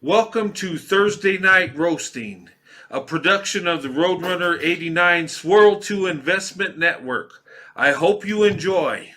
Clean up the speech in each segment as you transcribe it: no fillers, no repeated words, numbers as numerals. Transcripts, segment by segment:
Welcome to Thursday Night Roasting, a production of the Roadrunner 89 Swirl 2 Investment Network. I hope you enjoy.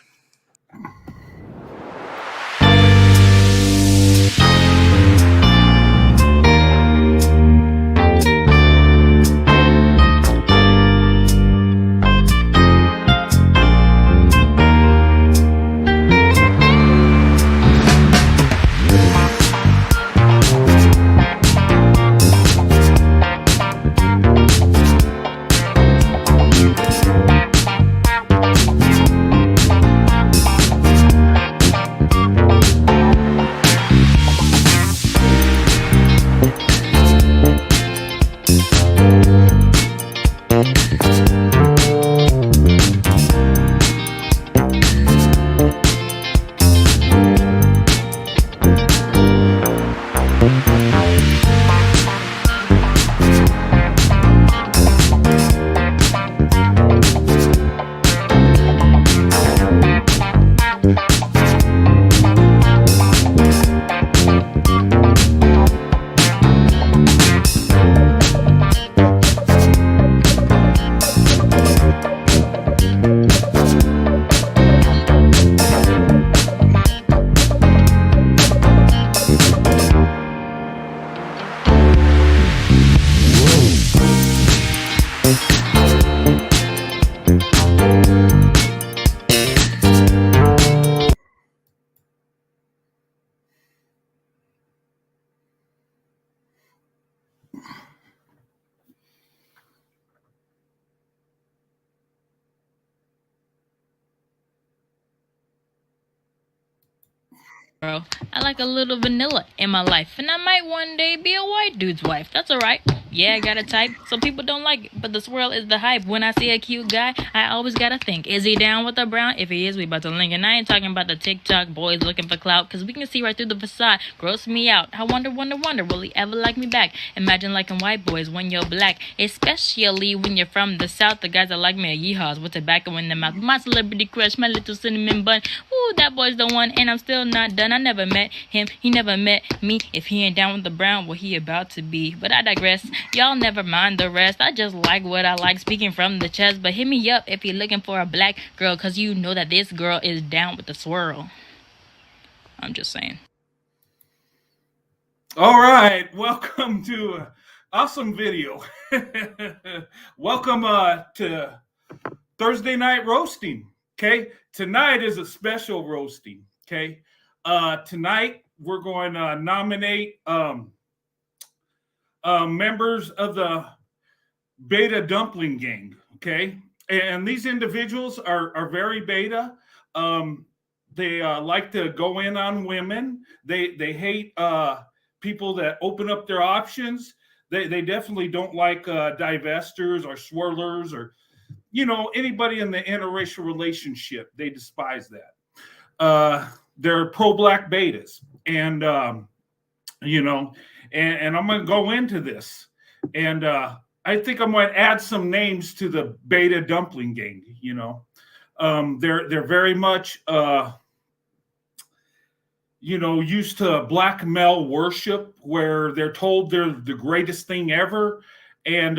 Bro, I like a little vanilla in my life, and I might one day be a white dude's wife. That's alright. Yeah, I got a type. Some people don't like it, but the swirl is the hype. When I see a cute guy, I always gotta think, is he down with the brown? If he is, we about to link. And I ain't talking about the TikTok boys looking for clout, cause we can see right through the facade. Gross me out. I wonder, will he ever like me back? Imagine liking white boys when you're black, especially when you're from the south. The guys that like me are yeehaws with tobacco in their mouth. My celebrity crush, my little cinnamon bun. Ooh, that boy's the one, and I'm still not done. I never met him, he never met me. If he ain't down with the brown, what he about to be? But I digress. Y'all never mind the rest. I just like what I like, speaking from the chest. But hit me up if you're looking for a black girl, cause you know that this girl is down with the swirl. I'm just saying. All right, welcome to awesome video. Welcome to Thursday Night Roasting. Okay, tonight is a special roasting. Okay, tonight we're going to nominate members of the Beta Dumpling Gang. Okay, and these individuals are very beta. Um, they like to go in on women. They hate people that open up their options. They definitely don't like divestors or swirlers or anybody in the interracial relationship. They despise that. They're pro-black betas, and you know, and I'm going to go into this, and I think I'm going to add some names to the Beta Dumpling Gang. They're very much used to black male worship, where they're told they're the greatest thing ever, and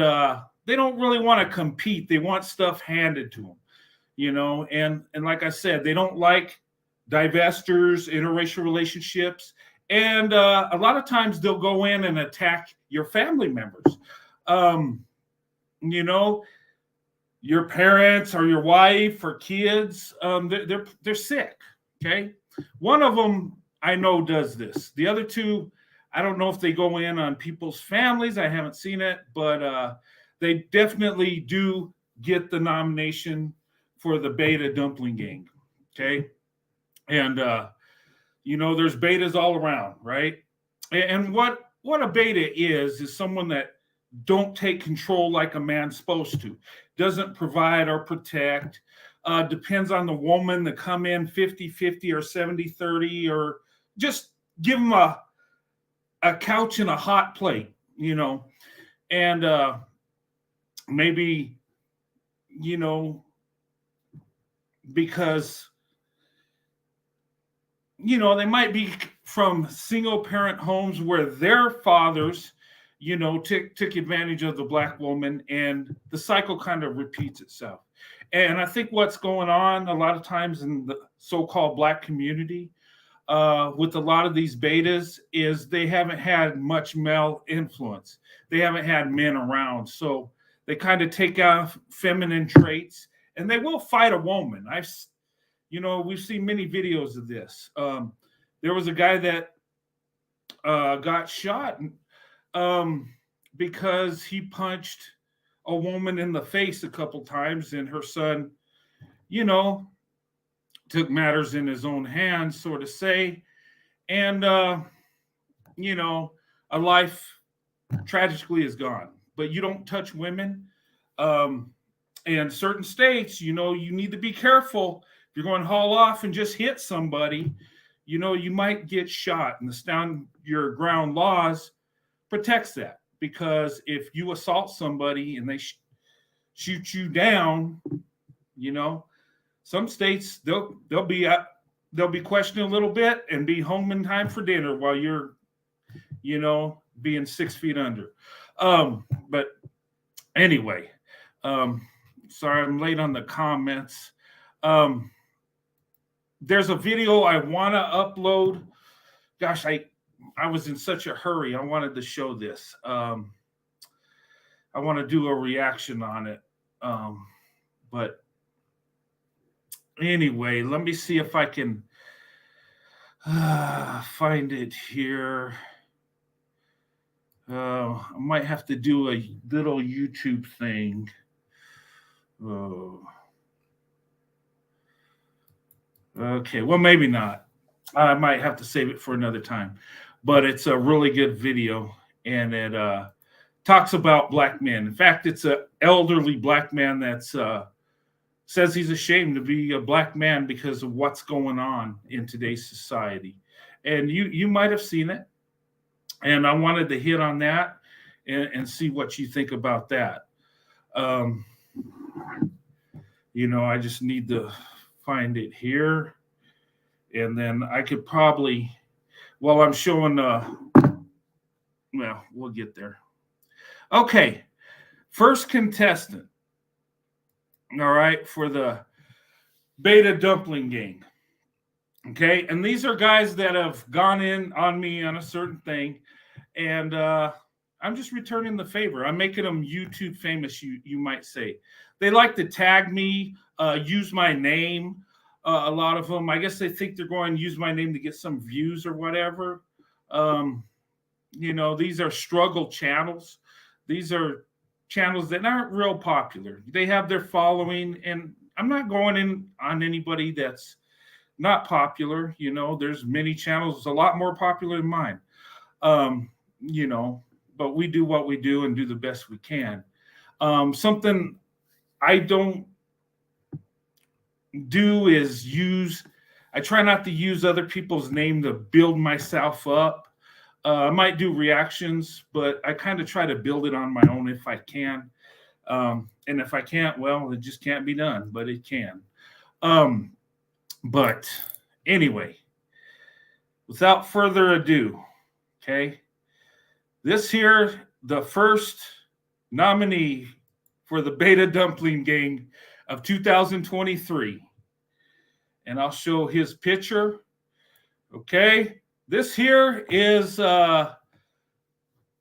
they don't really want to compete. They want stuff handed to them, and like I said, they don't like divestors, interracial relationships, and a lot of times they'll go in and attack your family members. Um, you know, your parents or your wife or kids, they're sick. Okay, one of them I know does this. The other two, I don't know if they go in on people's families. I haven't seen it, but they definitely do get the nomination for the Beta Dumpling Gang. Okay, and there's betas all around, right? And what a beta is someone that don't take control like a man's supposed to, doesn't provide or protect, depends on the woman to come in 50-50 or 70-30, or just give them a couch and a hot plate, and maybe, because they might be from single parent homes where their fathers, took advantage of the black woman, and the cycle kind of repeats itself. And I think what's going on a lot of times in the so-called black community with a lot of these betas is they haven't had much male influence. They haven't had men around. So they kind of take off feminine traits and they will fight a woman. We've seen many videos of this. There was a guy that got shot because he punched a woman in the face a couple times, and her son, took matters in his own hands, so to say. And, a life tragically is gone. But you don't touch women. In certain states, you need to be careful. If you're going to haul off and just hit somebody, you might get shot. And the stand your ground laws protects that. Because if you assault somebody and they shoot you down, some states they'll be questioned a little bit and be home in time for dinner while you're, being 6 feet under. But anyway, sorry I'm late on the comments. There's a video I want to upload. Gosh, I was in such a hurry. I wanted to show this. I want to do a reaction on it. But anyway, let me see if I can find it here. I might have to do a little YouTube thing. Okay, well, maybe not. I might have to save it for another time. But it's a really good video, and it talks about black men. In fact, it's an elderly black man that's says he's ashamed to be a black man because of what's going on in today's society. And you might have seen it, and I wanted to hit on that and see what you think about that. I just need to find it here, and then I could probably, while I'm showing, we'll get there. Okay, first contestant. All right, for the Beta Dumpling Gang. Okay, and these are guys that have gone in on me on a certain thing, and I'm just returning the favor. I'm making them YouTube famous, you might say. They like to tag me, use my name. A lot of them, I guess they think they're going to use my name to get some views or whatever. These are struggle channels. These are channels that aren't real popular. They have their following, and I'm not going in on anybody that's not popular. There's many channels a lot more popular than mine. But we do what we do and do the best we can. Something I don't do is I try not to use other people's name to build myself up. I might do reactions, but I kind of try to build it on my own if I can. And if I can't, well, it just can't be done, but it can. But anyway, without further ado, okay, this here, the first nominee for the Beta Dumpling Gang of 2023. And I'll show his picture. Okay. This here is the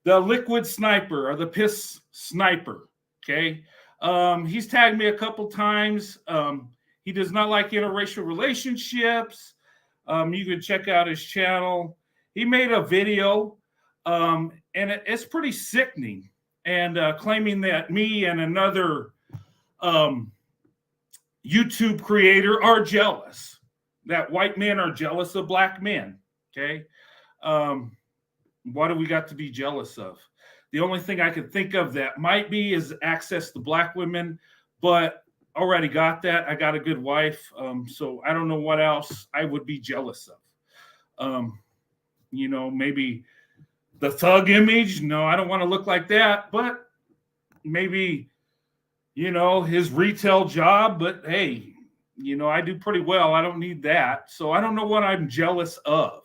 liquid sniper or the piss sniper. Okay. He's tagged me a couple times. He does not like interracial relationships. You can check out his channel. He made a video, and it's pretty sickening, and claiming that me and another YouTube creator are jealous, that white men are jealous of black men. Okay. What do we got to be jealous of? The only thing I could think of that might be is access to black women, but already got that. I got a good wife. So I don't know what else I would be jealous of. Maybe the thug image. No, I don't want to look like that, but maybe, his retail job, but hey, I do pretty well. I don't need that. So I don't know what I'm jealous of.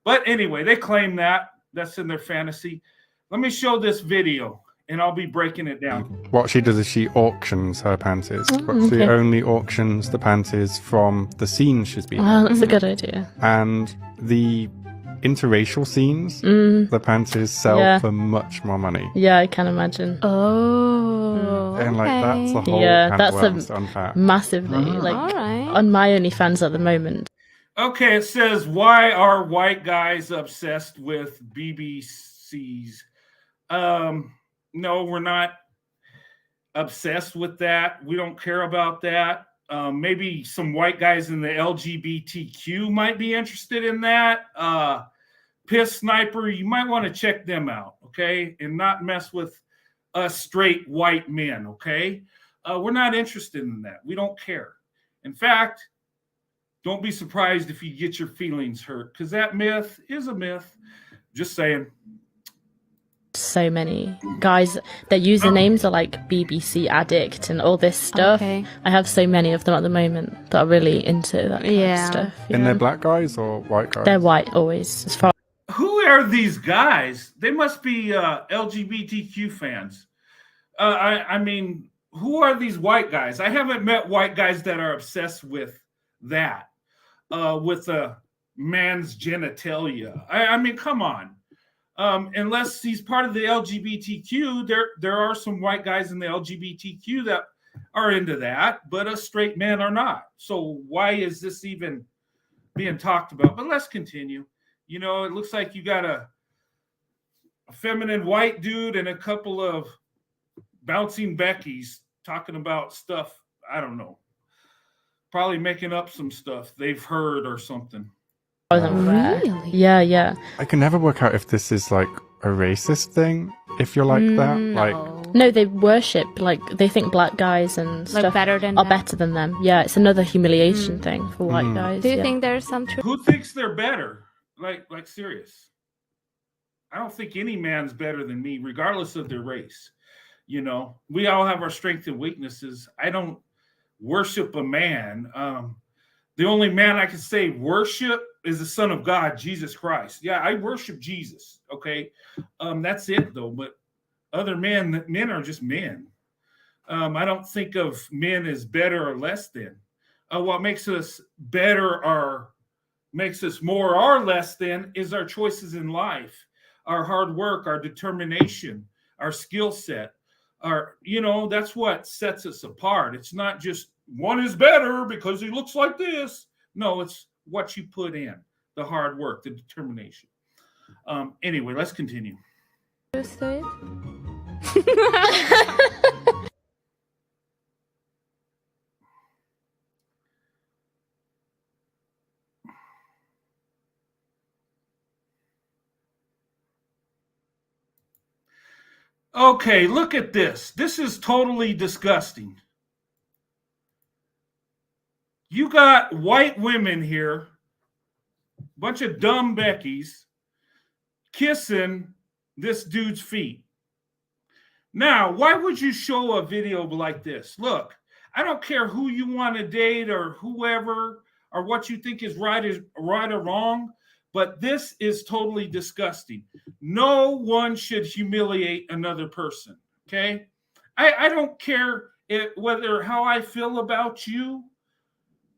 But anyway, they claim that. That's in their fantasy. Let me show this video, and I'll be breaking it down. What she does is she auctions her panties. But okay. she only auctions the panties from the scenes she's been in. Well, that's a good idea. And the interracial scenes, the panties sell for much more money. Yeah, I can imagine. Oh, And like that's the whole that's worms unfair. massively like Alright. on my OnlyFans at the moment. Okay, it says, why are white guys obsessed with BBCs? No, we're not obsessed with that. We don't care about that. Maybe some white guys in the LGBTQ might be interested in that. Piss Sniper, you might want to check them out, okay? And not mess with us straight white men, okay? We're not interested in that. We don't care. In fact, don't be surprised if you get your feelings hurt, because that myth is a myth. Just saying. So many guys, their usernames are like BBC Addict and all this stuff. Okay. I have so many of them at the moment that are really into that kind Yeah. of stuff. And they're black guys or white guys? They're white always, as far Who are these guys? They must be LGBTQ fans. I mean, who are these white guys? I haven't met white guys that are obsessed with that, with a man's genitalia. I mean, come on. Unless he's part of the LGBTQ, there are some white guys in the LGBTQ that are into that, but us straight men are not. So why is this even being talked about? But let's continue. It looks like you got a feminine white dude and a couple of bouncing Beckys talking about stuff. I don't know. Probably making up some stuff they've heard or something. I wasn't aware. Really? Yeah. I can never work out if this is like a racist thing, if you're like that. Like, No, they worship, like, they think black guys and Like stuff better than are them. better than them. Yeah, it's another humiliation thing for white guys. Do you yeah. think there's some truth? Who thinks they're better? Like serious. I don't think any man's better than me, regardless of their race. We all have our strengths and weaknesses. I don't worship a man. The only man I can say worship is the Son of God, Jesus Christ. Yeah, I worship Jesus. Okay. That's it though. But other men are just men. I don't think of men as better or less than. What makes us better or makes us more or less than is our choices in life, our hard work, our determination, our skill set. That's what sets us apart. It's not just one is better because he looks like this. No, it's what you put in, the hard work, the determination. Anyway, let's continue. Truth to it? Okay, look at this. This is totally disgusting. You got white women here, bunch of dumb Beckys, kissing this dude's feet. Now, why would you show a video like this? Look, I don't care who you want to date or whoever or what you think is right or wrong, but this is totally disgusting. No one should humiliate another person, okay? I don't care whether how I feel about you.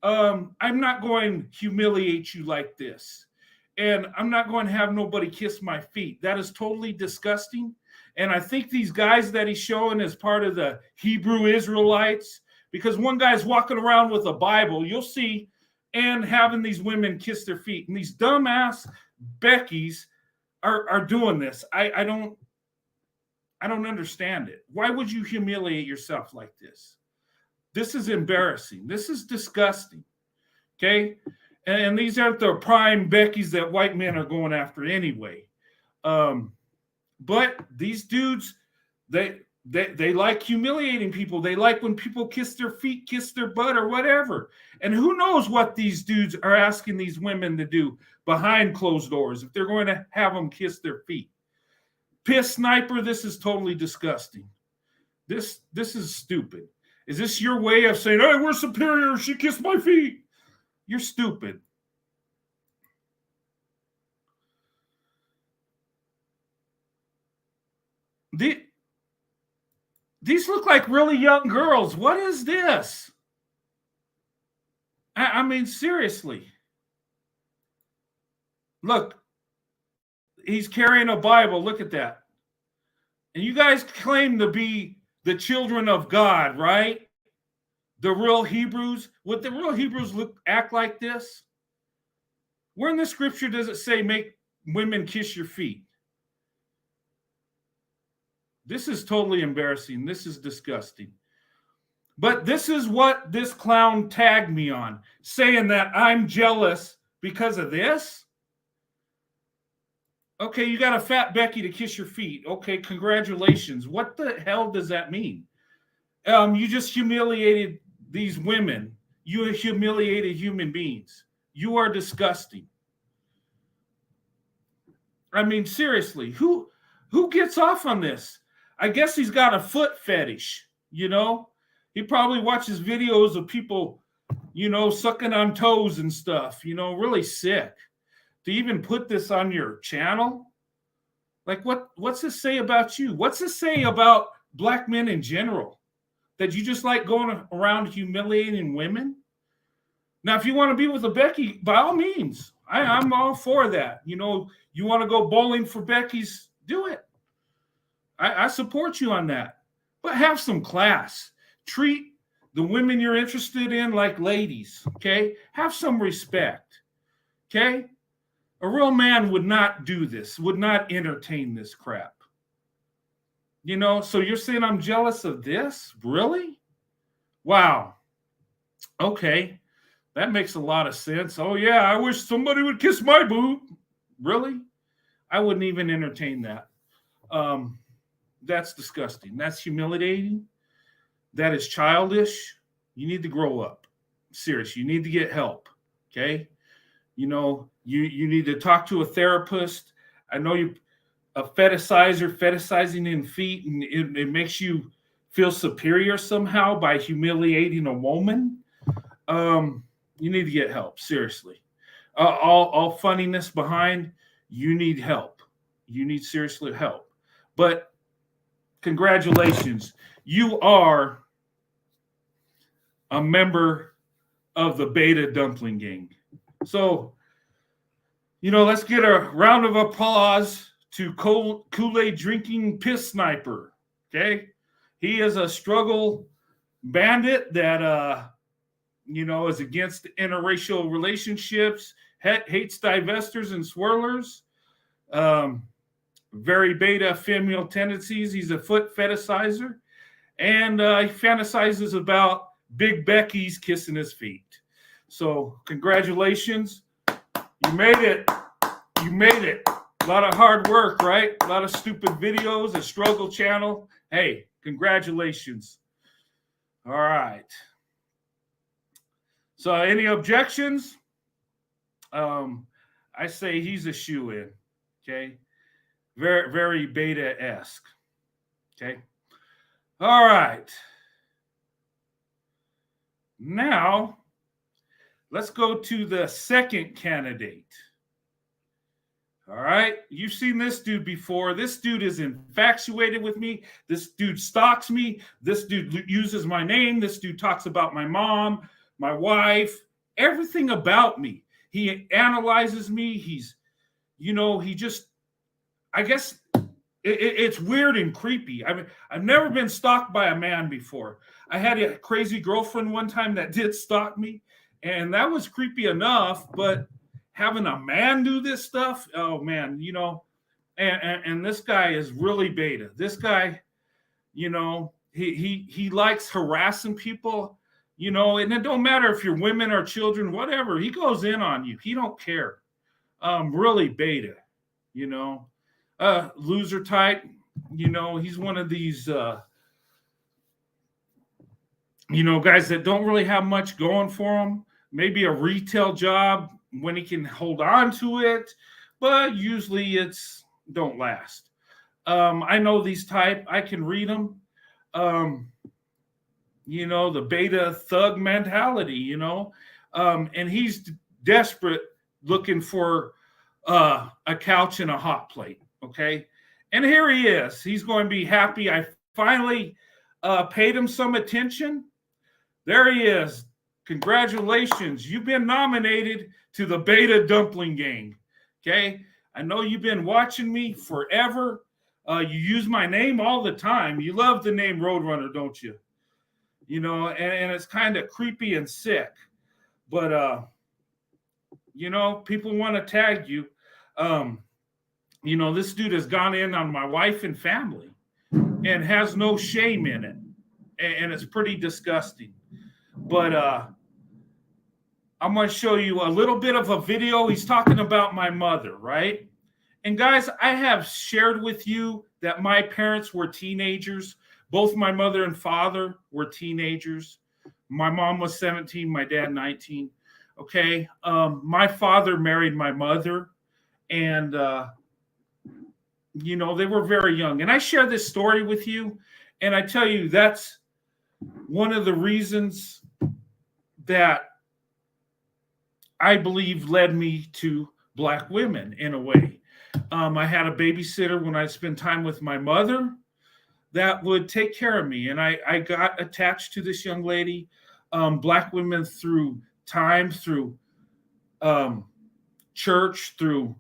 I'm not going to humiliate you like this. And I'm not going to have nobody kiss my feet. That is totally disgusting. And I think these guys that he's showing as part of the Hebrew Israelites, because one guy's walking around with a Bible, you'll see, and having these women kiss their feet. And these dumbass Beckys are doing this. I don't understand it. Why would you humiliate yourself like this? This is embarrassing. This is disgusting. Okay? And these aren't the prime Beckys that white men are going after anyway. But these dudes, they like humiliating people. They like when people kiss their feet, kiss their butt, or whatever. And who knows what these dudes are asking these women to do behind closed doors if they're going to have them kiss their feet. Piss Sniper, this is totally disgusting. This is stupid. Is this your way of saying, hey, we're superior, she kissed my feet? You're stupid. These look like really young girls. What is this? I mean, seriously. Look, he's carrying a Bible. Look at that. And you guys claim to be the children of God, right? The real Hebrews. Would the real Hebrews act like this? Where in the scripture does it say make women kiss your feet? This is totally embarrassing. This is disgusting. But this is what this clown tagged me on, saying that I'm jealous because of this. Okay, you got a fat Becky to kiss your feet. Okay, congratulations. What the hell does that mean? You just humiliated these women. You humiliated human beings. You are disgusting. I mean, seriously, who gets off on this? I guess he's got a foot fetish, you know? He probably watches videos of people, you know, sucking on toes and stuff, you know, really sick. To even put this on your channel? Like, what's this say about you? What's this say about black men in general? That you just like going around humiliating women? Now, if you want to be with a Becky, by all means, I'm all for that. You know, you want to go bowling for Becky's, do it. I support you on that. But have some class. Treat the women you're interested in like ladies, okay? Have some respect, okay? A real man would not do this, would not entertain this crap. You know, so you're saying I'm jealous of this? Really? Wow. Okay. That makes a lot of sense. Oh, yeah, I wish somebody would kiss my boob. Really? I wouldn't even entertain that. That's disgusting. That's humiliating. That is childish. You need to grow up. Seriously, you need to get help. Okay? You know, you need to talk to a therapist. I know you a fetishizer, fetishizing in feet, and it makes you feel superior somehow by humiliating a woman. You need to get help. Seriously. All funniness behind, you need help. You need seriously help. But congratulations. You are a member of the Beta Dumpling Gang. So, you know, let's get a round of applause to Kool-Aid drinking piss sniper. Okay. He is a struggle bandit that, you know, is against interracial relationships, hates divestors and swirlers, very beta feminine tendencies. He's a foot fetishizer, and he fantasizes about Big Becky's kissing his feet. So congratulations. You made it. You made it. A lot of hard work, right? A lot of stupid videos, a struggle channel. Hey, congratulations. All right. So any objections? I say he's a shoe-in. Okay. Very, very beta-esque. Okay. All right. Now, let's go to the second candidate. All right. You've seen this dude before. This dude is infatuated with me. This dude stalks me. This dude uses my name. This dude talks about my mom, my wife, everything about me. He analyzes me. He's, you know, he just, I guess it's weird and creepy. I mean, I've never been stalked by a man before. I had a crazy girlfriend one time that did stalk me, and that was creepy enough, but having a man do this stuff, oh man, you know, and this guy is really beta. This guy, you know, he likes harassing people, you know, and it don't matter if you're women or children, whatever. He goes in on you. He don't care. Really beta, you know, loser type. You know, he's one of these, you know, guys that don't really have much going for him. Maybe a retail job when he can hold on to it, but usually it's don't last. I know these type. I can read them. the beta thug mentality, and he's desperate looking for a couch and a hot plate. Okay. And here he is. He's going to be happy. I finally paid him some attention. There he is. Congratulations. You've been nominated to the Beta Dumpling Gang. Okay. I know you've been watching me forever. You use my name all the time. You love the name Roadrunner, don't you? And it's kind of creepy and sick. But, people want to tag you. This dude has gone in on my wife and family and has no shame in it. And it's pretty disgusting. But I'm going to show you a little bit of a video. He's talking about my mother, right? And guys, I have shared with you that my parents were teenagers. Both my mother and father were teenagers. My mom was 17, my dad 19. Okay. My father married my mother, and they were very young. And I share this story with you, and I tell you that's one of the reasons that I believe led me to Black women in a way. I had a babysitter when I spent time with my mother that would take care of me. And I got attached to this young lady, Black women through time, through church, through,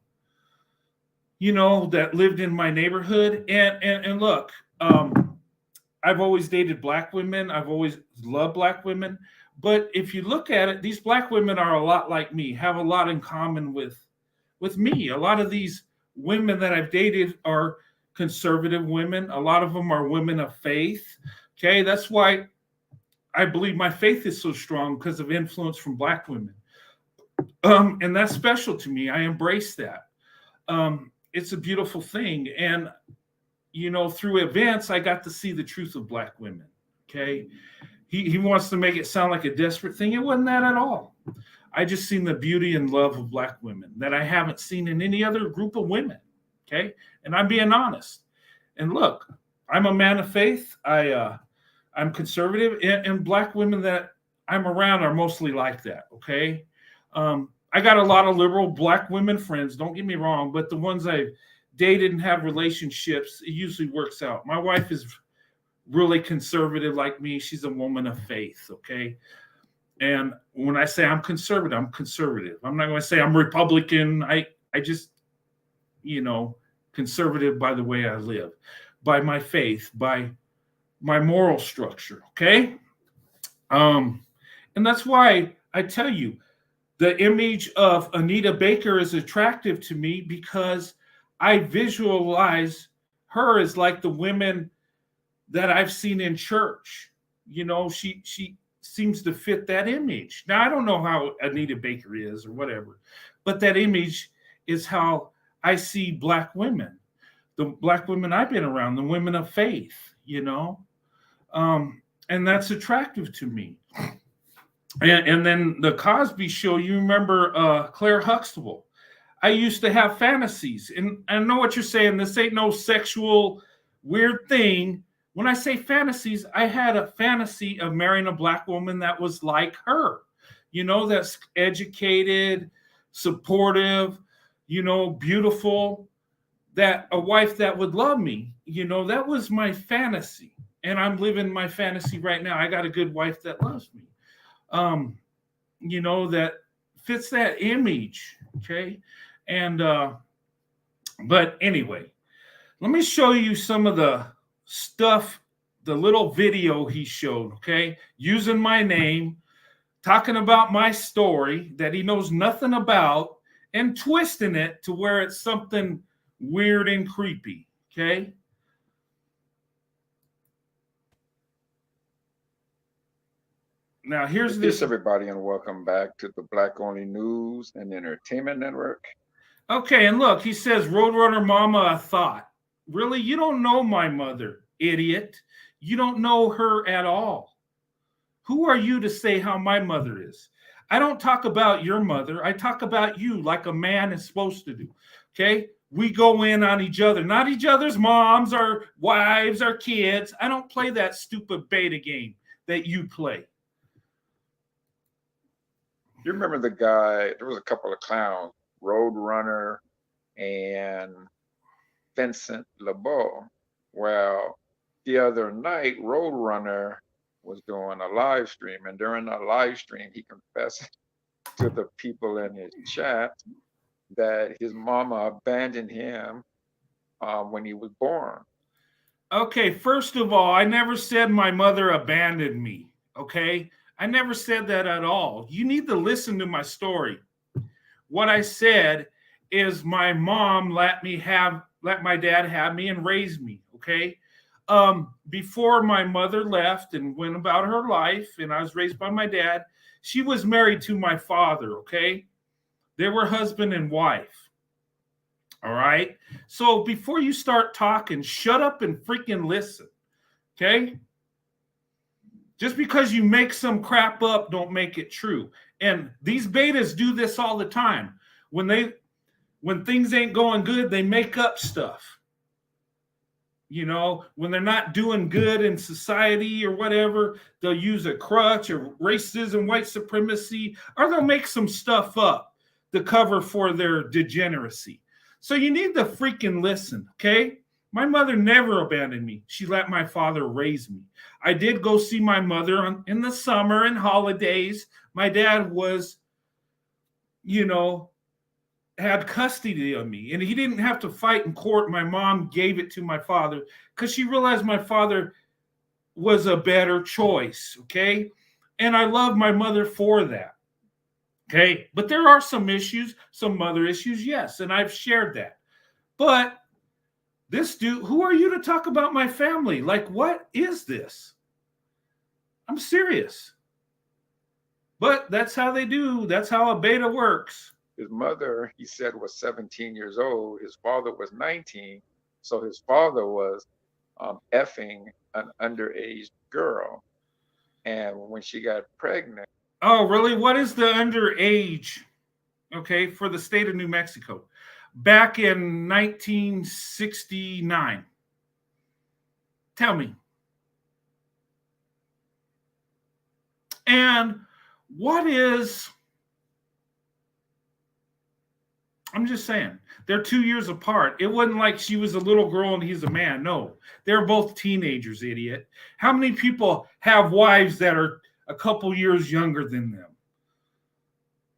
that lived in my neighborhood. And look, I've always dated Black women. I've always loved Black women. But if you look at it, these Black women are a lot like me, have a lot in common with me. A lot of these women that I've dated are conservative women. A lot of them are women of faith. Okay, that's why I believe my faith is so strong, because of influence from Black women. And that's special to me. I embrace that. It's a beautiful thing. And, through events, I got to see the truth of Black women. Okay. He wants to make it sound like a desperate thing. It wasn't that at all. I just seen the beauty and love of Black women that I haven't seen in any other group of women. Okay. And I'm being honest. And look, I'm a man of faith. I'm conservative, and Black women that I'm around are mostly like that. Okay. I got a lot of liberal Black women friends. Don't get me wrong, but the ones I've dated and have relationships, it usually works out. My wife is really conservative like me. She's a woman of faith. Okay. And when I say I'm conservative, I'm conservative. I'm not going to say I'm Republican. I just, conservative by the way I live, by my faith, by my moral structure. Okay. And that's why I tell you, the image of Anita Baker is attractive to me, because I visualize her as like the women that I've seen in church. She seems to fit that image. Now, I don't know how Anita Baker is or whatever, but that image is how I see Black women, the Black women I've been around, the women of faith, and that's attractive to me. And then the Cosby Show, you remember Claire Huxtable. I used to have fantasies, and I know what you're saying. This ain't no sexual weird thing. When I say fantasies, I had a fantasy of marrying a Black woman that was like her, that's educated, supportive, beautiful, that a wife that would love me, that was my fantasy. And I'm living my fantasy right now. I got a good wife that loves me, that fits that image. Okay. And, but anyway, let me show you some of the stuff, the little video he showed, okay, using my name, talking about my story that he knows nothing about, and twisting it to where it's something weird and creepy. Okay. Now here's this. Peace, everybody, and welcome back to the Black Only News and Entertainment Network. Okay, and look, he says, Roadrunner Mama, a thought. Really? You don't know my mother, idiot. You don't know her at all. Who are you to say how my mother is? I don't talk about your mother. I talk about you like a man is supposed to do. Okay? We go in on each other, not each other's moms or wives or kids. I don't play that stupid beta game that you play. You remember the guy, there was a couple of clowns, Roadrunner and Vincent LeBeau. Well, the other night, Roadrunner was doing a live stream, and during that live stream, he confessed to the people in his chat that his mama abandoned him when he was born. Okay, first of all, I never said my mother abandoned me, okay? I never said that at all. You need to listen to my story. What I said is my mom let my dad have me and raise me, okay? Before my mother left and went about her life and I was raised by my dad, she was married to my father, okay? They were husband and wife. All right? So before you start talking, shut up and freaking listen, okay? Just because you make some crap up, don't make it true. And these betas do this all the time. When things ain't going good, they make up stuff. You know, when they're not doing good in society or whatever, they'll use a crutch or racism, white supremacy, or they'll make some stuff up to cover for their degeneracy. So you need to freaking listen, okay? My mother never abandoned me. She let my father raise me. I did go see my mother in the summer and holidays. My dad was, had custody of me, and he didn't have to fight in court. My mom gave it to my father because she realized my father was a better choice, okay? And I love my mother for that, okay? But there are some issues, some mother issues, yes, and I've shared that. But this dude, who are you to talk about my family? Like, what is this? I'm serious. But that's how they do. That's how a beta works. His mother, he said, was 17 years old. His father was 19. So his father was effing an underage girl. And when she got pregnant. Oh, really? What is the underage, okay, for the state of New Mexico? Back in 1969. Tell me. And what is, I'm just saying, they're 2 years apart. It wasn't like she was a little girl and he's a man. No, they're both teenagers, idiot. How many people have wives that are a couple years younger than them?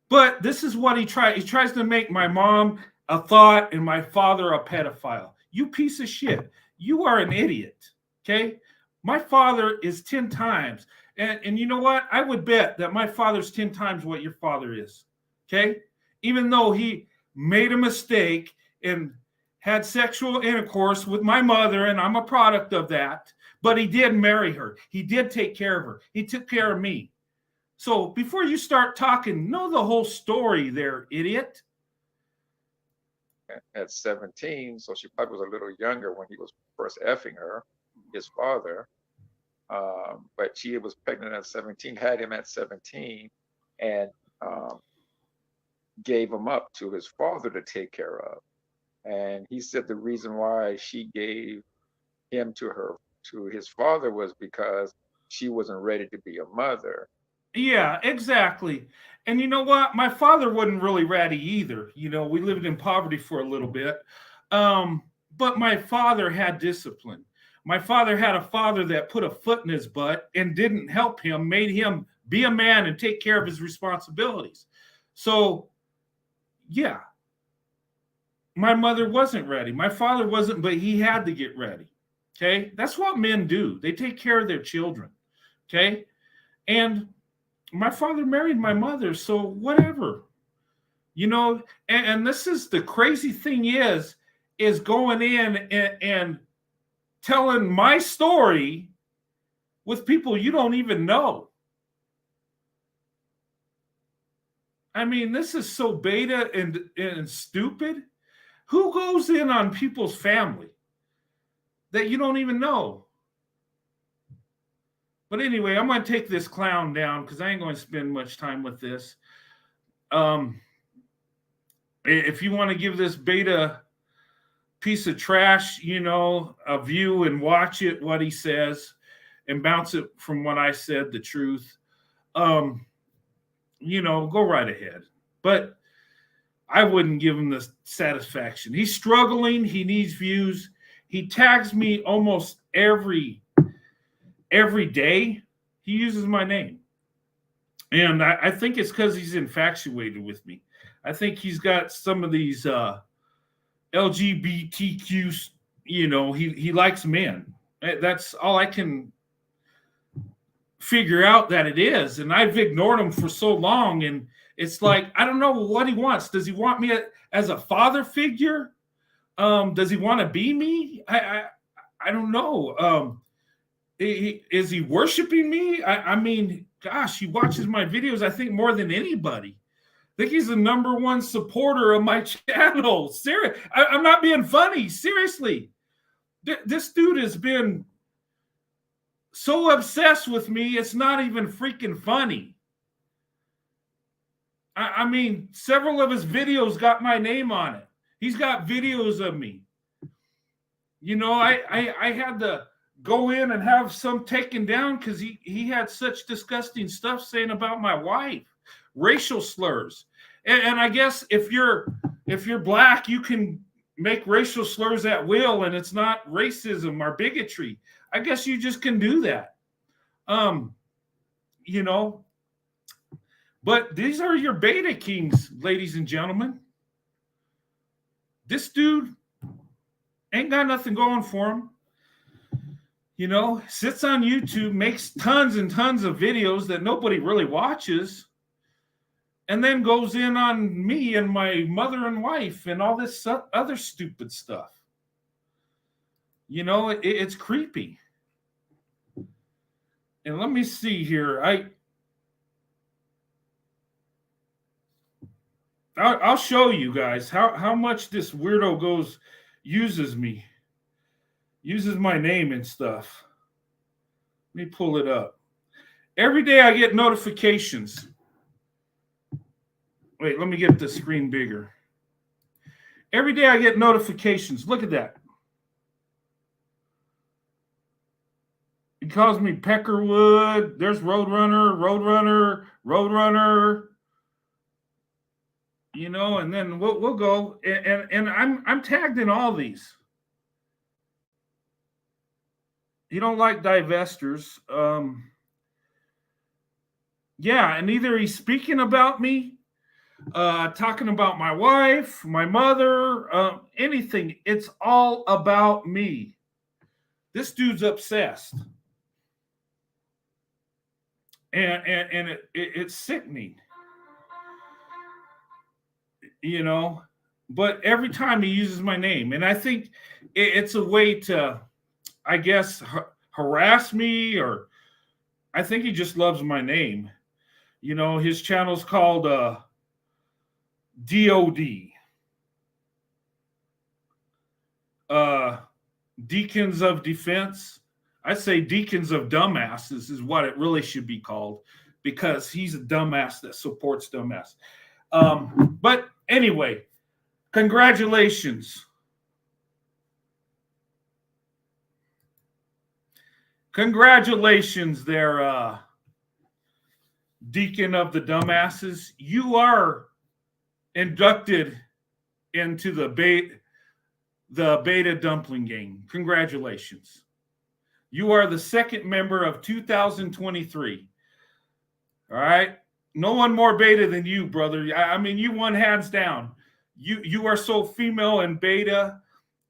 But this is what he tries. He tries to make my mom a thought and my father a pedophile. You piece of shit. You are an idiot, okay? My father is 10 times. And you know what? I would bet that my father's 10 times what your father is, okay? Even though he made a mistake and had sexual intercourse with my mother, and I'm a product of that, but he did marry her. He did take care of her. He took care of me. So before you start talking, know the whole story there, idiot. At 17, so she probably was a little younger when he was first effing her, his father. But she was pregnant at 17, had him at 17, and gave him up to his father to take care of. And he said the reason why she gave him to his father was because she wasn't ready to be a mother. Yeah, exactly. And you know what? My father wasn't really ratty either. We lived in poverty for a little bit. But my father had discipline. My father had a father that put a foot in his butt and didn't help him, made him be a man and take care of his responsibilities. So, yeah, my mother wasn't ready. My father wasn't, but he had to get ready. Okay? That's what men do. They take care of their children. Okay? And my father married my mother, so whatever. And this is the crazy thing is going in and telling my story with people you don't even know. I mean, this is so beta and stupid. Who goes in on people's family that you don't even know? But anyway, I'm going to take this clown down because I ain't going to spend much time with this. If you want to give this beta piece of trash, a view and watch it, what he says, and bounce it from what I said, the truth, you know, go right ahead. But I wouldn't give him the satisfaction. He's struggling. He needs views. He tags me almost every day. He uses my name. And I think it's because he's infatuated with me. I think he's got some of these LGBTQs, you know, he likes men. That's all I can figure out that it is. And I've ignored him for so long. And it's like, I don't know what he wants. Does he want me as a father figure? Does he want to be me? I don't know. Is he worshiping me? I mean, gosh, he watches my videos, I think, more than anybody. I think he's the #1 supporter of my channel. Serious. I'm not being funny. Seriously. This dude has been so obsessed with me, it's not even freaking funny. I mean, several of his videos got my name on it. He's got videos of me. You know, I had to go in and have some taken down because he had such disgusting stuff saying about my wife, racial slurs. And I guess if you're black, you can make racial slurs at will, and it's not racism or bigotry. I guess you just can do that. You know, but these are your beta kings, ladies and gentlemen. This dude ain't got nothing going for him. You know, sits on YouTube, makes tons and tons of videos that nobody really watches, and then goes in on me and my mother and wife and all this other stupid stuff. You know, it's creepy. And let me see here. I'll show you guys how much this weirdo uses me. Uses my name and stuff. Let me pull it up. Every day I get notifications. Wait, let me get the screen bigger. Every day I get notifications. Look at that. He calls me Peckerwood. There's Roadrunner. You know, and then we'll go. And I'm tagged in all these. You don't like divestors. Yeah, and either he's speaking about me, talking about my wife, my mother, anything. It's all about me. This dude's obsessed. And it's sickening. You know, but every time he uses my name, and I think it's a way to, I guess, harass me, or I think he just loves my name. You know, his channel's called DOD. Deacons of Defense. I say Deacons of Dumbasses is what it really should be called, because he's a dumbass that supports dumbass. But anyway, congratulations. Congratulations there, Deacon of the Dumbasses. You are inducted into the beta Dumpling gang. Congratulations. You are the second member of 2023. All right? No one more beta than you, brother. I mean, you won hands down. You are so female and beta.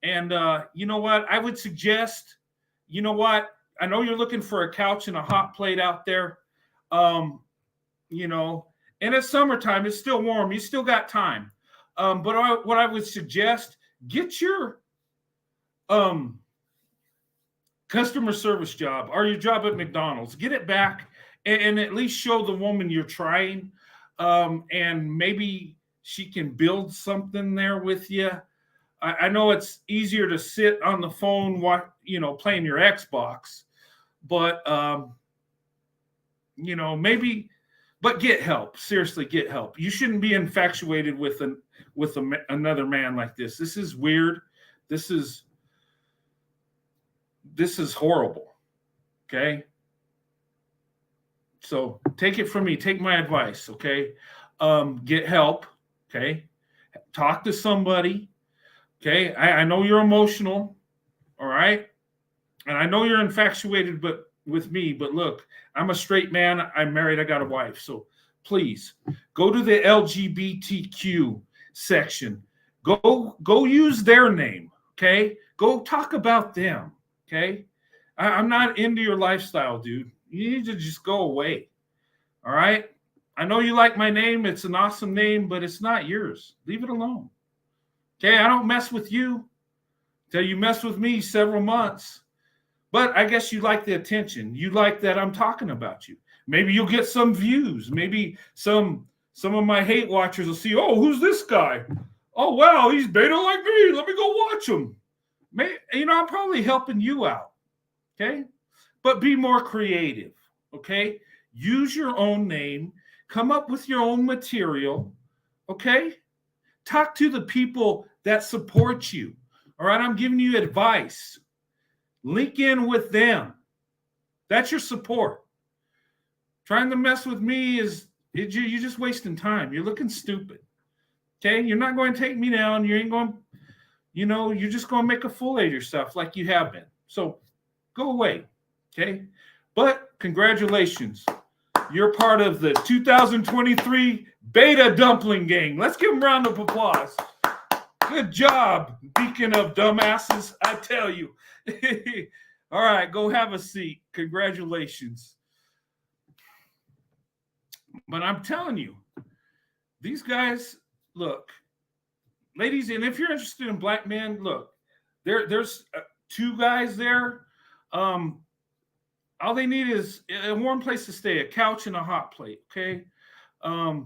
And you know what? I would suggest, you know what? I know you're looking for a couch and a hot plate out there. You know, and it's summertime. It's still warm. You still got time. But what I would suggest, get your customer service job or your job at McDonald's. Get it back and at least show the woman you're trying. And maybe she can build something there with you. I know it's easier to sit on the phone, playing your Xbox, but maybe. But get help. Seriously, get help. You shouldn't be infatuated with another man like this. This is weird. This is horrible. Okay? So take it from me. Take my advice, okay? Get help, okay? Talk to somebody, okay? I know you're emotional, all right? And I know you're infatuated with me, but look, I'm a straight man. I'm married. I got a wife. So please go to the LGBTQ section. Go use their name, okay? Go talk about them, okay? I'm not into your lifestyle, dude. You need to just go away. All right. I know you like my name. It's an awesome name, but it's not yours. Leave it alone. Okay. I don't mess with you till you mess with me several months. But I guess you like the attention. You like that I'm talking about you. Maybe you'll get some views. Maybe some of my hate watchers will see, oh, who's this guy? Oh, wow, he's beta like me. Let me go watch him. I'm probably helping you out. Okay. But be more creative. Okay. Use your own name. Come up with your own material. Okay. Talk to the people that support you. All right. I'm giving you advice. Link in with them. That's your support. Trying to mess with me you're just wasting time. You're looking stupid. Okay. You're not going to take me down. You ain't going, you're just going to make a fool of yourself like you have been. So go away. Okay. But congratulations. You're part of the 2023 Beta Dumpling Gang. Let's give them a round of applause. Good job, Deacon of dumbasses. I tell you. All right, go have a seat. Congratulations. But I'm telling you, these guys, look, ladies, and if you're interested in black men, look, there's 2 guys there. All they need is a warm place to stay, a couch and a hot plate. Okay. I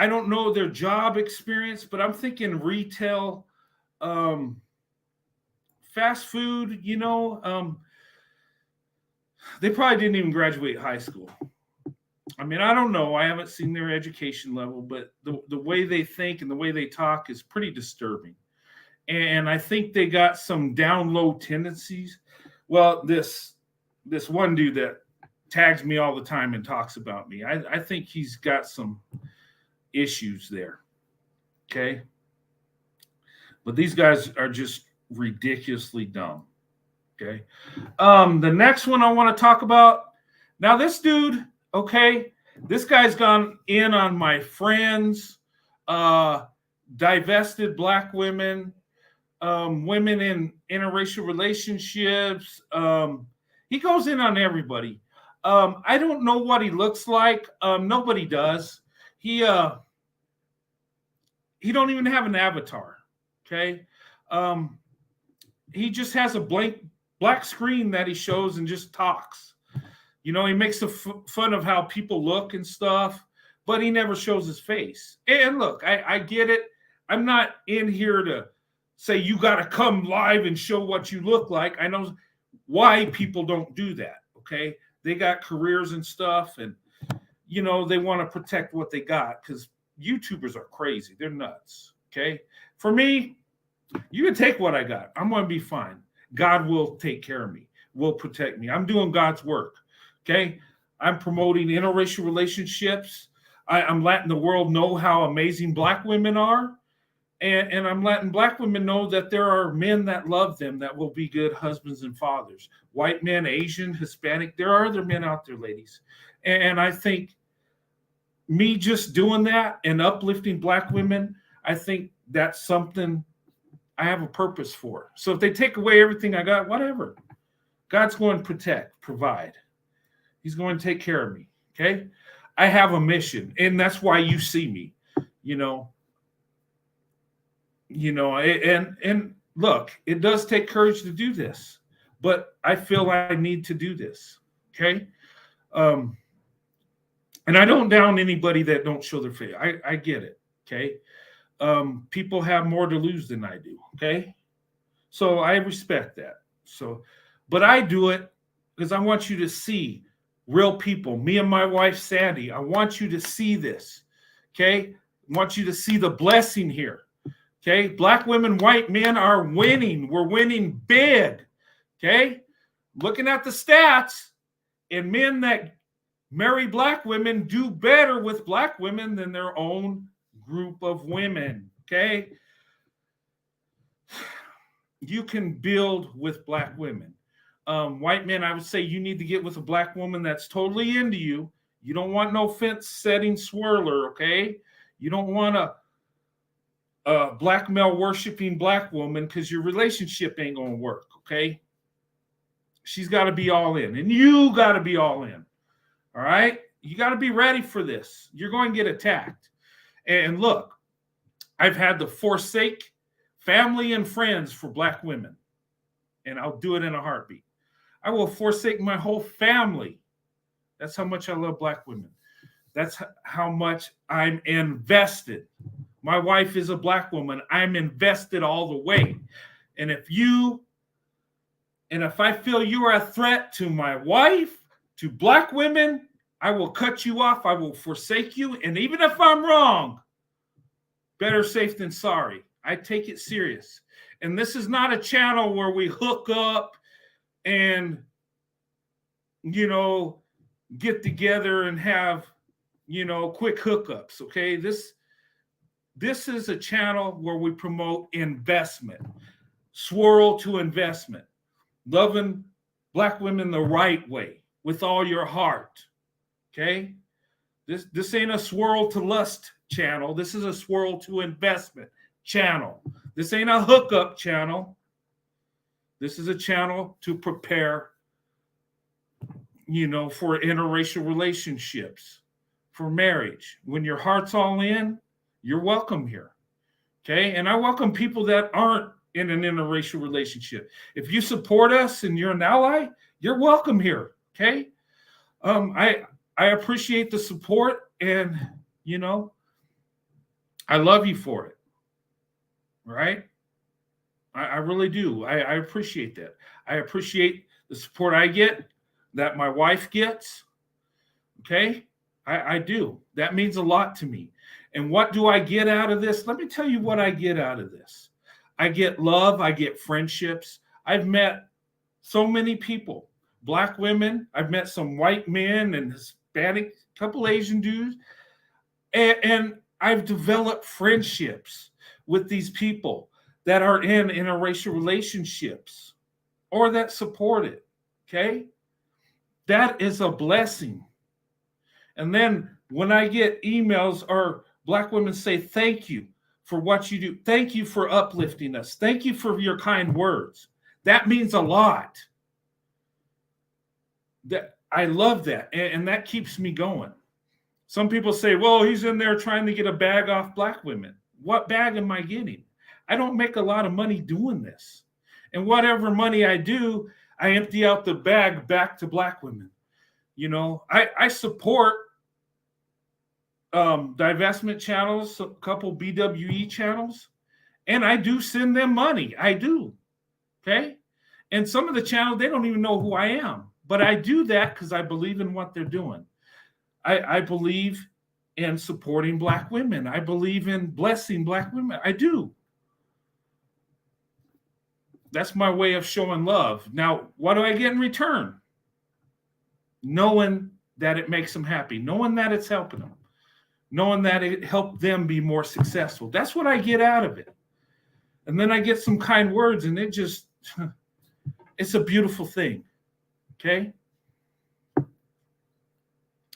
don't know their job experience, but I'm thinking retail, fast food, they probably didn't even graduate high school. I mean, I don't know. I haven't seen their education level, but the way they think and the way they talk is pretty disturbing. And I think they got some down low tendencies. Well, this one dude that tags me all the time and talks about me, I think he's got some issues there. Okay. But these guys are just ridiculously dumb. Okay. The next one I want to talk about. Now, this dude, okay, this guy's gone in on my friends, divested black women, women in interracial relationships. He goes in on everybody. I don't know what he looks like. Nobody does. He don't even have an avatar. Okay. He just has a black screen that he shows and just talks. He makes fun of how people look and stuff, but he never shows his face. And look, I get it. I'm not in here to say you got to come live and show what you look like. I know why people don't do that. Okay. They got careers and stuff, and, they want to protect what they got because YouTubers are crazy. They're nuts. Okay. For me, you can take what I got. I'm going to be fine. God will take care of me, will protect me. I'm doing God's work. Okay. I'm promoting interracial relationships. I'm letting the world know how amazing black women are. And I'm letting black women know that there are men that love them that will be good husbands and fathers. White men, Asian, Hispanic. There are other men out there, ladies. And I think me just doing that and uplifting black women, I think that's something I have a purpose for. So if they take away everything I got, whatever. God's going to protect, provide. He's going to take care of me. Okay. I have a mission, and that's why you see me, and look, it does take courage to do this, but I feel I need to do this. Okay. And I don't down anybody that don't show their face. I get it. Okay. People have more to lose than I do. Okay. So I respect that. But I do it because I want you to see real people, me and my wife, Sandy. I want you to see this. Okay. I want you to see the blessing here. Okay. Black women, white men are winning. We're winning big. Okay. Looking at the stats, And men that marry black women do better with black women than their own group of women. Okay? You can build with black women. White men, I would say you need to get with a black woman that's totally into you. You don't want no fence setting swirler, okay? You don't want a black male worshiping black woman because your relationship ain't gonna work, okay? She's got to be all in, and you got to be all in. All right? You got to be ready for this. You're going to get attacked. And look, I've had to forsake family and friends for black women, and I'll do it in a heartbeat. I will forsake my whole family. That's how much I love black women. That's how much I'm invested. My wife is a black woman. I'm invested all the way. And if I feel you are a threat to my wife, to black women, I will cut you off. I will forsake you. And even if I'm wrong, better safe than sorry. I take it serious. And this is not a channel where we hook up and, get together and have, quick hookups. Okay. This is a channel where we promote investment, swirl to investment, loving black women the right way with all your heart. Okay. This ain't a swirl to lust channel. This is a swirl to investment channel. This ain't a hookup channel. This is a channel to prepare, for interracial relationships, for marriage. When your heart's all in, you're welcome here. Okay. And I welcome people that aren't in an interracial relationship. If you support us and you're an ally, you're welcome here. Okay. I appreciate the support, and I love you for it. Right? I really do. I appreciate that. I appreciate the support I get, that my wife gets. Okay? I do. That means a lot to me. And what do I get out of this? Let me tell you what I get out of this. I get love. I get friendships. I've met so many people, black women. I've met some white men and Hispanic, couple Asian dudes. And I've developed friendships with these people that are in interracial relationships or that support it. Okay? That is a blessing. And then when I get emails or black women say, thank you for what you do. Thank you for uplifting us. Thank you for your kind words. That means a lot. That I love that. And that keeps me going. Some people say, well, he's in there trying to get a bag off black women. What bag am I getting? I don't make a lot of money doing this. And whatever money I do, I empty out the bag back to black women. I support divestment channels, a couple BWE channels, and I do send them money. I do. Okay. And some of the channels, they don't even know who I am, but I do that because I believe in what they're doing. I believe in supporting black women. I believe in blessing black women. I do. That's my way of showing love. Now, what do I get in return? Knowing that it makes them happy, knowing that it's helping them, knowing that it helped them be more successful. That's what I get out of it. And then I get some kind words, and it's a beautiful thing. Okay?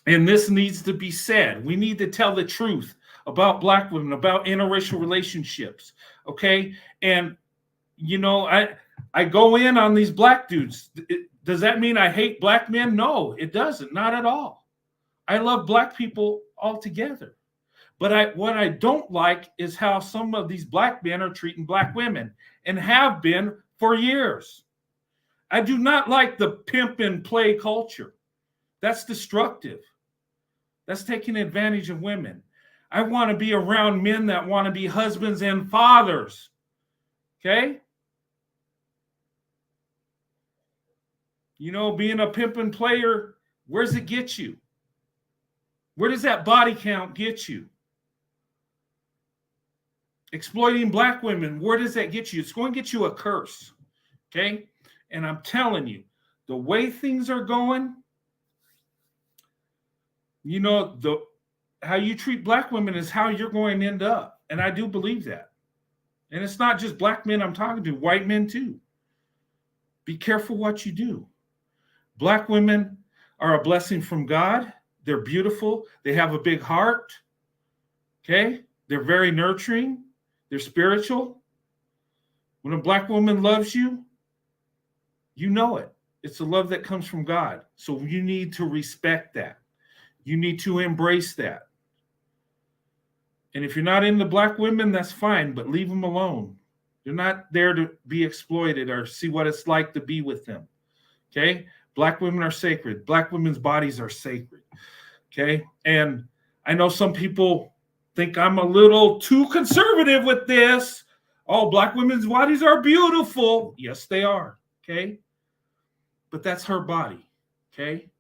And this needs to be said. We need to tell the truth about black women, about interracial relationships. Okay? And I go in on these black dudes. Does that mean I hate black men? No, it doesn't. Not at all. I love black people altogether. But what I don't like is how some of these black men are treating black women and have been for years. I do not like the pimp and play culture. That's destructive. That's taking advantage of women. I want to be around men that want to be husbands and fathers. Okay? Being a pimp and player, where does it get you? Where does that body count get you? Exploiting black women, where does that get you? It's going to get you a curse. Okay? And I'm telling you, the way things are going, You know, how you treat black women is how you're going to end up. And I do believe that. And it's not just black men I'm talking to, white men too. Be careful what you do. Black women are a blessing from God. They're beautiful. They have a big heart. Okay? They're very nurturing. They're spiritual. When a black woman loves you, you know it. It's a love that comes from God. So you need to respect that. You need to embrace that. And if you're not into black women, that's fine, but leave them alone. They're not there to be exploited or see what it's like to be with them. Okay? Black women are sacred. Black women's bodies are sacred. Okay? And I know some people think I'm a little too conservative with this. Oh, black women's bodies are beautiful. Yes, they are. Okay? But that's her body. Okay?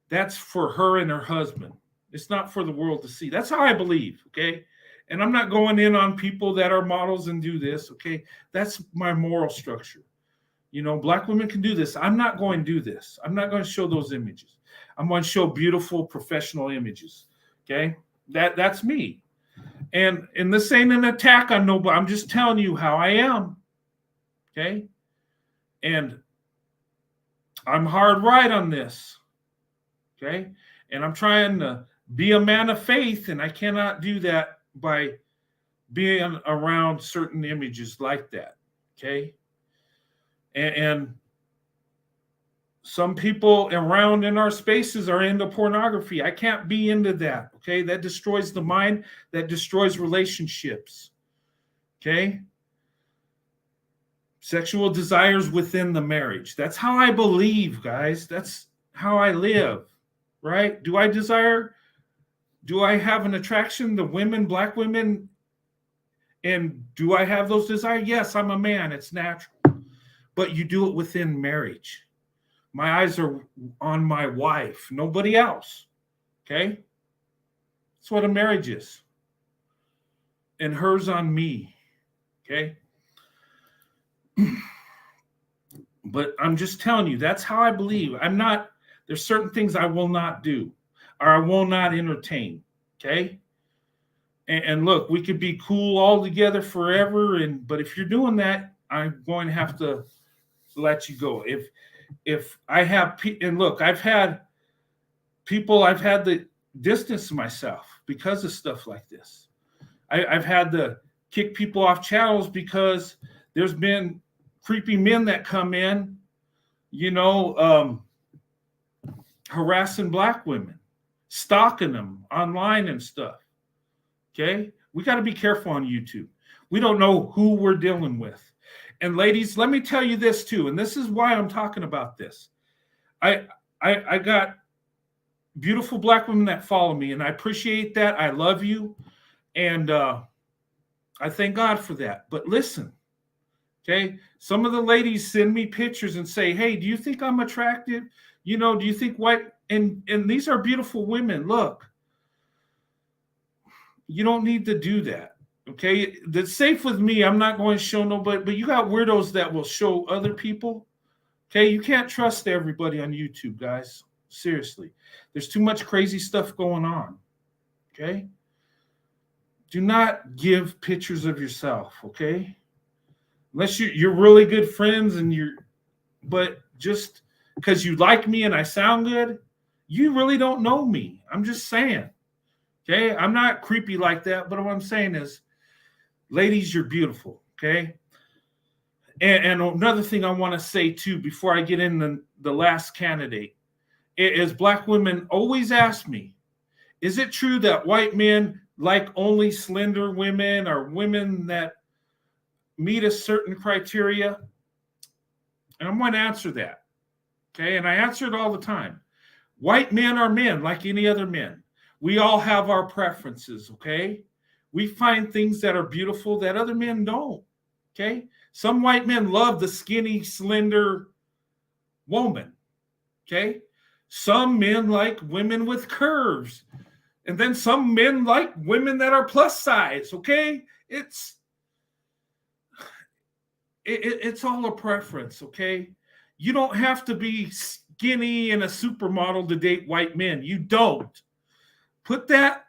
That's for her and her husband. It's not for the world to see. That's how I believe. Okay? And I'm not going in on people that are models and do this. Okay? That's my moral structure. You know, black women can do this. I'm not going to do this. I'm not going to show those images. I'm going to show beautiful professional images. Okay? That's me. And this ain't an attack on nobody. I'm just telling you how I am. Okay? And I'm hard right on this. Okay? And I'm trying to be a man of faith, and I cannot do that by being around certain images like that. Okay? And some people around in our spaces are into pornography. I can't be into that. Okay? That destroys the mind. That destroys relationships. Okay? Sexual desires within the marriage. That's how I believe, guys. That's how I live. Right? Do I have an attraction to women, black women? And do I have those desires? Yes, I'm a man. It's natural. But you do it within marriage. My eyes are on my wife, nobody else. Okay? That's what a marriage is. And hers on me. Okay? But I'm just telling you, that's how I believe. There's certain things I will not do or I will not entertain. Okay? And look, we could be cool all together forever. But if you're doing that, I'm going to have to let you go. If I have, and look, I've had to distance myself because of stuff like this. I've had to kick people off channels because there's been creepy men that come in, harassing black women, stalking them online and stuff. Okay? We got to be careful on YouTube. We don't know who we're dealing with. And ladies, let me tell you this too, and this is why I'm talking about this. I got beautiful black women that follow me, and I appreciate that. I love you, and I thank God for that. But listen, okay? Some of the ladies send me pictures and say, "Hey, do you think I'm attractive? Do you think white?" And these are beautiful women. Look, you don't need to do that. Okay, that's safe with me. I'm not going to show nobody, but you got weirdos that will show other people. Okay, you can't trust everybody on YouTube, guys. Seriously, there's too much crazy stuff going on. Okay, do not give pictures of yourself. Okay, unless you're really good friends but just because you like me and I sound good, you really don't know me. I'm just saying. Okay, I'm not creepy like that, but what I'm saying is, ladies, you're beautiful, okay? And another thing I want to say, too, before I get in the last candidate, is black women always ask me, is it true that white men like only slender women or women that meet a certain criteria? And I'm going to answer that, okay? And I answer it all the time. White men are men like any other men. We all have our preferences, okay? We find things that are beautiful that other men don't, okay? Some white men love the skinny, slender woman, okay? Some men like women with curves. And then some men like women that are plus size, okay? It's all a preference, okay? You don't have to be skinny and a supermodel to date white men. You don't. Put that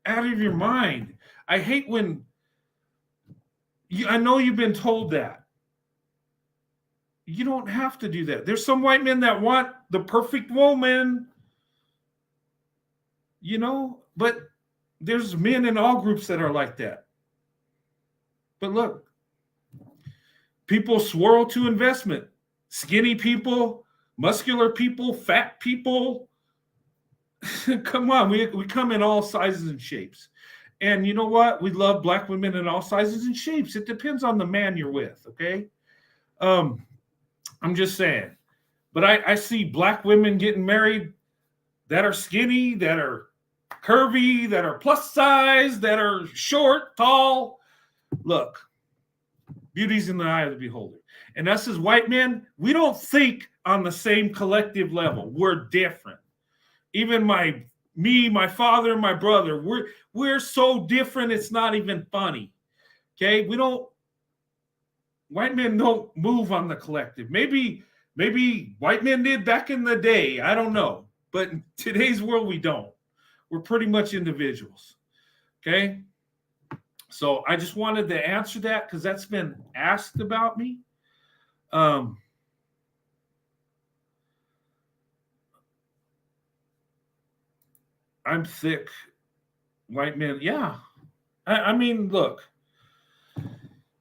out of your mind. I hate when I know you've been told that. You don't have to do that. There's some white men that want the perfect woman, you know, but there's men in all groups that are like that. But look, people swirl to investment. Skinny people, muscular people, fat people. Come on, we come in all sizes and shapes. And you know what? We love black women in all sizes and shapes. It depends on the man you're with, okay? I'm just saying. But I see black women getting married that are skinny, that are curvy, that are plus size, that are short, tall. Look, beauty's in the eye of the beholder. And us as white men, we don't think on the same collective level. We're different. Even my father, my brother, we're so different, it's not even funny. Okay? White men don't move on the collective. Maybe white men did back in the day. I don't know. But in today's world, we don't. We're pretty much individuals. Okay? So I just wanted to answer that because that's been asked about me. I'm thick. White men, yeah. I mean, look,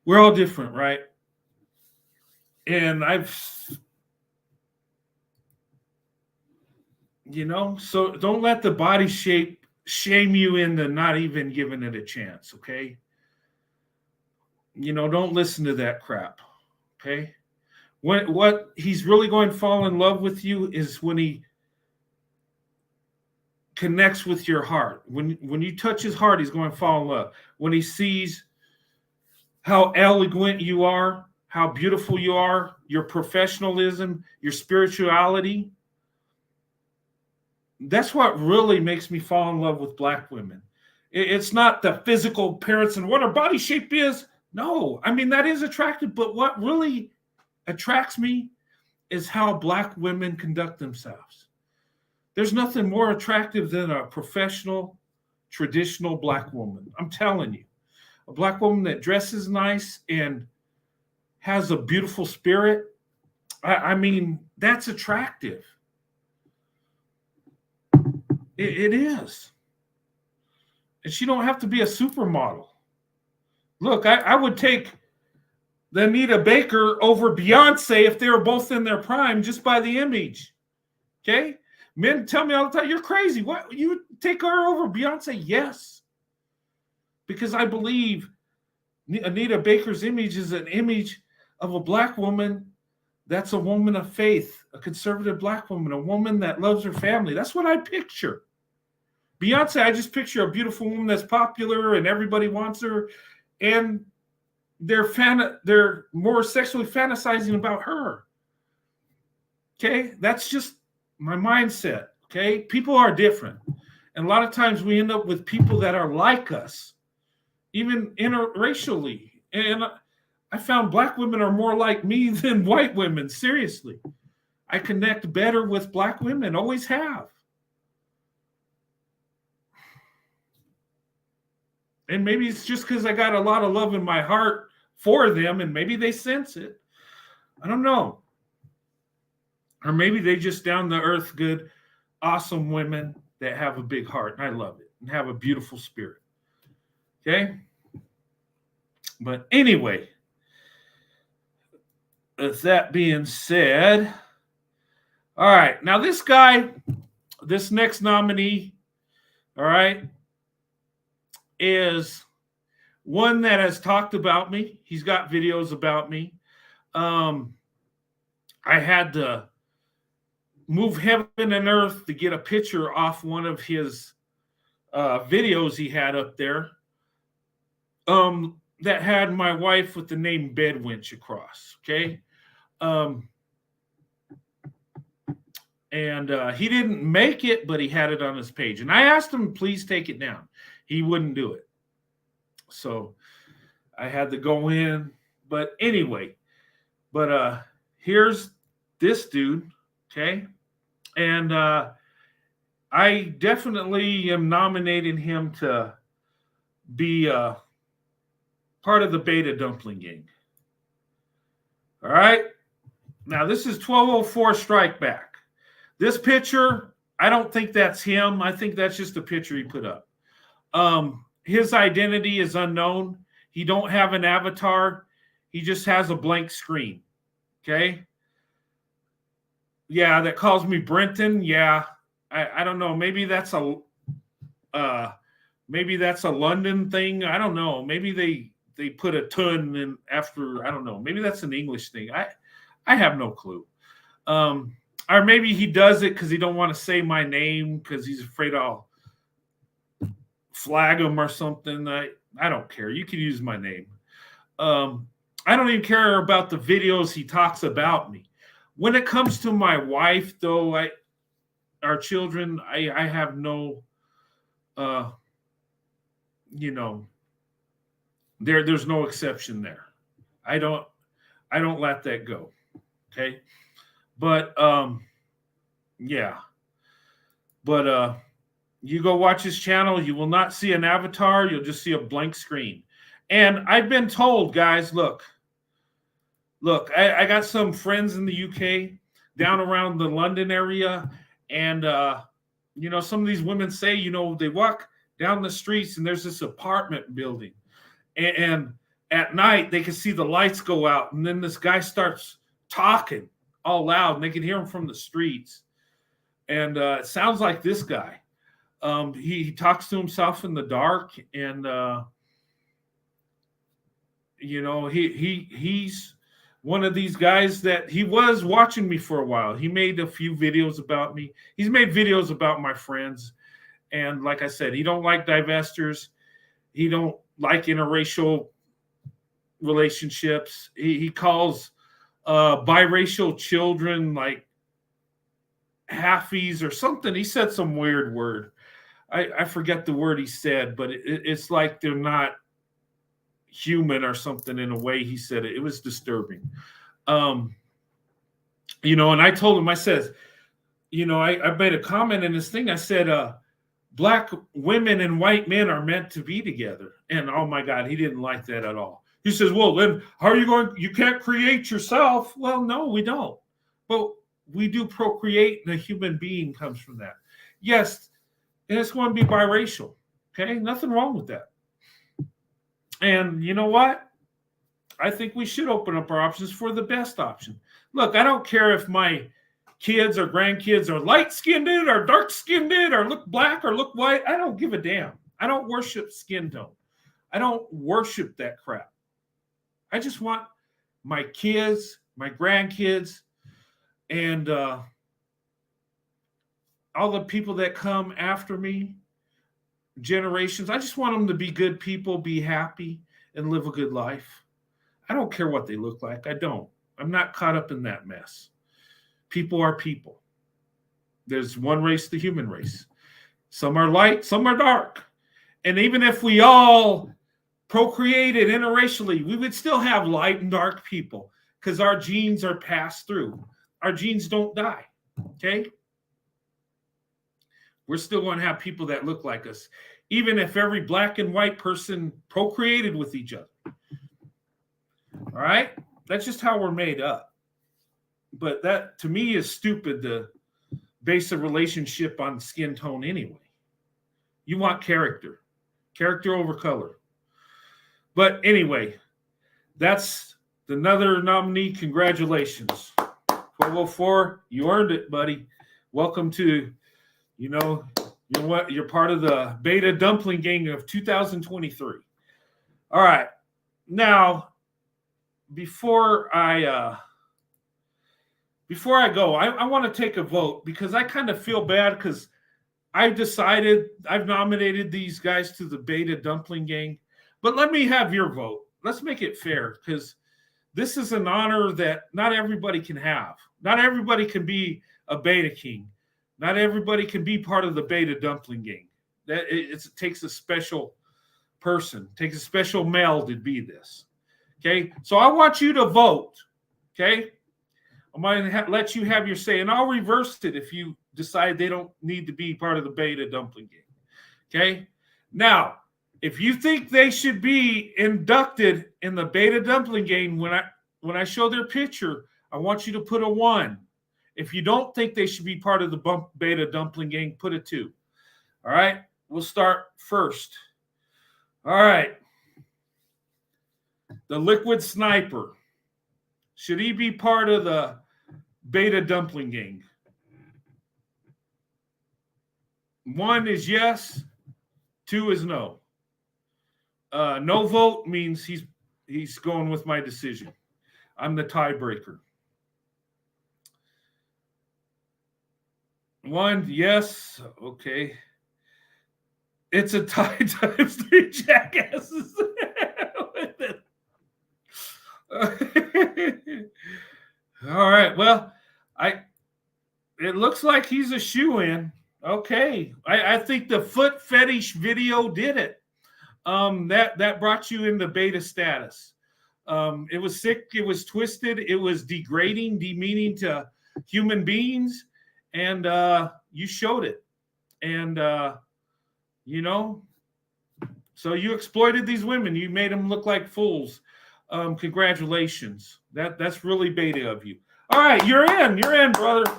we're all different, right? And so don't let the body shape shame you into not even giving it a chance, okay? Don't listen to that crap, okay? What he's really going to fall in love with you is when he connects with your heart. When you touch his heart, he's going to fall in love. When he sees how eloquent you are, how beautiful you are, your professionalism, your spirituality. That's what really makes me fall in love with black women. It's not the physical appearance and what our body shape is. No, I mean, that is attractive, but what really attracts me is how black women conduct themselves. There's nothing more attractive than a professional, traditional black woman. I'm telling you, a black woman that dresses nice and has a beautiful spirit. I mean, that's attractive. It is. And she don't have to be a supermodel. Look, I would take the Anita Baker over Beyonce if they were both in their prime just by the image. Okay? Men tell me all the time, you're crazy. What? You take her over Beyonce? Yes. Because I believe Anita Baker's image is an image of a black woman that's a woman of faith, a conservative black woman, a woman that loves her family. That's what I picture. Beyonce, I just picture a beautiful woman that's popular and everybody wants her, and they're more sexually fantasizing about her. Okay? That's just my mindset. Okay? People are different. And a lot of times we end up with people that are like us, even interracially. And I found black women are more like me than white women. Seriously. I connect better with black women, always have. And maybe it's just because I got a lot of love in my heart for them, and maybe they sense it. I don't know. Or maybe they just down to earth, good, awesome women that have a big heart, and I love it, and have a beautiful spirit. Okay? But anyway, with that being said, all right, now this guy, this next nominee, all right, is one that has talked about me. He's got videos about me. I had to move heaven and earth to get a picture off one of his videos he had up there that had my wife with the name Bedwinch across, okay? And he didn't make it, but he had it on his page. And I asked him, please take it down. He wouldn't do it. So I had to go in. But anyway, here's this dude, okay? And I definitely am nominating him to be part of the Beta Dumpling gang. All right. Now, this is 1204 Strike Back. This picture, I don't think that's him. I think that's just a picture he put up. His identity is unknown. He don't have an avatar. He just has a blank screen. Okay. Yeah, that calls me Brenton. Yeah. I don't know. Maybe that's a London thing. I don't know. Maybe they put a ton in after. I don't know. Maybe that's an English thing. I have no clue. Or maybe he does it because he don't want to say my name because he's afraid I'll flag him or something. I don't care. You can use my name. I don't even care about the videos he talks about me. When it comes to my wife, though, our children, I have no, there's no exception there. I don't let that go. Okay. But, yeah. But, you go watch his channel, you will not see an avatar. You'll just see a blank screen. And I've been told, guys, look, I got some friends in the UK down around the London area. And, some of these women say, they walk down the streets and there's this apartment building. And at night they can see the lights go out. And then this guy starts talking all loud and they can hear him from the streets. And it sounds like this guy. He talks to himself in the dark, and he's one of these guys that he was watching me for a while. He made a few videos about me. He's made videos about my friends, and like I said, he don't like divestors. He don't like interracial relationships. He calls biracial children like halfies or something. He said some weird word. I forget the word he said, but it's like they're not human or something in a way he said it. It was disturbing. And I told him, I said, I made a comment in this thing. I said, black women and white men are meant to be together. And oh my God, he didn't like that at all. He says, well, then how are you going? You can't create yourself. Well, no, we don't. But we do procreate, and a human being comes from that. Yes. And it's going to be biracial. Okay. Nothing wrong with that. And you know what? I think we should open up our options for the best option. Look, I don't care if my kids or grandkids are light-skinned or dark-skinned or look black or look white. I don't give a damn. I don't worship skin tone. I don't worship that crap. I just want my kids, my grandkids, and all the people that come after me, generations, I just want them to be good people, be happy, and live a good life. I don't care what they look like. I don't. I'm not caught up in that mess. People are people. There's one race, the human race. Some are light, some are dark. And even if we all procreated interracially, we would still have light and dark people because our genes are passed through. Our genes don't die. Okay? We're still going to have people that look like us, even if every black and white person procreated with each other. All right? That's just how we're made up. But that, to me, is stupid to base a relationship on skin tone anyway. You want character over color. But anyway, that's another nominee. Congratulations. 1204, you earned it, buddy. Welcome to, you're part of the Beta Dumpling gang of 2023. All right. Now, before I go, I want to take a vote because I kind of feel bad because I've nominated these guys to the Beta Dumpling gang. But let me have your vote. Let's make it fair because this is an honor that not everybody can have. Not everybody can be a Beta King. Not everybody can be part of the Beta Dumpling gang. It takes a special person, takes a special male to be this. Okay, so I want you to vote. Okay, I might let you have your say, and I'll reverse it if you decide they don't need to be part of the beta dumpling game. Okay? Now, if you think they should be inducted in the beta dumpling game, when I show their picture, I want you to put a 1. If you don't think they should be part of the beta dumpling gang, put a 2. All right, we'll start first. All right. The liquid sniper. Should he be part of the beta dumpling gang? 1 is yes, 2 is no. No vote means he's going with my decision. I'm the tiebreaker. 1, yes. Okay. It's a tie times 3 jackasses. All right. Well, it looks like he's a shoe-in. Okay. I think the foot fetish video did it. That brought you into beta status. It was sick. It was twisted. It was degrading, demeaning to human beings. And you showed it. And, so you exploited these women. You made them look like fools. Congratulations. That's really beta of you. All right, you're in, brother.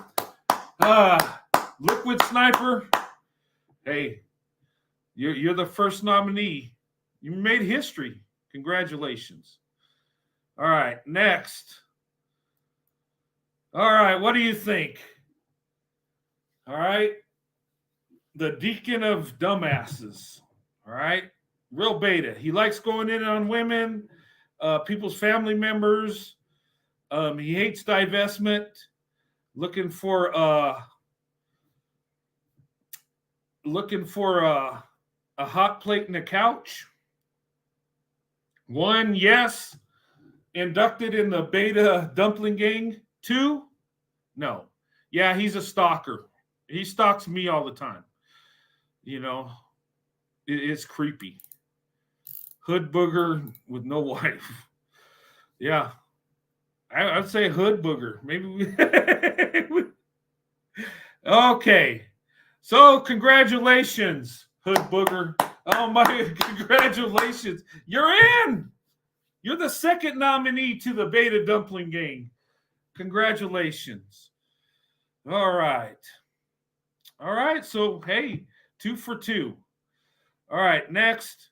Liquid Sniper. Hey, you're the first nominee. You made history. Congratulations. All right, next. All right, what do you think? All right. The Deacon of dumbasses. All right. Real beta. He likes going in on women, people's family members. He hates divestment. Looking for a hot plate and a couch. 1, yes. Inducted in the beta dumpling gang. 2, no. Yeah, he's a stalker. He stalks me all the time. It's creepy. Hood booger with no wife. Yeah. I'd say hood booger. Maybe Okay. So congratulations, hood booger. Oh my, congratulations. You're in. You're the second nominee to the beta dumpling gang. Congratulations. All right. So, hey, 2 for 2. All right, next.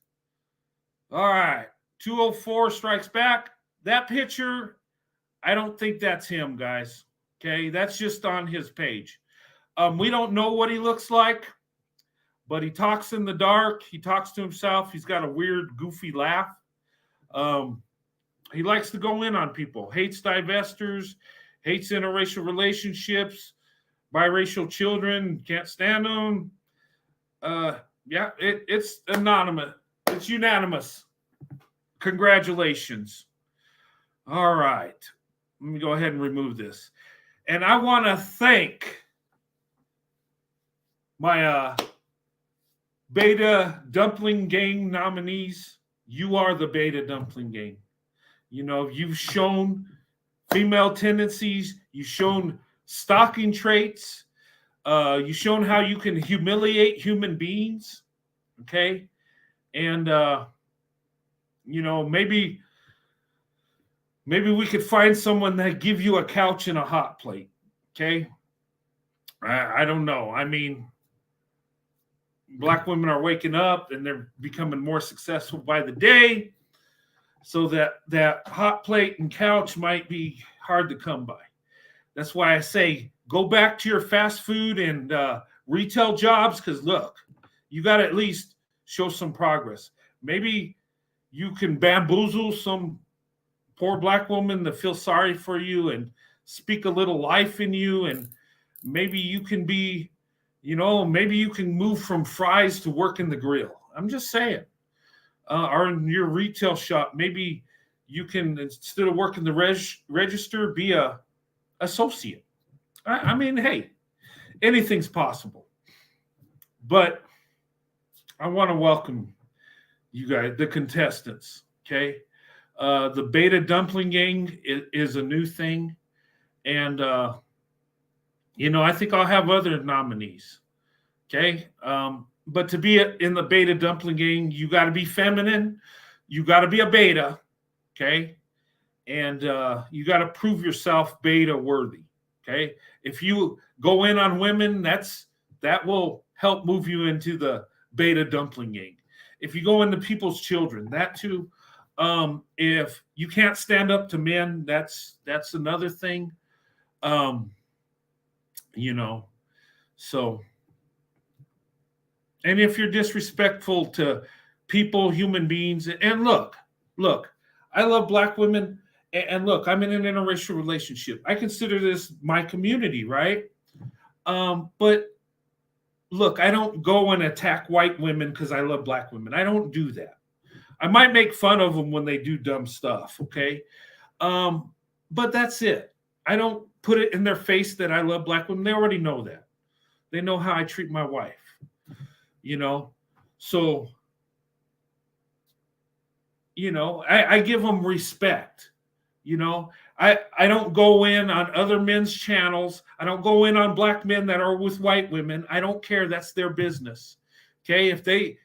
All right, 204 strikes back. That picture, I don't think that's him, guys. Okay, that's just on his page. We don't know what he looks like, but he talks in the dark. He talks to himself. He's got a weird, goofy laugh. He likes to go in on people. Hates divestors. Hates interracial relationships. Biracial children. Can't stand them. Yeah, it's anonymous. It's unanimous. Congratulations. All right. Let me go ahead and remove this. And I want to thank my beta dumpling gang nominees. You are the beta dumpling gang. You've shown female tendencies. You've shown stalking traits. You've shown how you can humiliate human beings. Okay. And, maybe we could find someone that give you a couch and a hot plate. Okay. I don't know. I mean, Black women are waking up and they're becoming more successful by the day. So that hot plate and couch might be hard to come by. That's why I say go back to your fast food and retail jobs, because look, you got to at least show some progress. Maybe you can bamboozle some poor Black woman to feel sorry for you and speak a little life in you, and maybe you can be, maybe you can move from fries to work in the grill. I'm just saying. Or in your retail shop, maybe you can, instead of working the register, be a associate. I mean, hey, anything's possible. But I want to welcome you guys, the contestants. Okay, the beta dumpling gang is a new thing, And, I think I'll have other nominees. Okay. But to be in the beta dumpling game, you got to be feminine. You got to be a beta. Okay. And you got to prove yourself beta worthy. Okay. If you go in on women, that will help move you into the beta dumpling game. If you go into people's children, that too. If you can't stand up to men, that's another thing. So, and if you're disrespectful to people, human beings, and look, I love black women, and look, I'm in an interracial relationship. I consider this my community, right? But look, I don't go and attack white women because I love black women. I don't do that. I might make fun of them when they do dumb stuff, okay? But that's it. I don't put it in their face that I love black women. They already know that. They know how I treat my wife, So, I give them respect. I don't go in on other men's channels. I don't go in on black men that are with white women. I don't care. That's their business. Okay. If they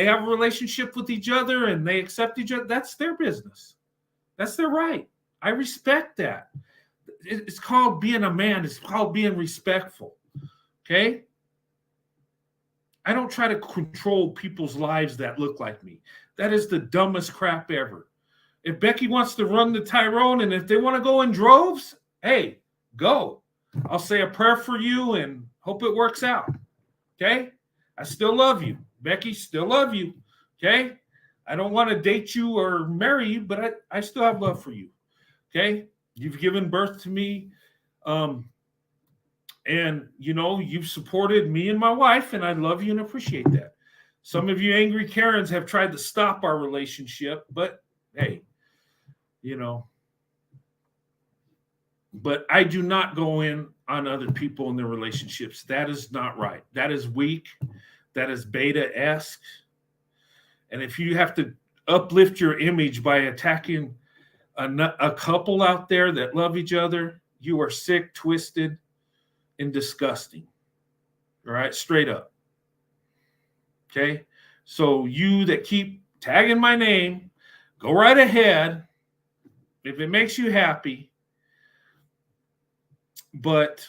have a relationship with each other and they accept each other, that's their business. That's their right. I respect that. It's called being a man. It's called being respectful. Okay. I don't try to control people's lives that look like me. That is the dumbest crap ever. If Becky wants to run the Tyrone and if they want to go in droves, hey, go. I'll say a prayer for you and hope it works out. Okay? I still love you. Becky, still love you. Okay? I don't want to date you or marry you, but I still have love for you. Okay? You've given birth to me. And, you've supported me and my wife, and I love you and appreciate that. Some of you angry Karens have tried to stop our relationship, but hey, but I do not go in on other people in their relationships. That is not right. That is weak. That is beta-esque. And if you have to uplift your image by attacking a couple out there that love each other, you are sick, twisted, and disgusting. All right, straight up. Okay, so you that keep tagging my name, go right ahead if it makes you happy. But,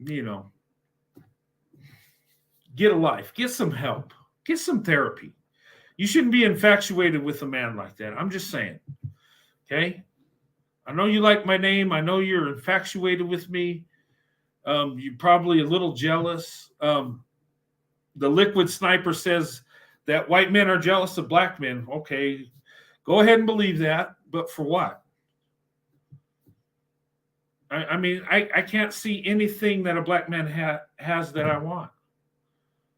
get a life, get some help, get some therapy. You shouldn't be infatuated with a man like that. I'm just saying. Okay, I know you like my name. I know you're infatuated with me. You're probably a little jealous. The liquid sniper says that white men are jealous of black men. Okay, go ahead and believe that. But for what? I can't see anything that a black man has that I want.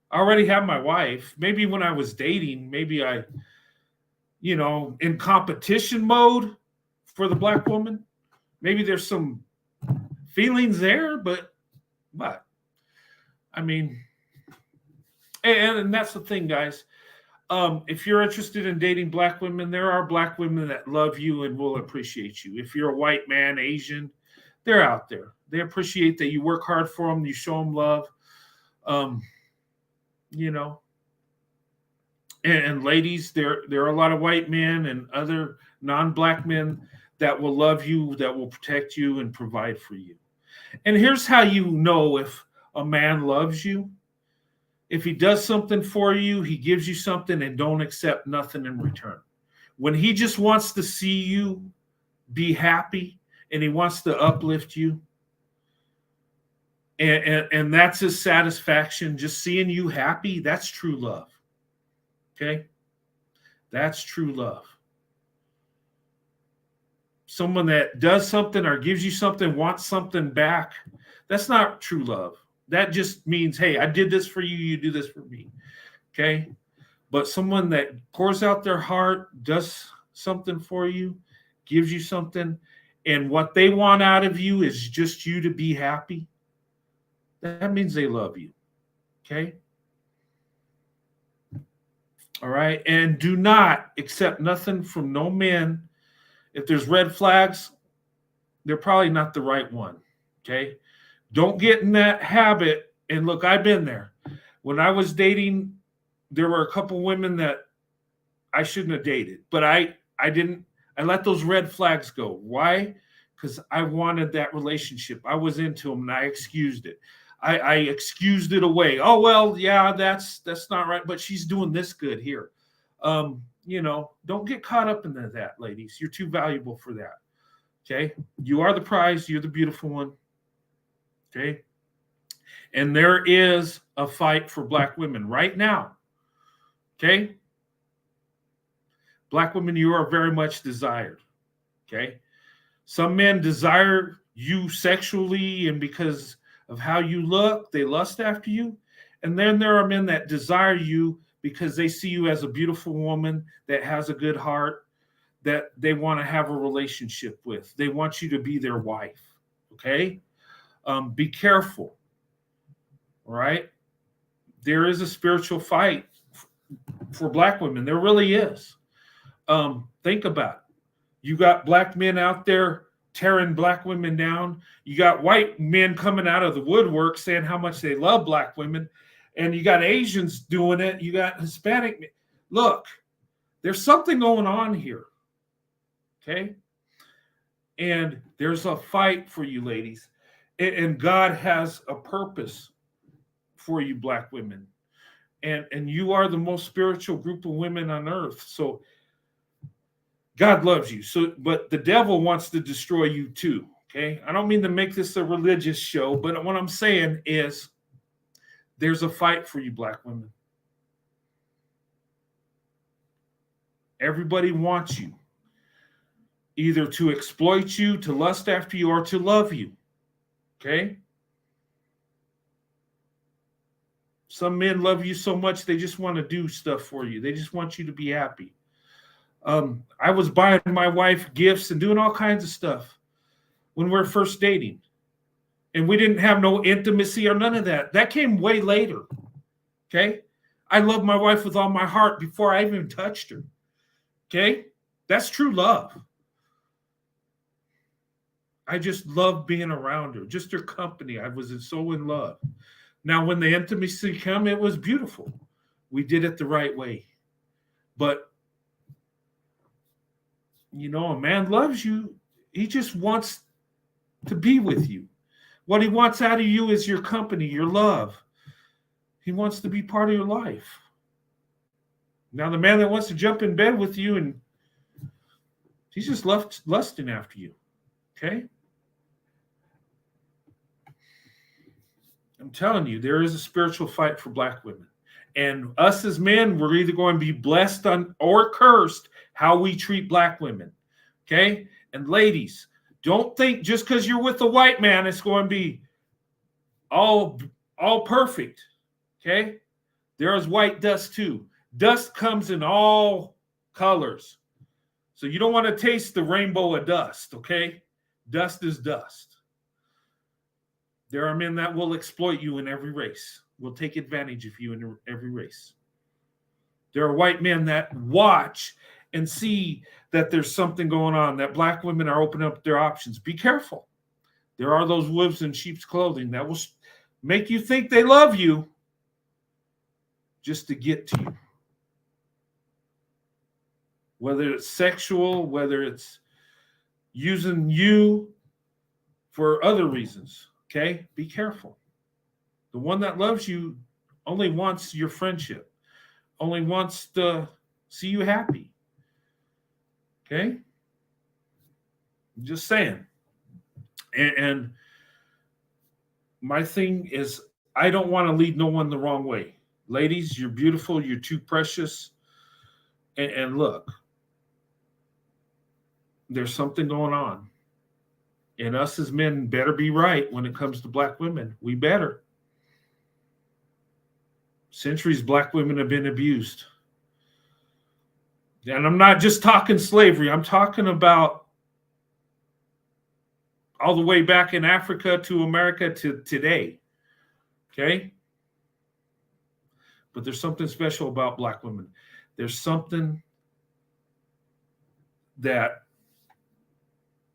I already have my wife. Maybe when I was dating, maybe I, in competition mode for the black woman, maybe there's some feelings there, but and that's the thing, guys. If you're interested in dating black women, there are black women that love you and will appreciate you. If you're a white man, Asian, they're out there. They appreciate that you work hard for them, you show them love. And ladies, there are a lot of white men and other non-black men that will love you, that will protect you and provide for you. And here's how you know if a man loves you. If he does something for you, he gives you something and don't accept nothing in return. When he just wants to see you be happy and he wants to uplift you, and that's his satisfaction, just seeing you happy, that's true love. Okay? That's true love. Someone that does something or gives you something, wants something back, that's not true love. That just means, hey, I did this for you, you do this for me. Okay? But someone that pours out their heart, does something for you, gives you something, and what they want out of you is just you to be happy, that means they love you. Okay? All right? And do not accept nothing from no men. If there's red flags, they're probably not the right one. Okay. Don't get in that habit. And look, I've been there. When I was dating, there were a couple women that I shouldn't have dated, but I let those red flags go. Why? Because I wanted that relationship. I was into them and I excused it. I excused it away. Oh, well, yeah, that's not right. But she's doing this good here. Don't get caught up in that, ladies. You're too valuable for that. Okay. You are the prize. You're the beautiful one. Okay. And there is a fight for Black women right now. Okay. Black women, you are very much desired. Okay. Some men desire you sexually and because of how you look, they lust after you. And then there are men that desire you because they see you as a beautiful woman that has a good heart, that they want to have a relationship with. They want you to be their wife. Okay. Be careful. All right. There is a spiritual fight for Black women. There really is. Think about it. You got Black men out there tearing Black women down. You got white men coming out of the woodwork saying how much they love Black women. And you got Asians doing it. You got Hispanic men. Look, there's something going on here. Okay. And there's a fight for you, ladies. And God has a purpose for you, Black women. And you are the most spiritual group of women on earth. So God loves you. But the devil wants to destroy you too. Okay. I don't mean to make this a religious show, but what I'm saying is there's a fight for you, Black women. Everybody wants you either to exploit you, to lust after you, or to love you. Okay. Some men love you so much they just want to do stuff for you. They just want you to be happy. I was buying my wife gifts and doing all kinds of stuff when we were first dating. And we didn't have no intimacy or none of that. That came way later. Okay. I loved my wife with all my heart before I even touched her. Okay. That's true love. I just loved being around her, just her company. I was so in love. Now, when the intimacy came, it was beautiful. We did it the right way. But, a man loves you. He just wants to be with you. What he wants out of you is your company, your love. He wants to be part of your life. Now, the man that wants to jump in bed with you, and he's just lusting after you. Okay? I'm telling you, there is a spiritual fight for Black women. And us as men, we're either going to be blessed or cursed how we treat Black women. Okay? And ladies, don't think just because you're with a white man, it's going to be all perfect. Okay? There is white dust too. Dust comes in all colors. So you don't want to taste the rainbow of dust. Okay? Dust is dust. There are men that will exploit you in every race, will take advantage of you in every race. There are white men that watch and see that there's something going on, that Black women are opening up their options. Be careful. There are those wolves in sheep's clothing that will make you think they love you just to get to you. Whether it's sexual, whether it's using you for other reasons. Okay, be careful. The one that loves you only wants your friendship, only wants to see you happy. Okay? I'm just saying. And my thing is, I don't want to lead no one the wrong way. Ladies, you're beautiful. You're too precious. And look, there's something going on. And us as men better be right when it comes to Black women. We better. Centuries Black women have been abused. And I'm not just talking slavery. I'm talking about all the way back in Africa to America to today. Okay? But there's something special about Black women. There's something that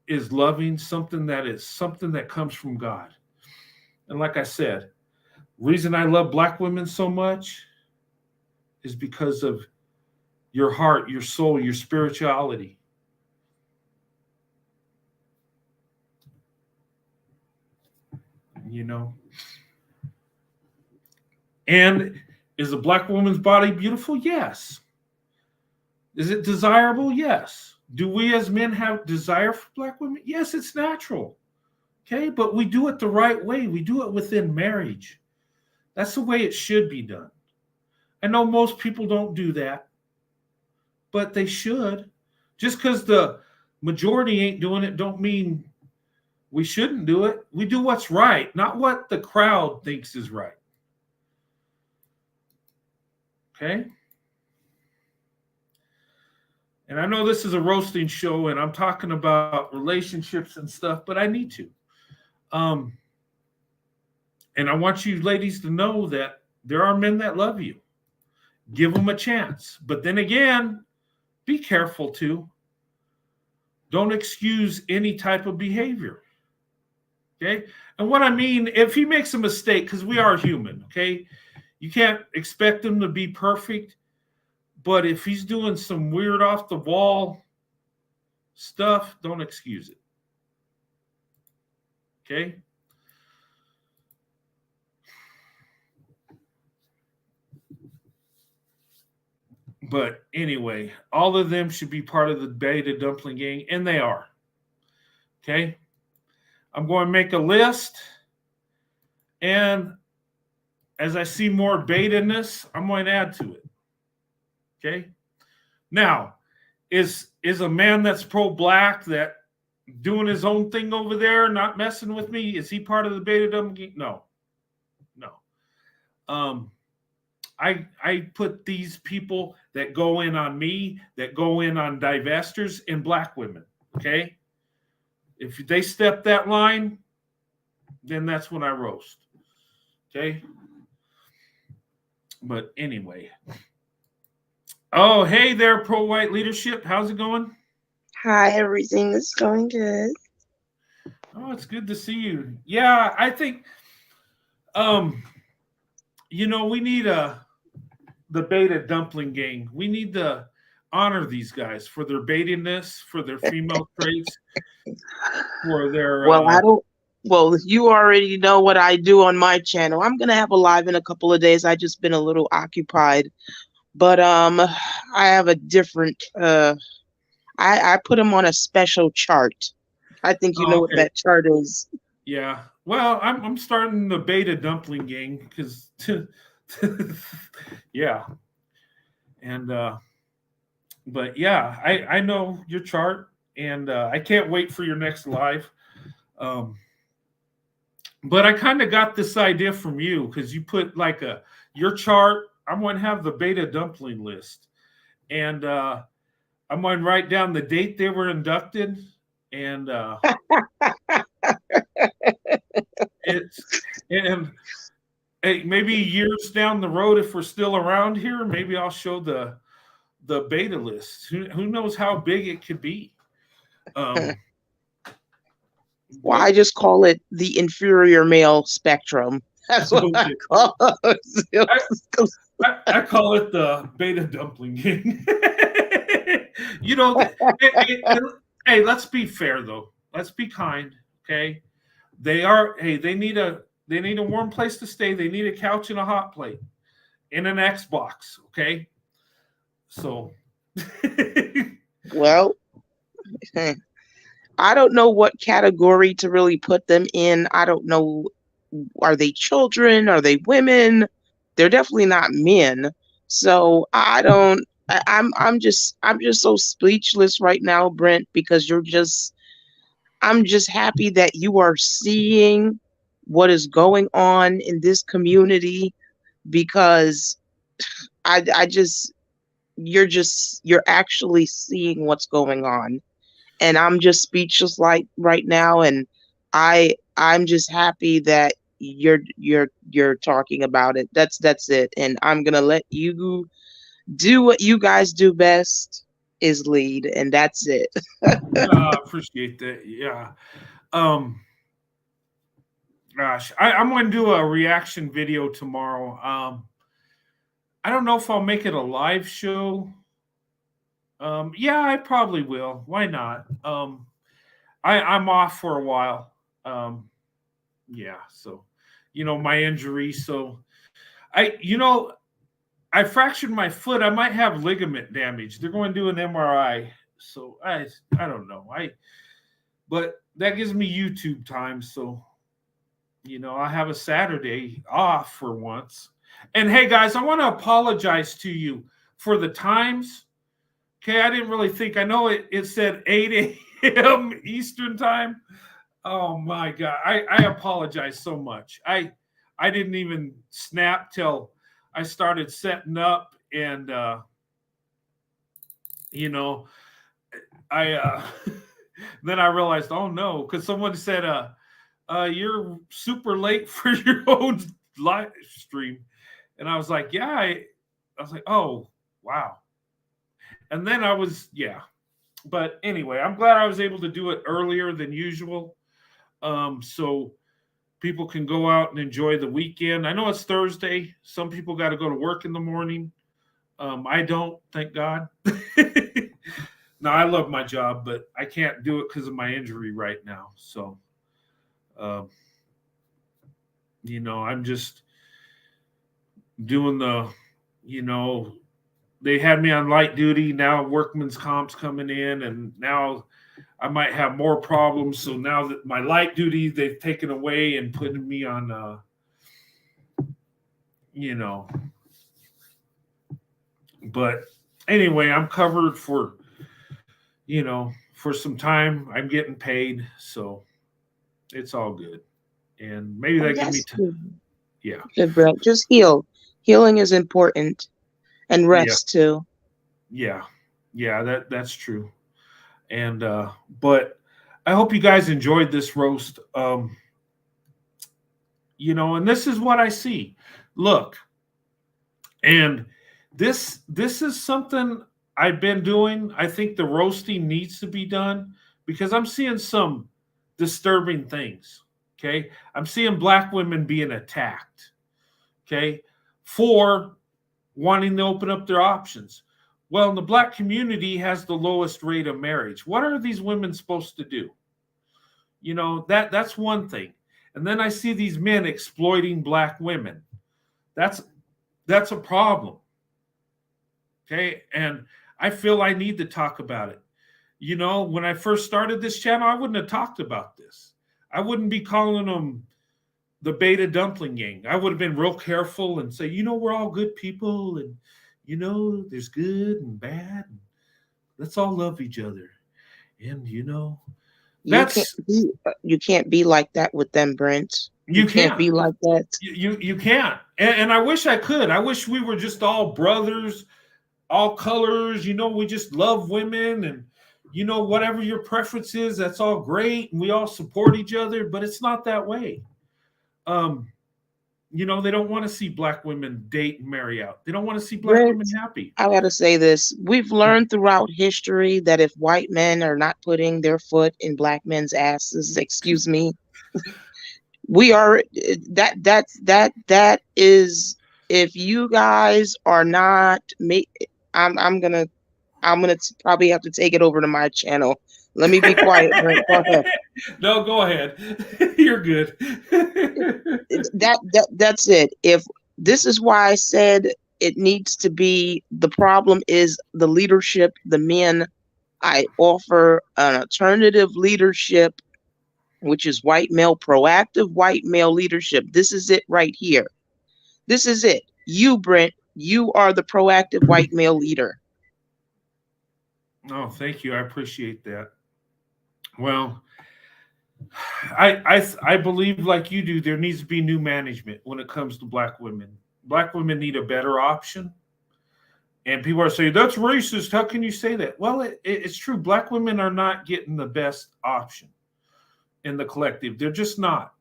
is loving, something that comes from God. And like I said, reason I love black women so much is because of your heart, your soul, your spirituality. You know? And is a black woman's body beautiful? Yes. Is it desirable? Yes. Do we as men have desire for black women? Yes, it's natural. Okay, but we do it the right way. We do it within marriage. That's the way it should be done. I know most people don't do that, but they should. Just because the majority ain't doing it don't mean we shouldn't do it. We do what's right, not what the crowd thinks is right. Okay? And I know this is a roasting show and I'm talking about relationships and stuff, but I need to. And I want you ladies to know that there are men that love you. Give them a chance. But then again, be careful too. Don't excuse any type of behavior. Okay? And what I mean, if he makes a mistake, because we are human, okay? You can't expect him to be perfect. But if he's doing some weird off the wall stuff, don't excuse it. Okay? But anyway, all of them should be part of the Beta Dumpling gang, and they are. Okay? I'm going to make a list, and as I see more beta-ness, I'm going to add to it. Okay? Now, is a man that's pro-black, that doing his own thing over there, not messing with me, is he part of the Beta Dumpling gang? No. I put these people that go in on me, that go in on divestors, and black women. Okay? If they step that line, then that's when I roast. Okay? But anyway. Oh, hey there, pro-white leadership. How's it going? Hi, everything is going good. Oh, it's good to see you. Yeah, I think, we need the Beta Dumpling gang. We need to honor these guys for their baitiness, for their female traits, for their. Well, you already know what I do on my channel. I'm gonna have a live in a couple of days. I just been a little occupied, but I have a different. I put them on a special chart. I think you know what that chart is. Yeah. Well, I'm starting the Beta Dumpling gang because. Yeah. And but yeah, I know your chart, and I can't wait for your next live. But I kind of got this idea from you because you put like your chart. I'm going to have the Beta Dumpling list, and I'm going to write down the date they were inducted, and hey, maybe years down the road, if we're still around here, maybe I'll show the beta list. Who knows how big it could be? Well, I just call it the inferior male spectrum. That's what I call it. I call it the Beta Dumpling gang. Hey, let's be fair though. Let's be kind. Okay, they need a warm place to stay. They need a couch and a hot plate and an Xbox. Okay. So. Well, I don't know what category to really put them in. I don't know. Are they children? Are they women? They're definitely not men. So I'm just so speechless right now, Brent, because I'm just happy that you are seeing what is going on in this community, because you're actually seeing what's going on, and I'm just speechless like right now, and I'm just happy that you're talking about it. That's it, and I'm gonna let you do what you guys do best, is lead, and that's it. Appreciate that. Yeah. Gosh, I'm going to do a reaction video tomorrow. I don't know if I'll make it a live show. Yeah, I probably will. Why not? I'm off for a while. Yeah, so my injury. So I fractured my foot. I might have ligament damage. They're going to do an MRI. So I don't know. But that gives me YouTube time. So I have a Saturday off for once. And hey, guys, I want to apologize to you for the times. Okay, I didn't really think. I know it said 8 a.m. Eastern time. Oh my God, I apologize so much. I didn't even snap till I started setting up, and I then I realized, oh no, because someone said, you're super late for your own live stream. And I was like, yeah, I was like, oh, wow. And then yeah. But anyway, I'm glad I was able to do it earlier than usual. So people can go out and enjoy the weekend. I know it's Thursday. Some people got to go to work in the morning. I don't, thank God. No, I love my job, but I can't do it because of my injury right now. So, I'm just doing they had me on light duty. Now workman's comp's coming in, and now I might have more problems. So now that my light duty, they've taken away and putting me on, but anyway, I'm covered for some time. I'm getting paid, so it's all good. And maybe that gives me time. Yeah. Good, Brett. Just heal. Healing is important, and rest too. Yeah, that's true. And but I hope you guys enjoyed this roast. And this is what I see. Look, and this is something I've been doing. I think the roasting needs to be done because I'm seeing some disturbing things. Okay, I'm seeing Black women being attacked. Okay, for wanting to open up their options. Well, the Black community has the lowest rate of marriage. What are these women supposed to do? That's one thing. And then I see these men exploiting Black women. That's a problem. Okay, and I feel I need to talk about it. When I first started this channel, I wouldn't have talked about this. I wouldn't be calling them the beta dumpling gang. I would have been real careful and say, we're all good people, and there's good and bad, and let's all love each other. And you can't be like that with them, Brent. You can't be like that. You can't. And I wish I could. I wish we were just all brothers, all colors. We just love women, and whatever your preference is, that's all great, and we all support each other. But it's not that way. They don't want to see Black women date and marry out. They don't want to see Black women happy. I got to say this. We've learned throughout history that if white men are not putting their foot in Black men's asses, excuse me, we are that is, if you guys are not, I'm gonna probably have to take it over to my channel. Let me be quiet. Brent. Go ahead. No, go ahead. You're good. That's it. If this is why I said it needs to be, the problem is the leadership, the men. I offer an alternative leadership, which is white male, proactive white male leadership. This is it right here. This is it. You, Brent, you are the proactive white male leader. Oh, thank you. I appreciate that. Well, I believe, like you do, there needs to be new management when it comes to Black women. Black women need a better option. And people are saying, that's racist. How can you say that? Well, it's true. Black women are not getting the best option in the collective. They're just not.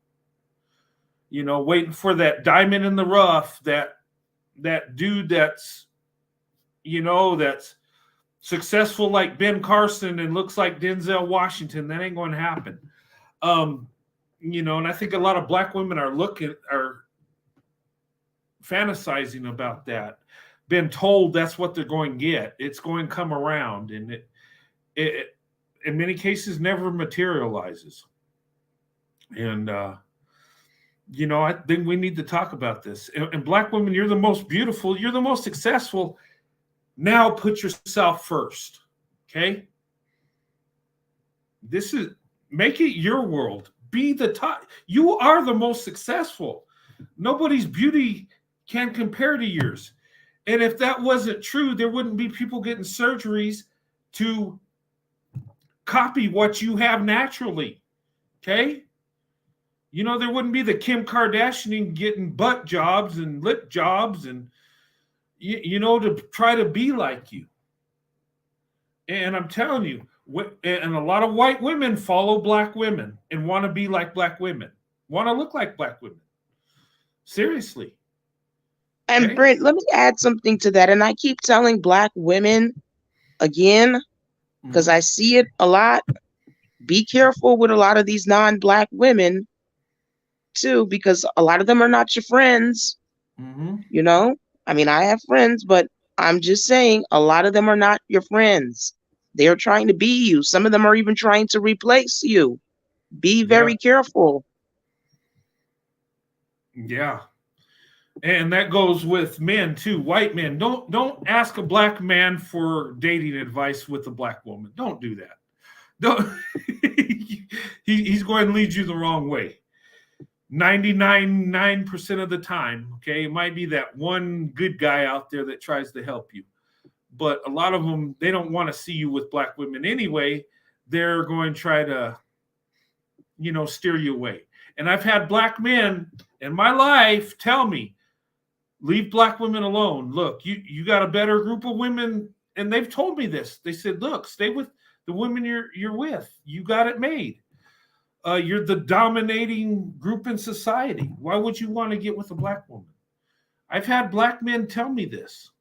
Waiting for that diamond in the rough, that dude that's successful like Ben Carson and looks like Denzel Washington. That ain't going to happen. And I think a lot of black women are fantasizing about that, been told that's what they're going to get. It's going to come around, and it in many cases never materializes. And I think we need to talk about this. And black women, you're the most beautiful, you're the most successful. Now put yourself first. Okay? Make it your world. Be the top. You are the most successful. Nobody's beauty can compare to yours. And if that wasn't true, there wouldn't be people getting surgeries to copy what you have naturally. Okay? There wouldn't be the Kim Kardashian getting butt jobs and lip jobs and, to try to be like you. And I'm telling you, and a lot of white women follow black women and want to be like black women, want to look like black women. Seriously. And Okay? Brent, let me add something to that. And I keep telling black women again, because I see it a lot. Be careful with a lot of these non-black women too, because a lot of them are not your friends. I mean, I have friends, but I'm just saying a lot of them are not your friends. They're trying to be you. Some of them are even trying to replace you. Be very careful. Yeah. And that goes with men too, white men. Don't ask a black man for dating advice with a black woman. Don't do that. Don't. He's going to lead you the wrong way. 99% of the time, okay? It might be that one good guy out there that tries to help you. But a lot of them, they don't want to see you with black women anyway. They're going to try to, steer you away. And I've had black men in my life tell me, leave black women alone. Look, you got a better group of women. And they've told me this. They said, look, stay with the women you're with. You got it made. You're the dominating group in society. Why would you want to get with a black woman? I've had black men tell me this.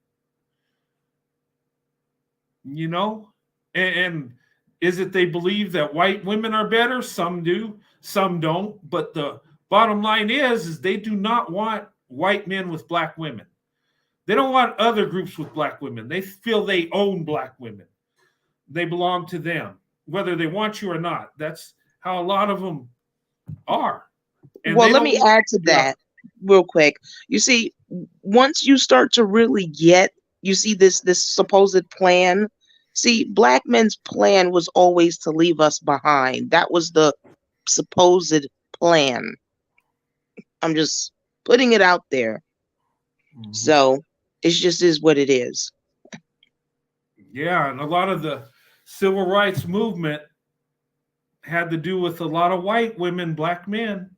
And is it they believe that white women are better? Some do, some don't. But the bottom line is they do not want white men with black women. They don't want other groups with black women. They feel they own black women. They belong to them, whether they want you or not. That's how a lot of them are. And well, let me add to that real quick. You see, once you start to really you see this supposed plan. See, black men's plan was always to leave us behind. That was the supposed plan. I'm just putting it out there. So it just is what it is. Yeah, and a lot of the civil rights movement had to do with a lot of white women, black men.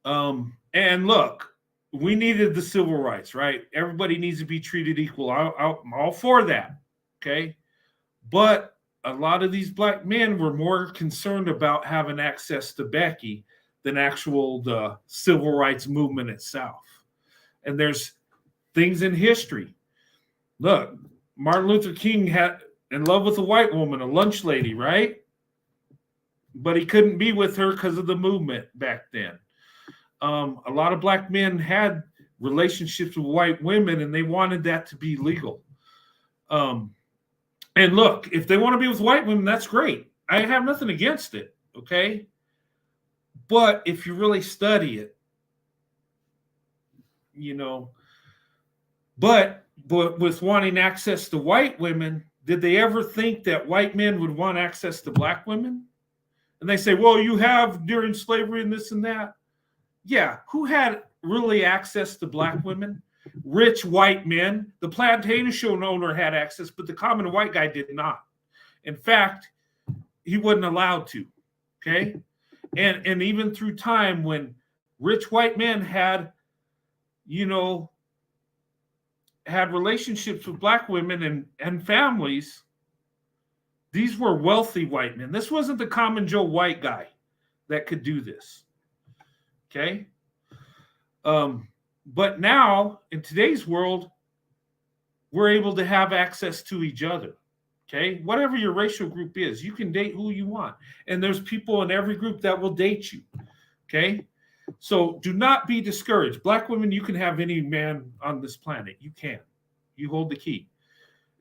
And look, we needed the civil rights, right? Everybody needs to be treated equal. I'm all for that, okay? But a lot of these black men were more concerned about having access to Becky than the civil rights movement itself. And there's things in history. Look, Martin Luther King had in love with a white woman, a lunch lady, right? But he couldn't be with her because of the movement back then. A lot of black men had relationships with white women, and they wanted that to be legal. And look, if they want to be with white women, that's great. I have nothing against it, okay? But if you really study it, but with wanting access to white women, did they ever think that white men would want access to black women? And they say, well, you have during slavery and this and that. Yeah, who had really access to black women? Rich white men. The plantation owner had access, but the common white guy did not. In fact, he wasn't allowed to, okay? And even through time when rich white men had relationships with black women and families, these were wealthy white men. This wasn't the common Joe white guy that could do this. Okay? But now, in today's world, we're able to have access to each other. Okay, whatever your racial group is, you can date who you want, and there's people in every group that will date you. Okay, so do not be discouraged. Black women, you can have any man on this planet. You can. You hold the key.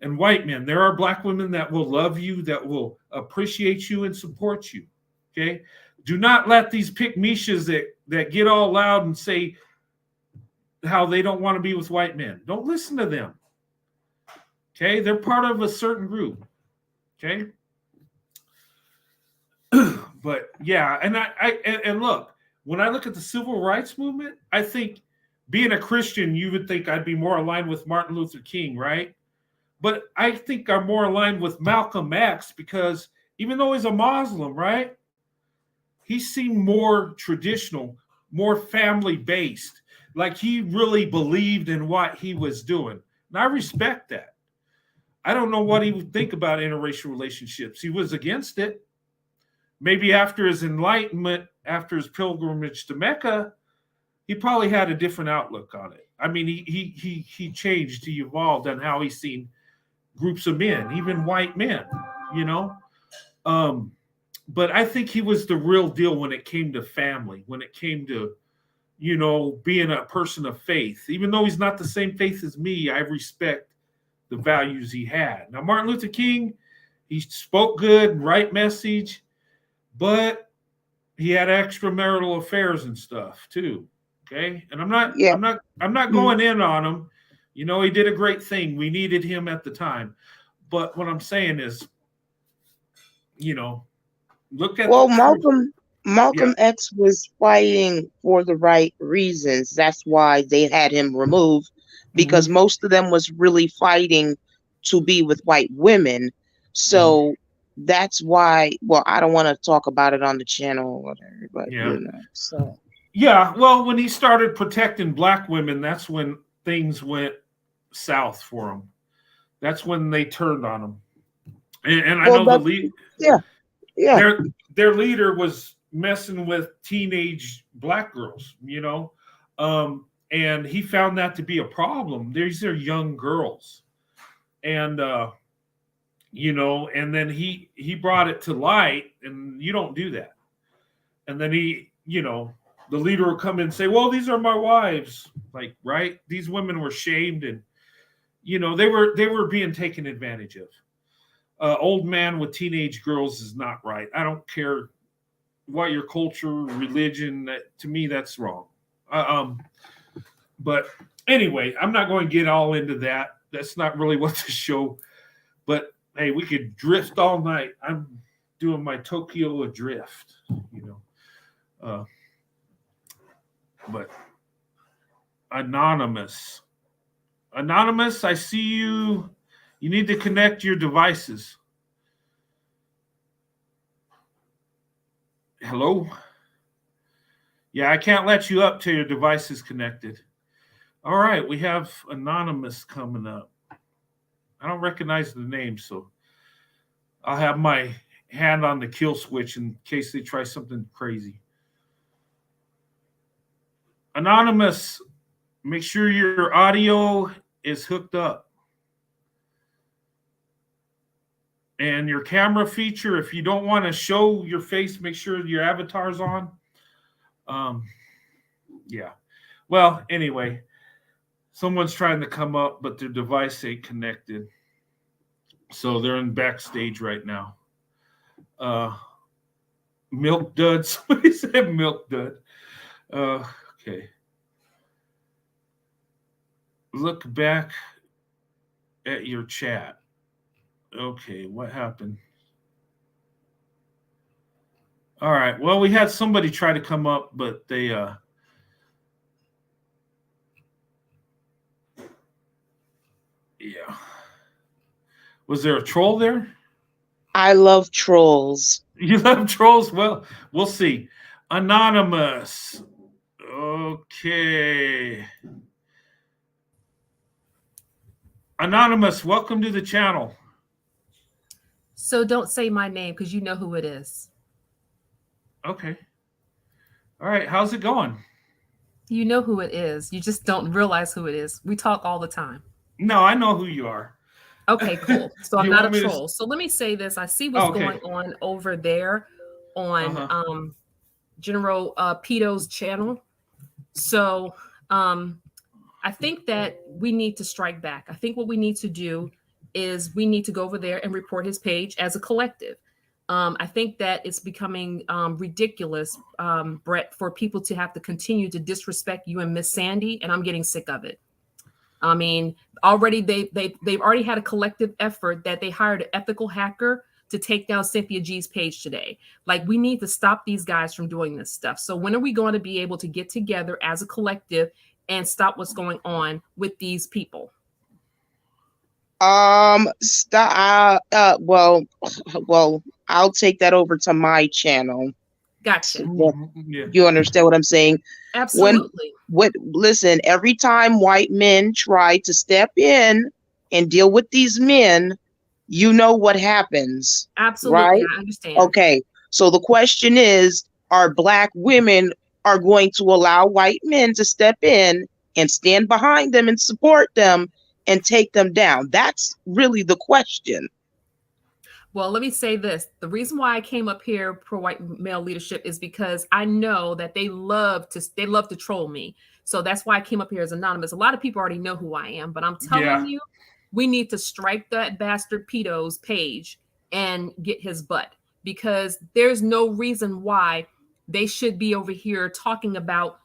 And white men, there are black women that will love you, that will appreciate you and support you. Okay, do not let these pick-meshas that get all loud and say how they don't want to be with white men. Don't listen to them. Okay, they're part of a certain group. Okay, but yeah, and look, when I look at the civil rights movement, I think being a Christian, you would think I'd be more aligned with Martin Luther King, right? But I think I'm more aligned with Malcolm X because even though he's a Muslim, right, he seemed more traditional, more family-based. Like he really believed in what he was doing. And I respect that. I don't know what he would think about interracial relationships. He was against it. Maybe after his enlightenment, after his pilgrimage to Mecca, he probably had a different outlook on it. I mean, he changed, he evolved on how he's seen groups of men, even white men, you know. But I think he was the real deal when it came to family, when it came to, you know, being a person of faith. Even though he's not the same faith as me, I respect the values he had. Now, Martin Luther King, he spoke good, right message, but he had extramarital affairs and stuff too. Okay, and I'm not going in on him. You know, he did a great thing. We needed him at the time. But what I'm saying is, you know, look at Malcolm X was fighting for the right reasons. That's why they had him removed, because most of them was really fighting to be with white women. So that's why, well, I don't want to talk about it on the channel or whatever, but you know, so. Yeah, well, when he started protecting black women, that's when things went south for him. That's when they turned on him. And I know their leader was messing with teenage black girls, you know, and he found that to be a problem. These are young girls, and you know, and then he brought it to light, and you don't do that. And then he, you know, the leader will come in and say, well, these are my wives. Like, right? These women were shamed, and, you know, they were being taken advantage of. Old man with teenage girls is not right. I don't care what your culture, religion, to me, that's wrong. But anyway, I'm not going to get all into that. That's not really what the show, but hey, we could drift all night. I'm doing my Tokyo Adrift, you know. But Anonymous, I see you. You need to connect your devices. Hello? Yeah, I can't let you up till your device is connected. All right, we have Anonymous coming up. I don't recognize the name, so I'll have my hand on the kill switch in case they try something crazy. Anonymous, make sure your audio is hooked up. And your camera feature, if you don't want to show your face, make sure your avatar's on. Yeah. Well, anyway, someone's trying to come up, but their device ain't connected. So they're in backstage right now. Milk Dud. Somebody said Milk Dud. Okay. Look back at your chat. Okay, what happened? All right. Well, we had somebody try to come up, but they yeah. Was there a troll there? I love trolls. You love trolls? Well, we'll see. Anonymous. Okay. Anonymous, welcome to the channel. So don't say my name because you know who it is. Okay. All right. How's it going? You know who it is. You just don't realize who it is. We talk all the time. No, I know who you are. Okay, cool. So I'm You not a want me to? troll. So let me say this. I see what's Okay. going on over there on Uh-huh. General Peto's channel. So I think that we need to strike back. I think what we need to do is we need to go over there and report his page as a collective. I think that it's becoming ridiculous, Brett, for people to have to continue to disrespect you and Miss Sandy, and I'm getting sick of it. I mean, already they've already had a collective effort that they hired an ethical hacker to take down Cynthia G's page today. Like, we need to stop these guys from doing this stuff. So when are we going to be able to get together as a collective and stop what's going on with these people? Stop. Well, I'll take that over to my channel. Gotcha. Yeah. You understand what I'm saying? Absolutely. Listen, every time white men try to step in and deal with these men, you know what happens. Absolutely. Right? I understand. Okay. So the question is, are Black women are going to allow white men to step in and stand behind them and support them and take them down? That's really the question. Well, let me say this. The reason why I came up here pro white male leadership is because I know that they love to troll me. So that's why I came up here as anonymous. A lot of people already know who I am, but I'm telling you, we need to strike that bastard Peto's page and get his butt, because there's no reason why they should be over here talking about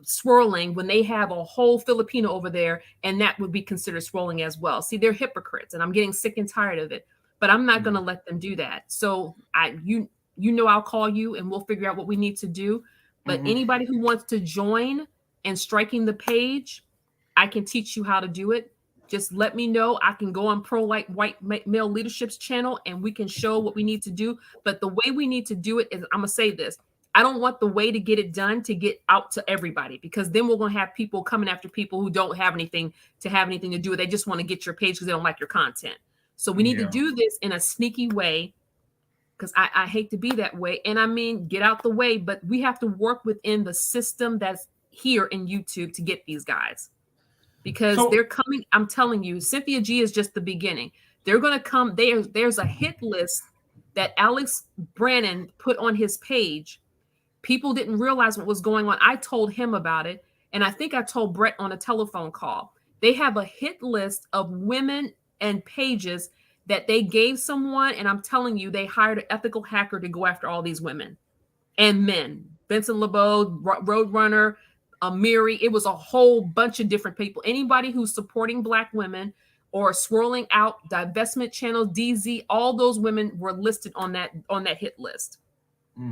swirling when they have a whole Filipino over there, and that would be considered swirling as well. See, they're hypocrites, and I'm getting sick and tired of it. But I'm not going to let them do that. So you know, I'll call you and we'll figure out what we need to do. But anybody who wants to join and striking the page, I can teach you how to do it. Just let me know. I can go on pro white male leadership's channel and we can show what we need to do. But the way we need to do it is, I'm gonna say this. I don't want the way to get it done to get out to everybody, because then we're gonna have people coming after people who don't have anything to do with. They just want to get your page because they don't like your content. So we need to do this in a sneaky way, because I hate to be that way. And I mean, get out the way, but we have to work within the system that's here in YouTube to get these guys, because they're coming. I'm telling you, Cynthia G is just the beginning. They're going to come. There's a hit list that Alex Brannon put on his page. People didn't realize what was going on. I told him about it. And I think I told Brett on a telephone call. They have a hit list of women and pages that they gave someone, and I'm telling you, they hired an ethical hacker to go after all these women and men. Vincent LeBeau, Roadrunner, Amiri. It was a whole bunch of different people. Anybody who's supporting Black women or swirling out divestment channels, DZ, all those women were listed on that hit list.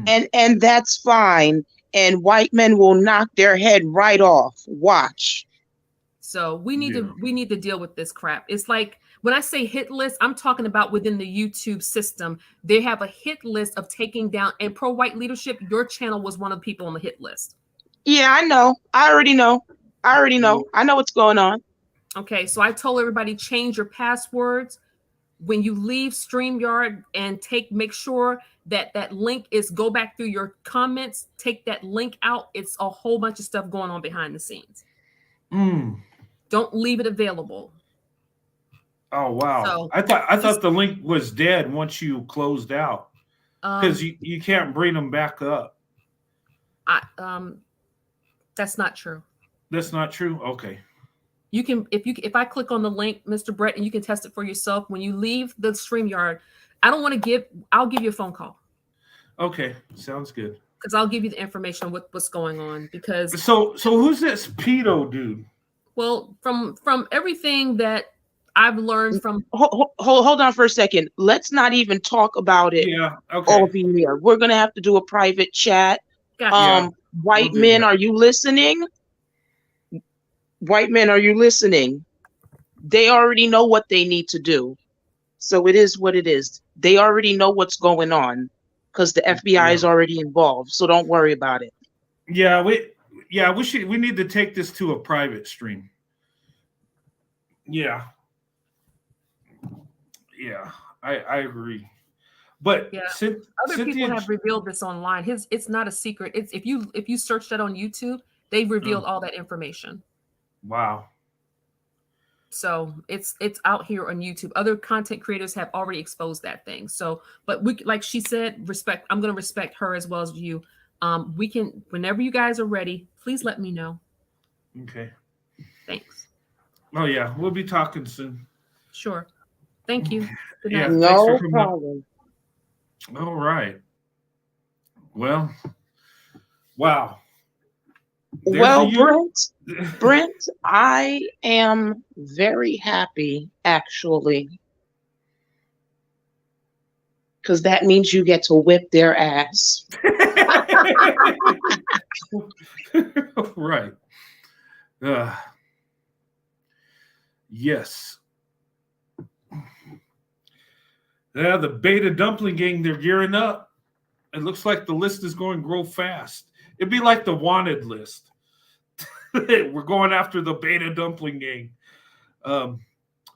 And that's fine. And white men will knock their head right off. Watch. So we need to deal with this crap. It's like, when I say hit list, I'm talking about within the YouTube system. They have a hit list of taking down, and pro white leadership, your channel was one of the people on the hit list. Yeah, I know. I already know. I know what's going on. Okay, so I told everybody, change your passwords when you leave StreamYard, and make sure that link is, go back through your comments, take that link out. It's a whole bunch of stuff going on behind the scenes. Don't leave it available. Oh wow! So, I thought the link was dead once you closed out, because you can't bring them back up. That's not true. That's not true. Okay. You can, if I click on the link, Mr. Brett, and you can test it for yourself. When you leave the StreamYard, I'll give you a phone call. Okay, sounds good. Because I'll give you the information on what's going on. Because so who's this pedo dude? Well, from everything that I've learned from. Hold on for a second. Let's not even talk about it. Yeah. Okay. Over here, we're gonna have to do a private chat. Gotcha. White men, are you listening? White men, are you listening? They already know what they need to do. So it is what it is. They already know what's going on, because the FBI is already involved. So don't worry about it. Yeah, we need to take this to a private stream. Yeah, I agree. But other people have revealed this online. It's not a secret. It's if you search that on YouTube, they've revealed all that information. Wow. So it's out here on YouTube. Other content creators have already exposed that thing. So, but we, like she said, respect. I'm going to respect her as well as you. We can, whenever you guys are ready, please let me know. Okay. Thanks. Oh yeah, we'll be talking soon. Sure. Thank you. Good night. Yeah, thanks No for coming problem. up. All right. Well, wow. There's Well, the Brent, I am very happy actually, because that means you get to whip their ass. Right. Yes. Yeah, the beta dumpling gang, they're gearing up. It looks like the list is going to grow fast. It'd be like the wanted list. We're going after the beta dumpling gang.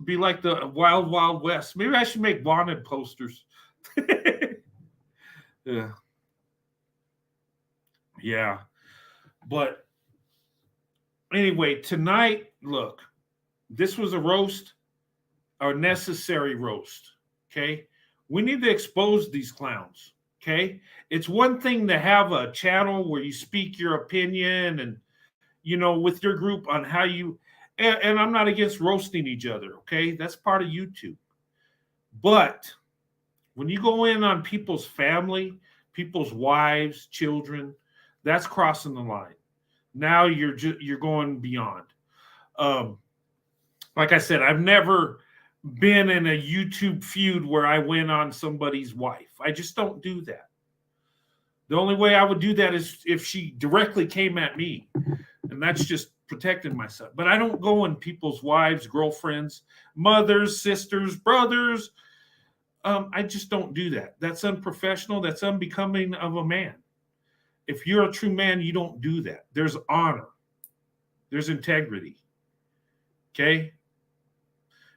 Be like the Wild Wild West. Maybe I should make wanted posters. Yeah. Yeah. But anyway, tonight, look, this was a roast, a necessary roast. Okay. We need to expose these clowns. Okay. It's one thing to have a channel where you speak your opinion and, you know, with your group on how you, and I'm not against roasting each other. Okay. That's part of YouTube. But when you go in on people's family, people's wives, children, that's crossing the line. Now you're going beyond. Like I said, I've never been in a YouTube feud where I went on somebody's wife. I just don't do that. The only way I would do that is if she directly came at me, and that's just protecting myself. But I don't go on people's wives, girlfriends, mothers, sisters, brothers. I just don't do that. That's unprofessional. That's unbecoming of a man. If you're a true man, you don't do that. There's honor. There's integrity. Okay?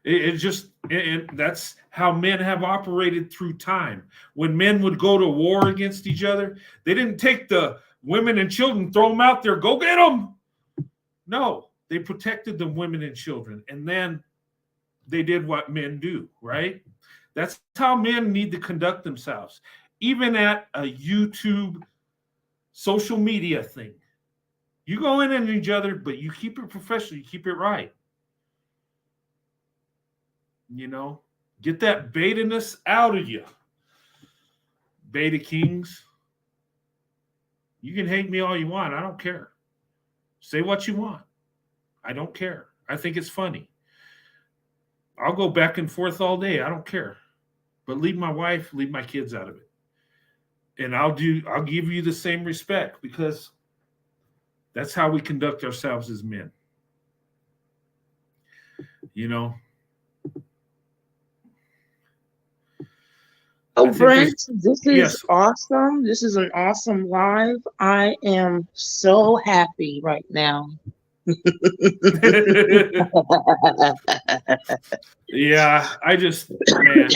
And that's how men have operated through time. When men would go to war against each other, they didn't take the women and children, throw them out there, go get them. No, they protected the women and children. And then they did what men do, right? That's how men need to conduct themselves. Even at a YouTube social media thing. You go in on each other, but you keep it professional. You keep it right. You know, get that beta-ness out of you. Beta kings. You can hate me all you want. I don't care. Say what you want. I don't care. I think it's funny. I'll go back and forth all day. I don't care. But leave my wife, leave my kids out of it. And I'll give you the same respect because that's how we conduct ourselves as men. You know? Oh, Brent, this is yes. awesome. This is an awesome live. I am so happy right now. Yeah, I just, man.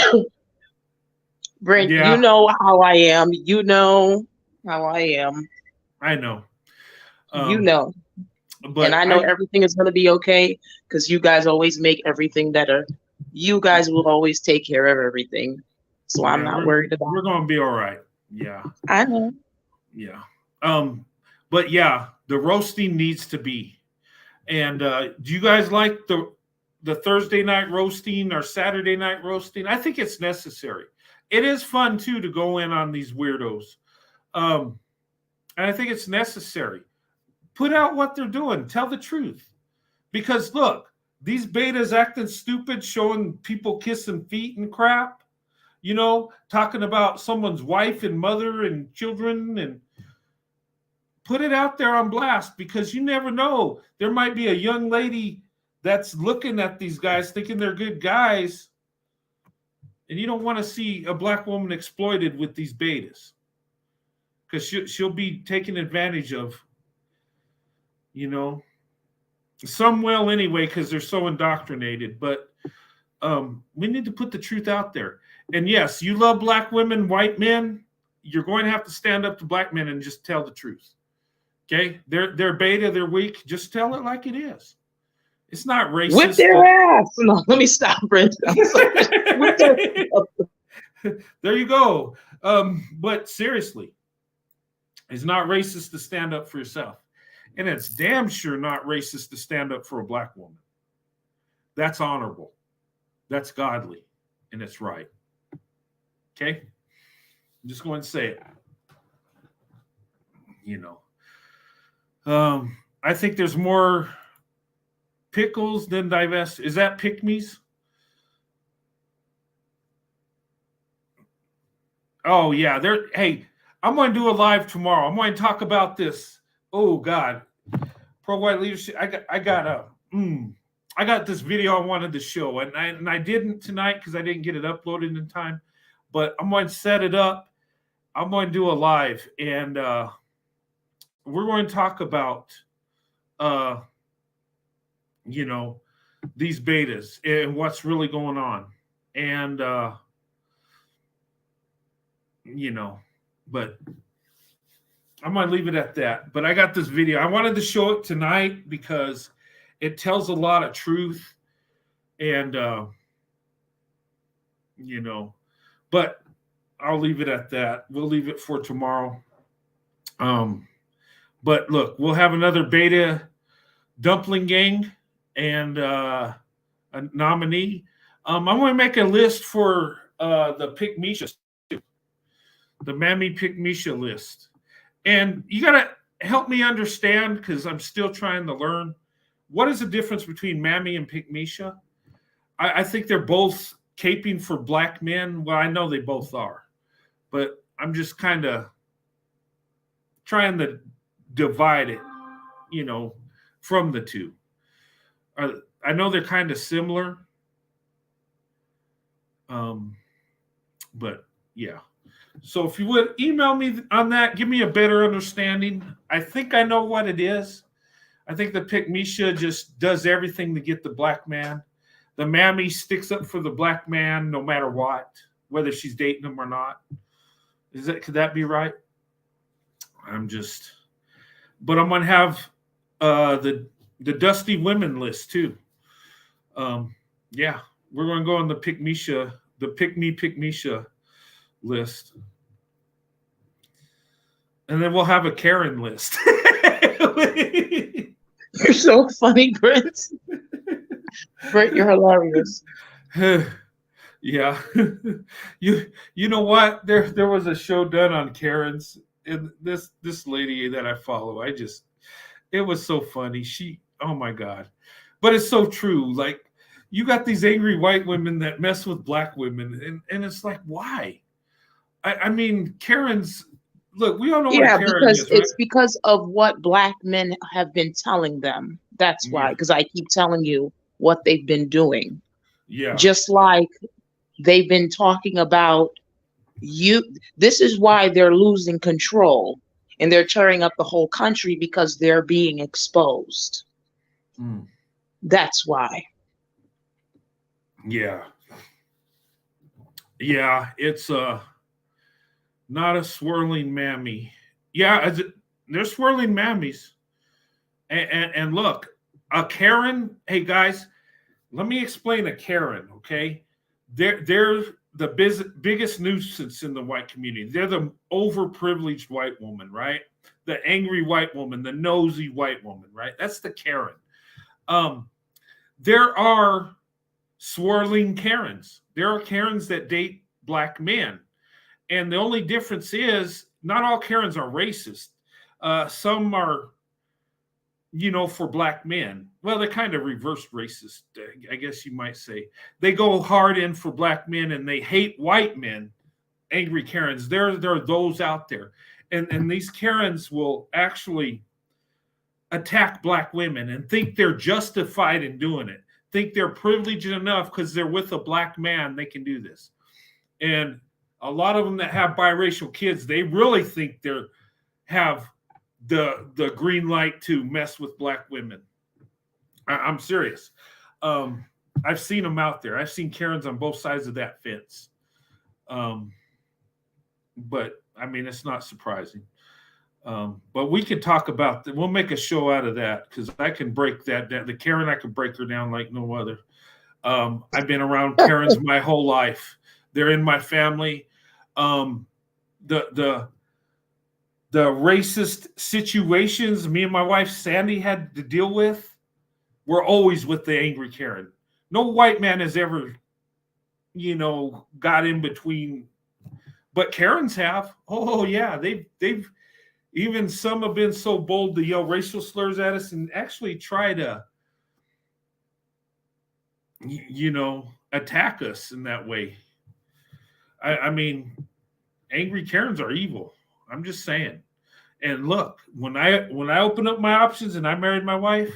Brent, Yeah. you know how I am. You know how I am. I know. You know. But and I know everything is going to be okay because you guys always make everything better. You guys will always take care of everything. So I'm not worried about it. We're going to be all right. Yeah. I know. Yeah. But yeah, the roasting needs to be. And do you guys like the Thursday night roasting or Saturday night roasting? I think it's necessary. It is fun too to go in on these weirdos. And I think it's necessary. Put out what they're doing. Tell the truth. Because look, these betas acting stupid, showing people kissing feet and crap, you know, talking about someone's wife and mother and children, and put it out there on blast because you never know. There might be a young lady that's looking at these guys thinking they're good guys, and you don't want to see a black woman exploited with these betas because she'll be taken advantage of. You know, some will anyway because they're so indoctrinated. But we need to put the truth out there. And yes, you love black women, white men. You're going to have to stand up to black men and just tell the truth. Okay, they're beta, they're weak. Just tell it like it is. It's not racist. Whip their ass. No, let me stop, Brent. Whip their There you go. But seriously, it's not racist to stand up for yourself. And it's damn sure not racist to stand up for a black woman. That's honorable. That's godly. And it's right. Okay? I'm just going to say it. You know. I think there's more pickles than divest. Is that pick-me's? Oh, yeah. Hey, I'm going to do a live tomorrow. I'm going to talk about this. Oh, God. Pro-white leadership. I got this video I wanted to show, and I didn't tonight because I didn't get it uploaded in time. But I'm going to set it up. I'm going to do a live, and we're going to talk about, you know, these betas and what's really going on. And, you know, but I'm going to leave it at that. But I got this video. I wanted to show it tonight because it tells a lot of truth. And, you know, but I'll leave it at that. We'll leave it for tomorrow. But look, we'll have another beta dumpling gang and a nominee. I'm going to make a list for the Pick Misha, the Mammy Pick Misha list. And you got to help me understand, because I'm still trying to learn, what is the difference between Mammy and Pick Misha? I think they're both caping for black men. Well, I know they both are. But I'm just kind of trying to divide it, you know, from the two. I know they're kind of similar. But yeah. So if you would email me on that, give me a better understanding. I think I know what it is. I think the Pick Misha just does everything to get the black man. The Mammy sticks up for the black man no matter what, whether she's dating him or not. Could that be right? But I'm going to have the Dusty Women list too. Yeah, we're going to go on the Pick Misha, the Pick Misha list. And then we'll have a Karen list. You're so funny, Brent. Brent, you're hilarious. Yeah. You know what? There was a show done on Karens, and this lady that I follow, it was so funny. Oh my God. But it's so true. Like, you got these angry white women that mess with black women, and it's like, why? I mean, Karens, look, we all know what a Karen because is, right? it's because of what black men have been telling them. That's why, because I keep telling you what they've been doing. Yeah. Just like they've been talking about you. This is why they're losing control and they're tearing up the whole country, because they're being exposed. That's why. Yeah. Yeah, it's not a swirling mammy. Yeah, they're swirling mammies. And look, a Karen, hey guys, let me explain a Karen, okay? They're the biggest nuisance in the white community. They're the overprivileged white woman, right? The angry white woman, the nosy white woman, right? That's the Karen. There are swirling Karens. There are Karens that date black men. And the only difference is not all Karens are racist. Some are, for black men. Well, they're kind of reverse racist, I guess you might say. They go hard in for black men and they hate white men, angry Karens. There are those out there. And these Karens will actually attack black women and think they're justified in doing it. Think they're privileged enough because they're with a black man, they can do this. And a lot of them that have biracial kids, they really think they have the green light to mess with black women. I'm serious. I've seen them out there. I've seen Karens on both sides of that fence. But I mean, it's not surprising. But we could talk about that. We'll make a show out of that because I can break that down. The Karen, I can break her down like no other. I've been around Karens my whole life. They're in my family. The racist situations me and my wife Sandy had to deal with were always with the angry Karen. No white man has ever, got in between, but Karens have. Oh yeah, they've even some have been so bold to yell racial slurs at us and actually try to, attack us in that way. I mean, angry Karens are evil. I'm just saying. And look, when I opened up my options and I married my wife,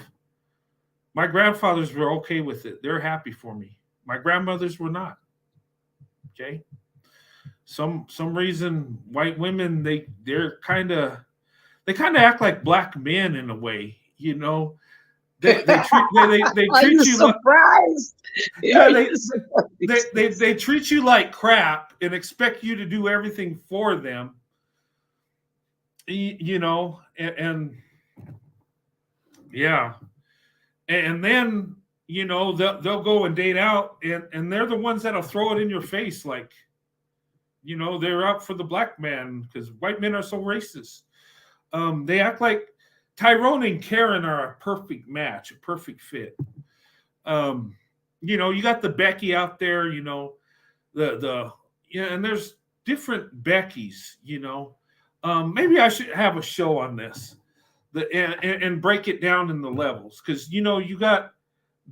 my grandfathers were okay with it. They're happy for me. My grandmothers were not. Okay. Some reason white women they kind of act like black men in a way, They treat you surprised. They treat you like crap and expect you to do everything for them. And yeah. And then, they'll go and date out and they're the ones that'll throw it in your face. Like, they're out for the black man because white men are so racist. They act like Tyrone and Karen are a perfect match, a perfect fit. You got the Becky out there, and there's different Beckys, maybe I should have a show on this and break it down in the levels because, you got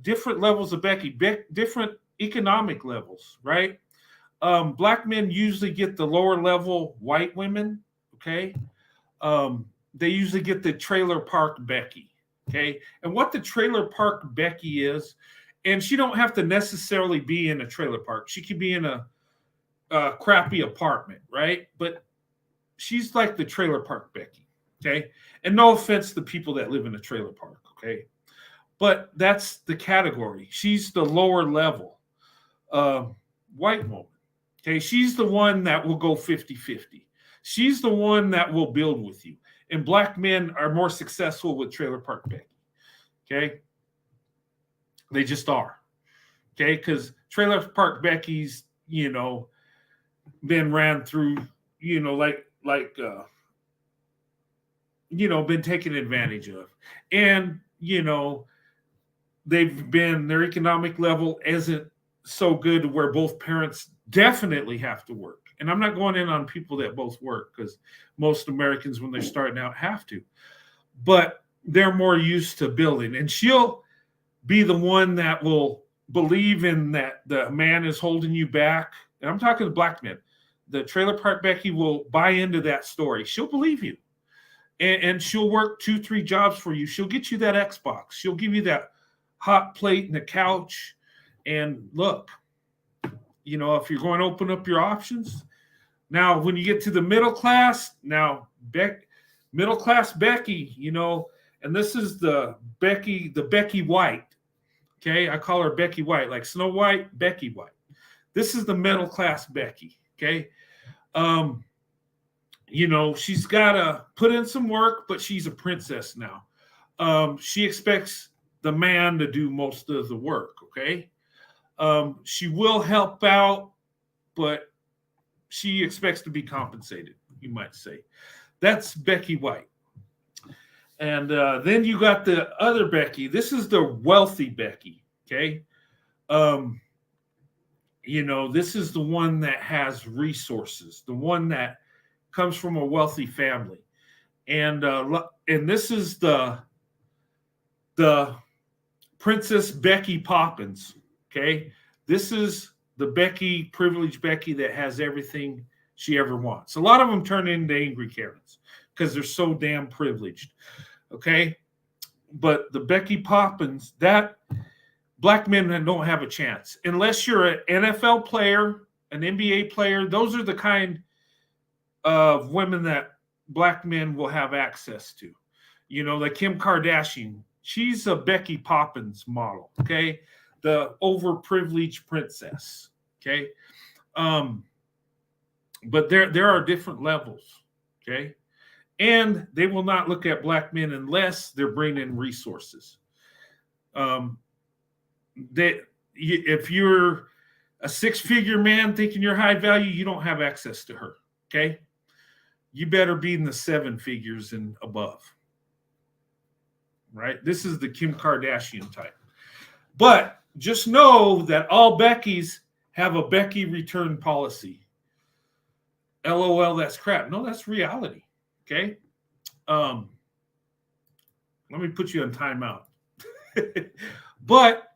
different levels of Becky, different economic levels, right? Black men usually get the lower level white women, okay? They usually get the trailer park Becky, okay? And what the trailer park Becky is, and she don't have to necessarily be in a trailer park. She could be in a crappy apartment, right? But she's like the trailer park Becky, okay? And no offense to people that live in a trailer park, okay? But that's the category. She's the lower level white woman, okay? She's the one that will go 50-50. She's the one that will build with you. And black men are more successful with trailer park Becky, okay? They just are, okay? Because trailer park Becky's, been ran through, been taken advantage of. And, their economic level isn't so good where both parents definitely have to work. And I'm not going in on people that both work because most Americans, when they're starting out, have to. But they're more used to building. And she'll be the one that will believe in that the man is holding you back. And I'm talking to black men. The trailer park Becky will buy into that story. She'll believe you. And she'll work 2-3 jobs for you. She'll get you that Xbox. She'll give you that hot plate and a couch. And look, if you're going to open up your options. Now, when you get to the middle class, middle class Becky, and this is the Becky White. Okay, I call her Becky White, like Snow White, Becky White. This is the middle class Becky. Okay. She's got to put in some work, but she's a princess now. She expects the man to do most of the work, okay? She will help out, but she expects to be compensated, you might say. That's Becky White. And then you got the other Becky. This is the wealthy Becky, okay? This is the one that has resources, the one that comes from a wealthy family. And this is the Princess Becky Poppins, okay? This is the privileged Becky that has everything she ever wants. A lot of them turn into angry Karens because they're so damn privileged, okay? But the Becky Poppins, that black men don't have a chance. Unless you're an NFL player, an NBA player, those are the kind of women that black men will have access to. Like Kim Kardashian, she's a Becky Poppins model, okay? The overprivileged princess, okay? But there are different levels, okay? And they will not look at black men unless they're bringing in resources. If you're a 6-figure man thinking you're high value, you don't have access to her. Okay. You better be in the 7 figures and above. Right. This is the Kim Kardashian type. But just know that all Beckys have a Becky return policy. LOL, that's crap. No, that's reality. Okay. Let me put you on timeout. But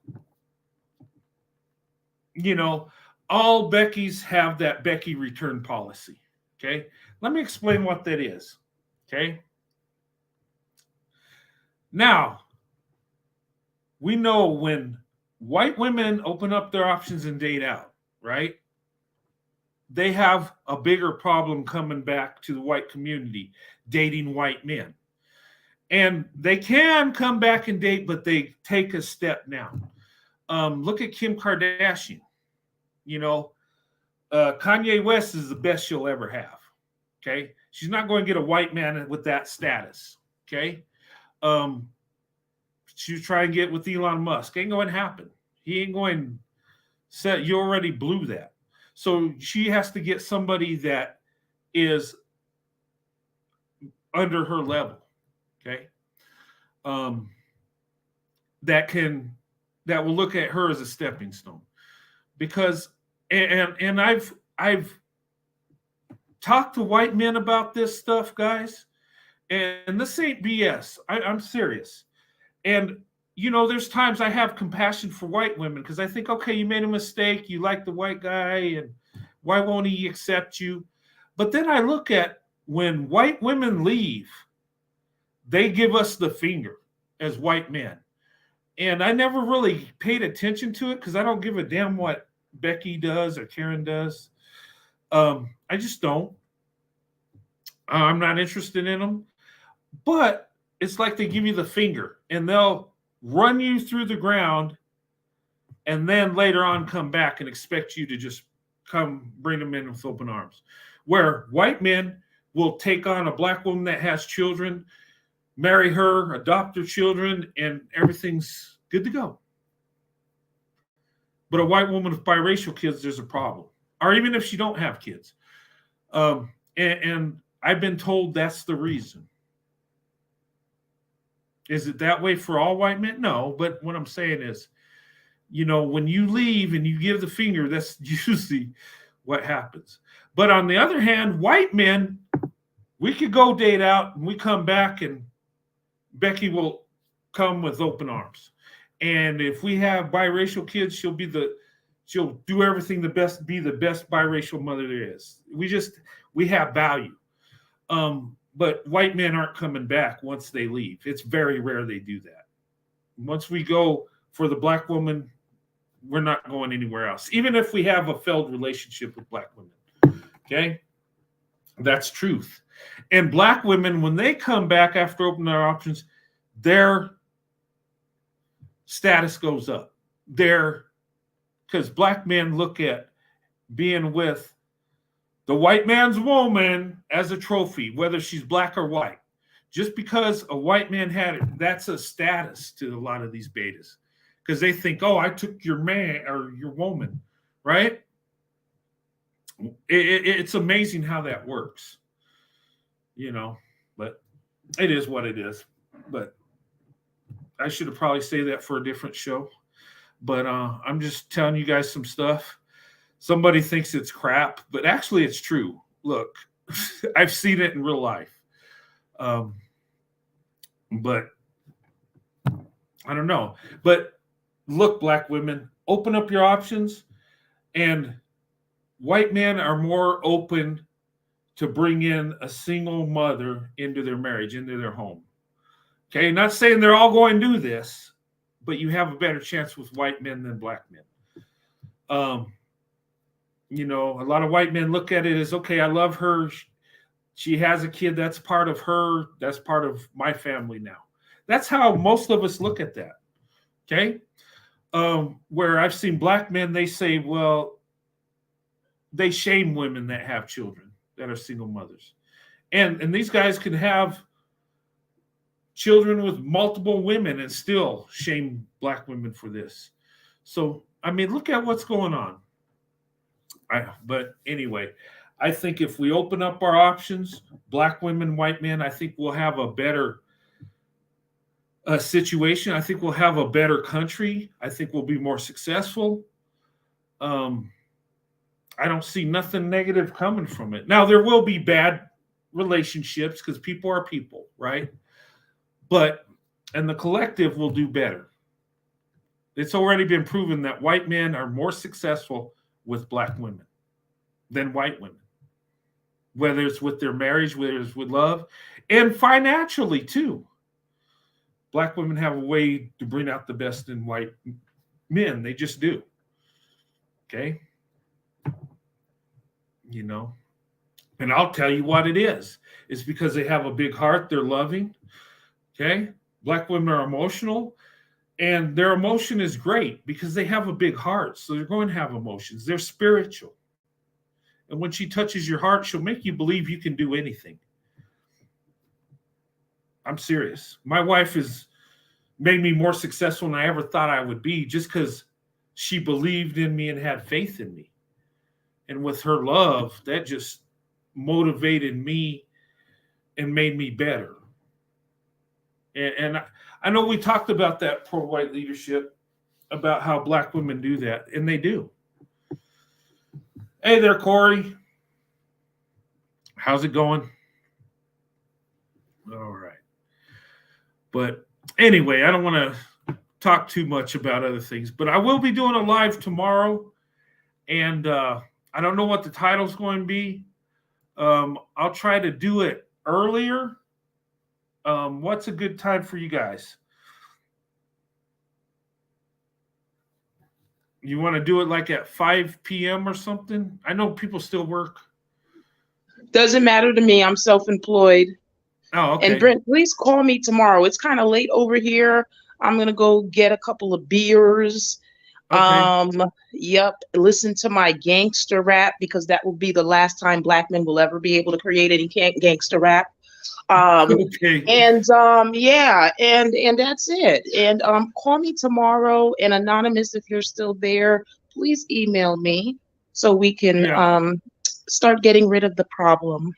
all Beckys have that Becky return policy. Okay. Let me explain what that is. Okay. Now, we know when white women open up their options and date out, right? They have a bigger problem coming back to the white community, dating white men. And they can come back and date, but they take a step now. Look at Kim Kardashian. Kanye West is the best she'll ever have. Okay. She's not going to get a white man with that status. Okay. She was trying to get with Elon Musk. Ain't going to happen. He ain't going to you already blew that. So she has to get somebody that is under her level. Okay. That will look at her as a stepping stone. Because and I've talked to white men about this stuff, guys, and this ain't BS. I'm serious. And there's times I have compassion for white women because I think, okay, you made a mistake. You like the white guy, and why won't he accept you? But then I look at when white women leave, they give us the finger as white men. And I never really paid attention to it because I don't give a damn what Becky does or Karen does. I just don't. I'm not interested in them. But it's like they give you the finger and they'll run you through the ground and then later on come back and expect you to just come bring them in with open arms. Where white men will take on a black woman that has children, marry her, adopt her children, and everything's good to go. But a white woman with biracial kids, there's a problem. Or even if she don't have kids. And I've been told that's the reason. Is it that way for all white men? No, but what I'm saying is, when you leave and you give the finger, that's usually what happens. But on the other hand, white men, we could go date out and we come back and Becky will come with open arms. And if we have biracial kids, she'll do everything be the best biracial mother there is. We have value. But white men aren't coming back once they leave. It's very rare they do that. Once we go for the black woman, we're not going anywhere else. Even if we have a failed relationship with black women. Okay? That's truth. And black women, when they come back after opening their options, their status goes up. Because black men look at being with the white man's woman as a trophy, whether she's black or white. Just because a white man had it, that's a status to a lot of these betas. Because they think, oh, I took your man or your woman, right? It's amazing how that works. But it is what it is. But I should have probably saved that for a different show. But I'm just telling you guys some stuff. Somebody thinks it's crap, but actually it's true. Look, I've seen it in real life. But I don't know. But look, black women, open up your options. And white men are more open to bring in a single mother into their marriage, into their home. Okay, not saying they're all going to do this, but you have a better chance with white men than black men. A lot of white men look at it as, okay, I love her. She has a kid. That's part of her. That's part of my family now. That's how most of us look at that. Okay. Where I've seen black men, they say, well, they shame women that have children, that are single mothers. And these guys can have children with multiple women and still shame black women for this. So, I mean, look at what's going on. But anyway, I think if we open up our options, black women, white men, I think we'll have a better situation. I think we'll have a better country. I think we'll be more successful. I don't see nothing negative coming from it. Now, there will be bad relationships because people are people, right? And the collective will do better. It's already been proven that white men are more successful with black women than white women, whether it's with their marriage, whether it's with love, and financially too. Black women have a way to bring out the best in white men. They just do. Okay? You know? And I'll tell you what it is. It's because they have a big heart. They're loving. Okay? Black women are emotional. And their emotion is great because they have a big heart. So they're going to have emotions. They're spiritual. And when she touches your heart, she'll make you believe you can do anything. I'm serious. My wife has made me more successful than I ever thought I would be just because she believed in me and had faith in me. And with her love, that just motivated me and made me better. And I know we talked about that pro-white leadership, about how black women do that, and they do. Hey there, Corey. How's it going? All right. But anyway, I don't want to talk too much about other things, but I will be doing a live tomorrow, and I don't know what the title's going to be. I'll try to do it earlier. What's a good time for you guys? You want to do it like at 5 p.m. or something? I know people still work. Doesn't matter to me. I'm self-employed. Oh, okay. And Brent, please call me tomorrow. It's kind of late over here. I'm gonna go get a couple of beers. Okay. Yep. Listen to my gangster rap because that will be the last time black men will ever be able to create any gangster rap. Okay. And yeah, and that's it. And call me tomorrow. And Anonymous, if you're still there, please email me so we can start getting rid of the problem.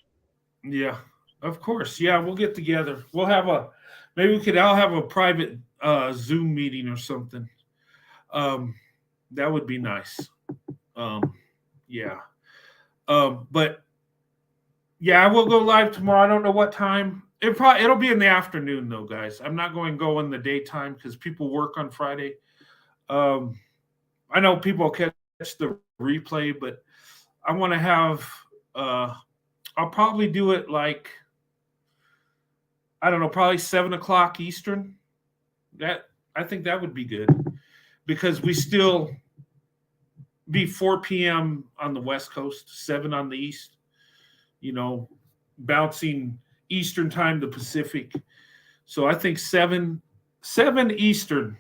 Yeah, of course. Yeah, we'll get together. We'll have I'll have a private Zoom meeting or something. That would be nice. Yeah. But yeah, I will go live tomorrow. I don't know what time. It'll be in the afternoon though, guys. I'm not going to go in the daytime because people work on Friday. I know people catch the replay, but I want to have I'll probably do it like, I don't know, probably 7 o'clock Eastern. I think that would be good because we still be 4 p.m. on the West Coast, 7 on the East, bouncing Eastern time to Pacific. So I think 7 Eastern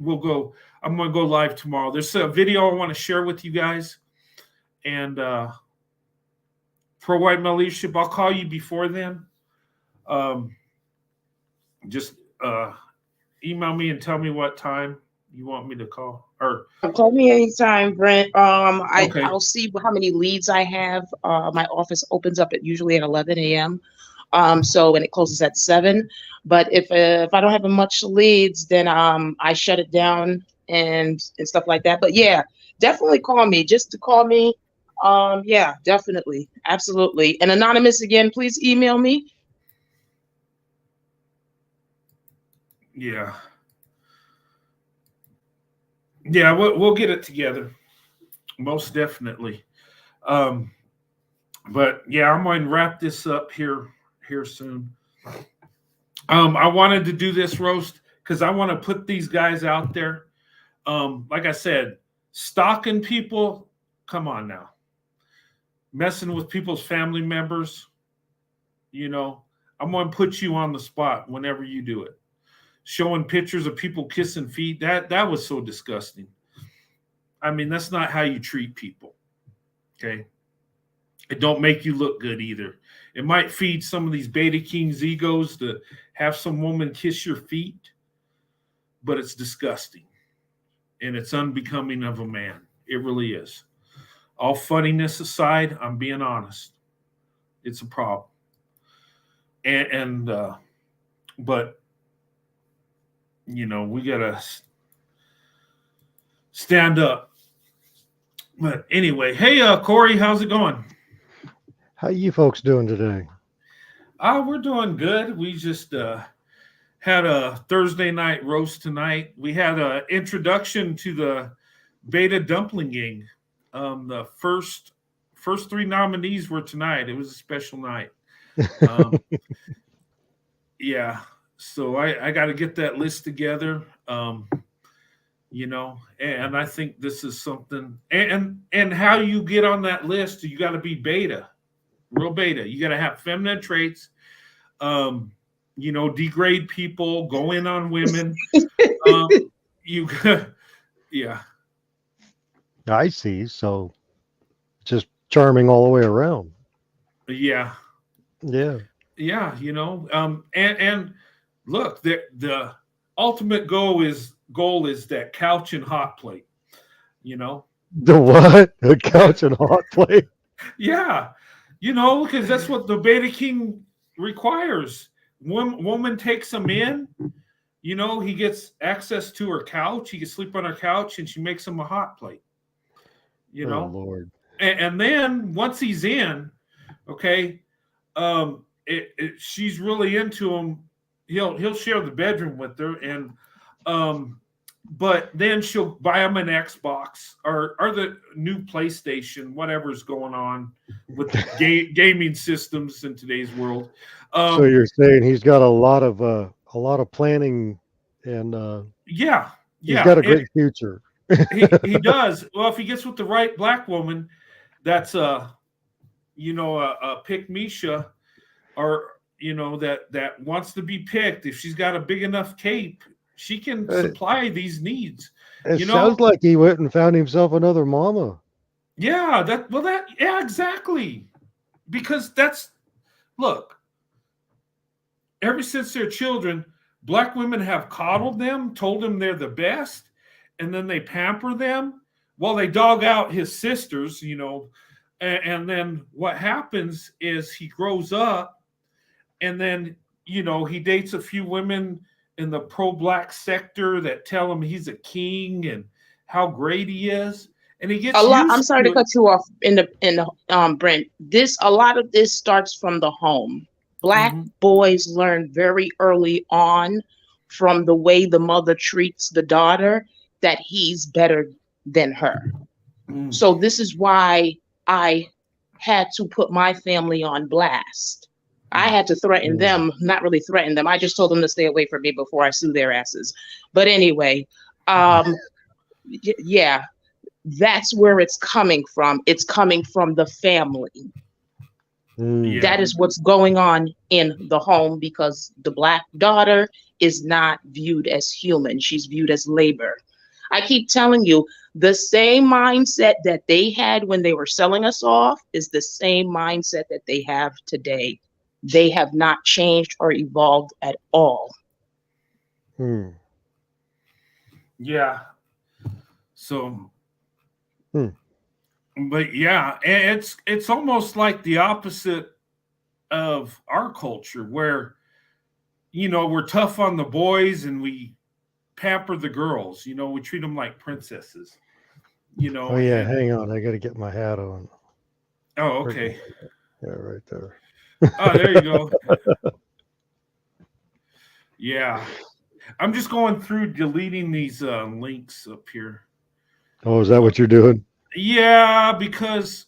we'll go. I'm going to go live tomorrow. There's a video I want to share with you guys. And pro-white male leadership, I'll call you before then. Just email me and tell me what time you want me to call. Or call me anytime, Brent. Okay. I'll see how many leads I have. My office opens up usually at 11 a.m. So and it closes at 7. But if I don't have much leads, then I shut it down and stuff like that. But yeah, definitely call me. Just to call me. Yeah, definitely, absolutely. And Anonymous, again, please email me. Yeah, we'll get it together, most definitely. But yeah, I'm going to wrap this up here soon. I wanted to do this roast because I want to put these guys out there. Like I said, stalking people, come on now. Messing with people's family members, I'm going to put you on the spot whenever you do it. Showing pictures of people kissing feet, that was so disgusting. I mean, that's not how you treat people, okay? It don't make you look good either. It might feed some of these beta kings' egos to have some woman kiss your feet, but it's disgusting and it's unbecoming of a man. It really is. All funniness aside, I'm being honest. It's a problem. But we gotta stand up. But anyway, hey, Corey, how's it going? How you folks doing today? We're doing good. We just had a Thursday night roast tonight. We had an introduction to the Beta Dumpling gang. The first 3 nominees were tonight. It was a special night. Yeah, so I got to get that list together. And I think this is something. And how you get on that list, you got to be beta. Real beta. You got to have feminine traits, degrade people, go in on women. Yeah. I see. So just charming all the way around. Yeah. Yeah. Yeah. And look, the ultimate goal is that couch and hot plate, The what? A couch and hot plate? Yeah. Because that's what the Beta King requires. Woman takes him in, he gets access to her couch. He can sleep on her couch and she makes him a hot plate, Oh, Lord. And then once he's in, okay, she's really into him. He'll share the bedroom with her. And, but then she'll buy him an Xbox or the new PlayStation, whatever's going on with gaming systems in today's world. So you're saying he's got a lot of planning and he's got a great future. he does. Well, if he gets with the right black woman, that's a pick Misha, or that wants to be picked. If she's got a big enough cape, she can supply these needs. It sounds like he went and found himself another mama. Yeah, exactly. Because look, ever since they're children, black women have coddled them, told them they're the best, and then they pamper them. Well, they dog out his sisters, and then what happens is he grows up, and then, he dates a few women in the pro-black sector that tell him he's a king and how great he is, and he gets I'm sorry to cut you off in the Brent. A lot of this starts from the home. Black boys learn very early on from the way the mother treats the daughter that he's better than her. So this is why I had to put my family on blast. I had to threaten them, not really threaten them. I just told them to stay away from me before I sue their asses. But anyway, yeah, that's where it's coming from. It's coming from the family. Yeah. That is what's going on in the home, because the black daughter is not viewed as human. She's viewed as labor. I keep telling you, the same mindset that they had when they were selling us off is the same mindset that they have today. They have not changed or evolved at all. Yeah. So, but yeah, it's almost like the opposite of our culture, where, we're tough on the boys and we pamper the girls. We treat them like princesses. Oh yeah, hang on, I got to get my hat on. Oh, okay. Yeah, right there. Oh, there you go. Yeah, I'm just going through deleting these links up here. Oh, is that what you're doing? Yeah, because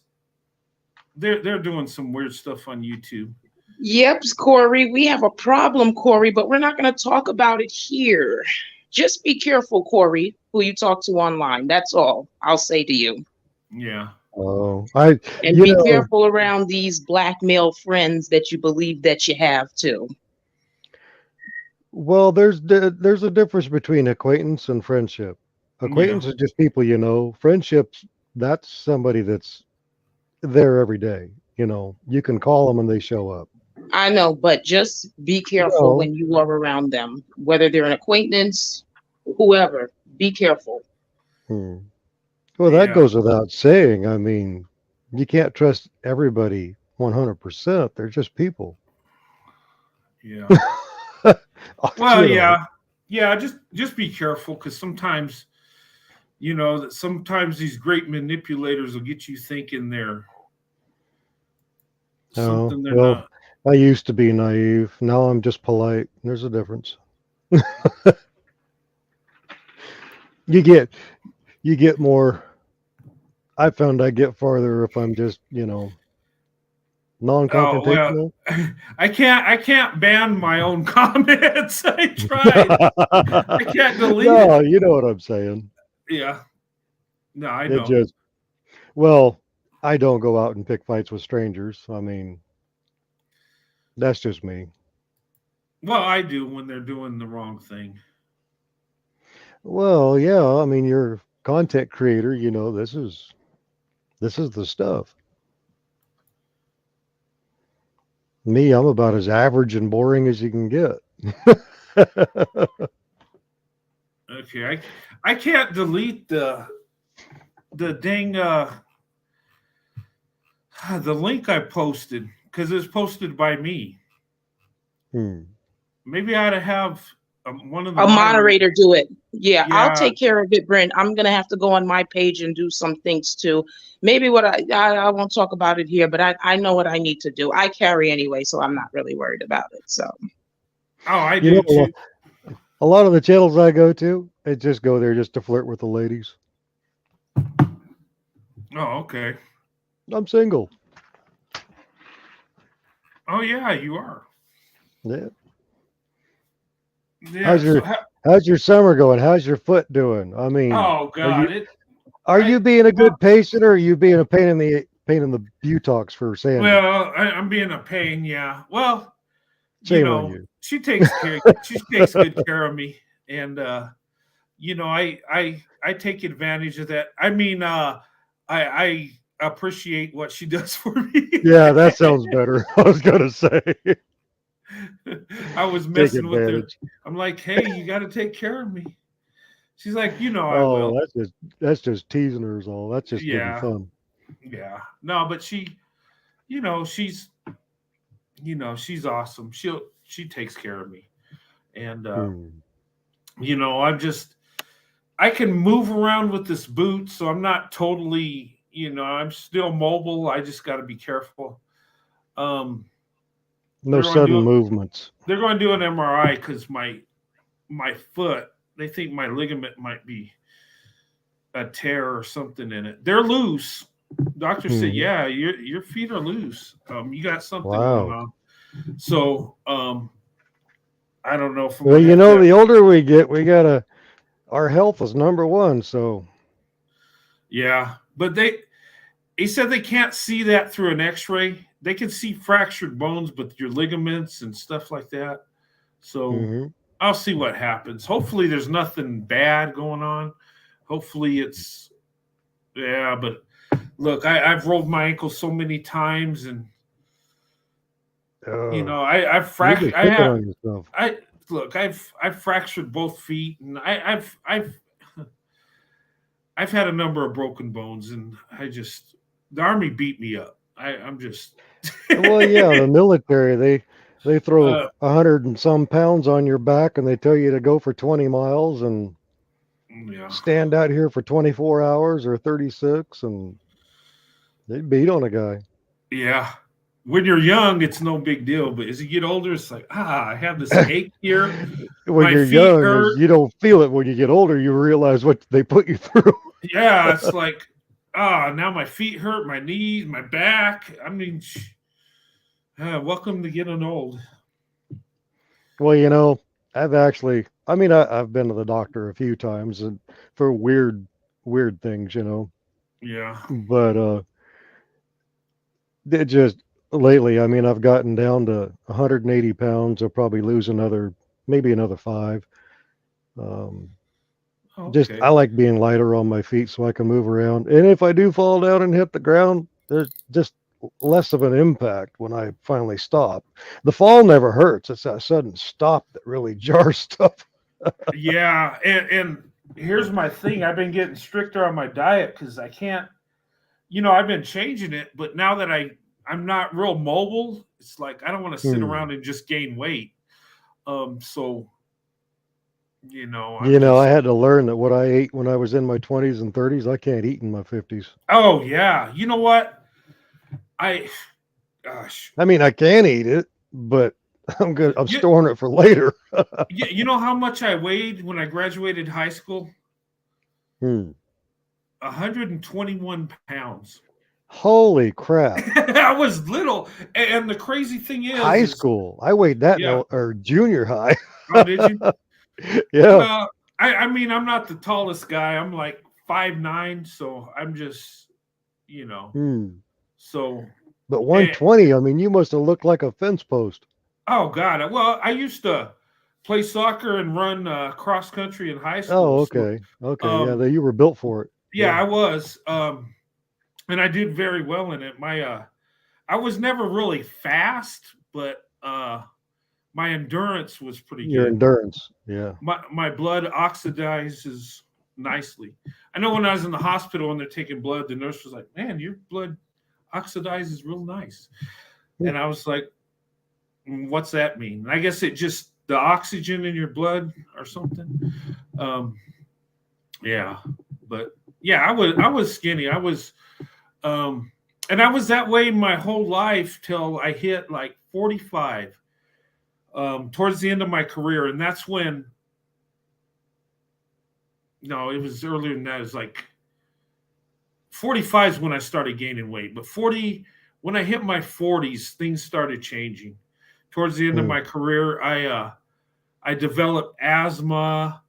they're doing some weird stuff on YouTube. Yep, Corey, we have a problem, Corey, but we're not going to talk about it here. Just be careful, Corey, who you talk to online. That's all I'll say to you. Yeah. Oh, be careful around these black male friends that you believe that you have too. Well, there's a difference between acquaintance and friendship. Acquaintance is just people you know. Friendships, that's somebody that's there every day. You know, you can call them and they show up. I know, but just be careful No. when you are around them, whether they're an acquaintance, whoever. Be careful. Well, that Yeah. goes without saying. I mean, you can't trust everybody 100%. They're just people. Yeah. You Well, know. yeah. Yeah, just be careful, because sometimes, you know, that sometimes these great manipulators will get you thinking they're Oh, something they're well, not. I used to be naive. Now I'm just polite. There's a difference. You get more. I found I get farther if I'm just, you know, Oh, well, non-confrontational. I can't ban my own comments. I tried. I can't delete No, it. you know what I'm saying. Yeah. No, I It know. just, well, I don't go out and pick fights with strangers. I mean, that's just me. Well, I do when they're doing the wrong thing. Well, yeah, I mean, you're a content creator, you know, this is the stuff. Me, I'm about as average and boring as you can get. Okay, I can't delete the dang the link I posted, because it's posted by me. Maybe I ought to have one of the A moderator do it. Yeah, I'll Yeah. take care of it, Brent. I'm gonna have to go on my page and do some things too. Maybe what I won't talk about it here, but I know what I need to do. I carry anyway, so I'm not really worried about it. So Oh, I You do know, too. a lot of the channels I go to, I just go there just to flirt with the ladies. Oh, okay. I'm single. Oh, yeah, you are. Yeah. Yeah. How's your summer going? How's your foot doing? I mean, Oh God! Are you being a good patient, or are you being a pain in the buttocks for Sandy? Well, I'm being a pain. Yeah. Well, Shame on you. she takes good care of me, and you know, I take advantage of that. I mean, I appreciate what she does for me. Yeah, that sounds better. I was gonna say. I was messing with her. I'm like, hey, you got to take care of me. She's like, you know, I will. That's just teasing her is all. That's just giving fun. Yeah. No, but she's awesome. She takes care of me. And you know, I can move around with this boot, so I'm not totally, you know, I'm still mobile. I just got to be careful. No sudden movements. They're going to do an MRI because my foot, they think my ligament might be a tear or something in it. They're loose. Doctor said, yeah, your feet are loose. You got something going on. So I don't know. Well, you know, the older we get, our health is number one. So yeah, but he said they can't see that through an X-ray. They can see fractured bones, but your ligaments and stuff like that. So I'll see what happens. Hopefully there's nothing bad going on. Hopefully it's, yeah, but look, I've rolled my ankle so many times, and you know, I've fractured. I've fractured both feet, and I've had a number of broken bones, and the Army beat me up. I'm just well, yeah, the military, they throw 100 and some pounds on your back, and they tell you to go for 20 miles and stand out here for 24 hours or 36, and they beat on a guy. Yeah. When you're young, it's no big deal, but as you get older, it's like, I have this ache here. When you're young, you don't feel it. When you get older, you realize what they put you through. Yeah, it's like, now my feet hurt, my knees, my back. I mean, welcome to getting old. Well, you know, I've been to the doctor a few times and for weird things, you know. Yeah. But it just lately, I mean, I've gotten down to 180 pounds. I'll probably lose maybe another 5. Just I like being lighter on my feet so I can move around. And if I do fall down and hit the ground, there's just less of an impact when I finally stopped. The fall never hurts. It's that sudden stop that really jars stuff. Yeah, and here's my thing. I've been getting stricter on my diet because I can't. I've been changing it, but now that I'm not real mobile, it's like I don't want to sit around and just gain weight. So I had to learn that what I ate when I was in my 20s and 30s, I can't eat in my 50s. Oh yeah, you know what? I mean, I can eat it, but I'm storing it for later. You know how much I weighed when I graduated high school? 121 pounds. Holy crap. I was little. And the crazy thing is high school. I weighed that or junior high. Oh, did you? Yeah. Well, I mean, I'm not the tallest guy. I'm like 5'9", so I'm just, so. But 120, I mean, you must have looked like a fence post. Oh, God. Well, I used to play soccer and run cross country in high school. Oh, okay. So, okay. You were built for it. Yeah, I was. And I did very well in it. I was never really fast, but my endurance was pretty good. Your endurance, yeah. My blood oxidizes nicely. I know when I was in the hospital and they're taking blood, the nurse was like, "Man, your blood oxidizes real nice." And I was like, "What's that mean?" And I guess it just the oxygen in your blood or something. Yeah, but yeah, I was skinny. I was, and I was that way my whole life till I hit like 45. Towards the end of my career, and that's when. No, it was earlier than that. It was like 45 is when I started gaining weight, but 40 when I hit my 40s, things started changing. Towards the end of my career, I developed asthma.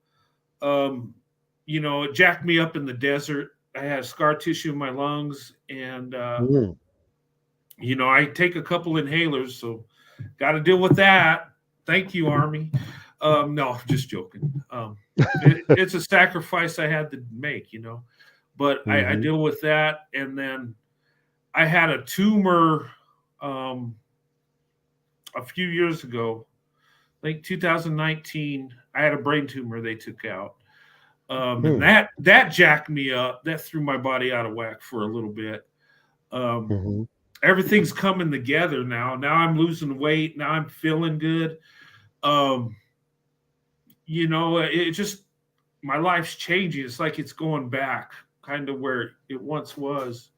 It jacked me up in the desert. I had scar tissue in my lungs, and I take a couple inhalers, so got to deal with that. Thank you, Army. No, just joking. It's a sacrifice I had to make, but I deal with that. And then I had a tumor a few years ago, I think 2019. I had a brain tumor they took out. And that jacked me up. That threw my body out of whack for a little bit. Everything's coming together now. Now I'm losing weight. Now I'm feeling good. It just, my life's changing. It's like it's going back kind of where it once was.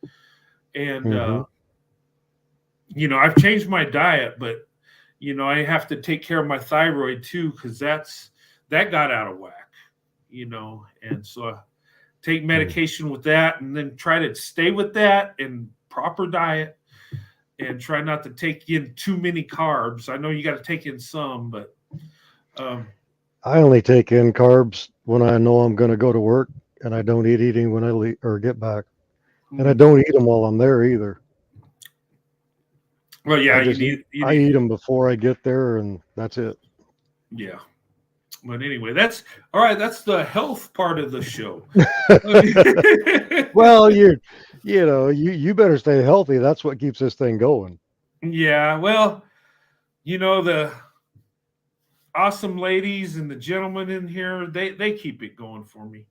And, I've changed my diet, but, I have to take care of my thyroid too, because that got out of whack, and so I take medication with that and then try to stay with that and proper diet and try not to take in too many carbs. I know you got to take in some, but I only take in carbs when I know I'm going to go to work, and I don't eat any when I leave or get back, and I don't eat them while I'm there either. Well, yeah, I eat them before I get there, and that's it. Yeah. But anyway, that's all right. That's the health part of the show. Well, you better stay healthy. That's what keeps this thing going. Yeah. Well, the awesome ladies and the gentlemen in here, they keep it going for me.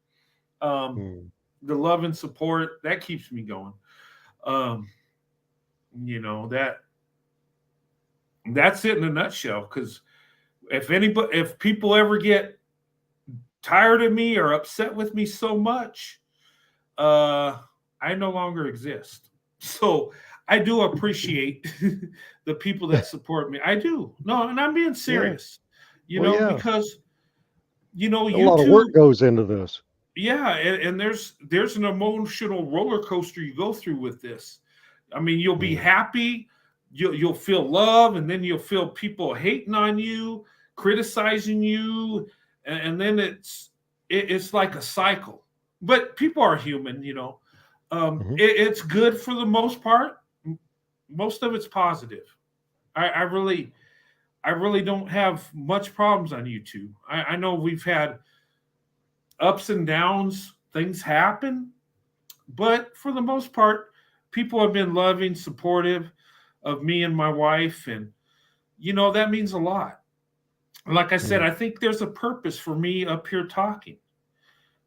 The love and support, that keeps me going. That's it in a nutshell. Because if people ever get tired of me or upset with me so much, I no longer exist. So I do appreciate the people that support me. I do. No, and I'm being serious. Because a lot of work goes into this. Yeah, and there's an emotional roller coaster you go through with this. I mean, you'll be happy, you'll feel love, and then you'll feel people hating on you, criticizing you, and then it's like a cycle. But people are human, it's good for the most part. Most of it's positive. I really don't have much problems on YouTube. I know we've had ups and downs, things happen, but for the most part, people have been loving, supportive of me and my wife, and that means a lot. Like I said, I think there's a purpose for me up here talking,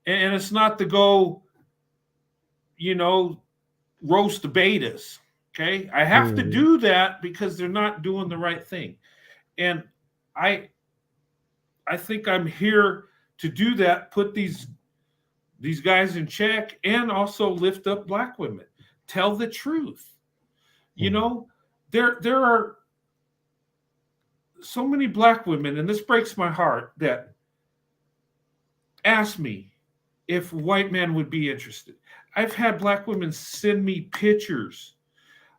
and it's not to go, roast the betas. Okay, I have to do that because they're not doing the right thing, and I think I'm here to do that. Put these guys in check, and also lift up Black women. Tell the truth. There are so many Black women, and this breaks my heart, that ask me if white men would be interested. I've had Black women send me pictures.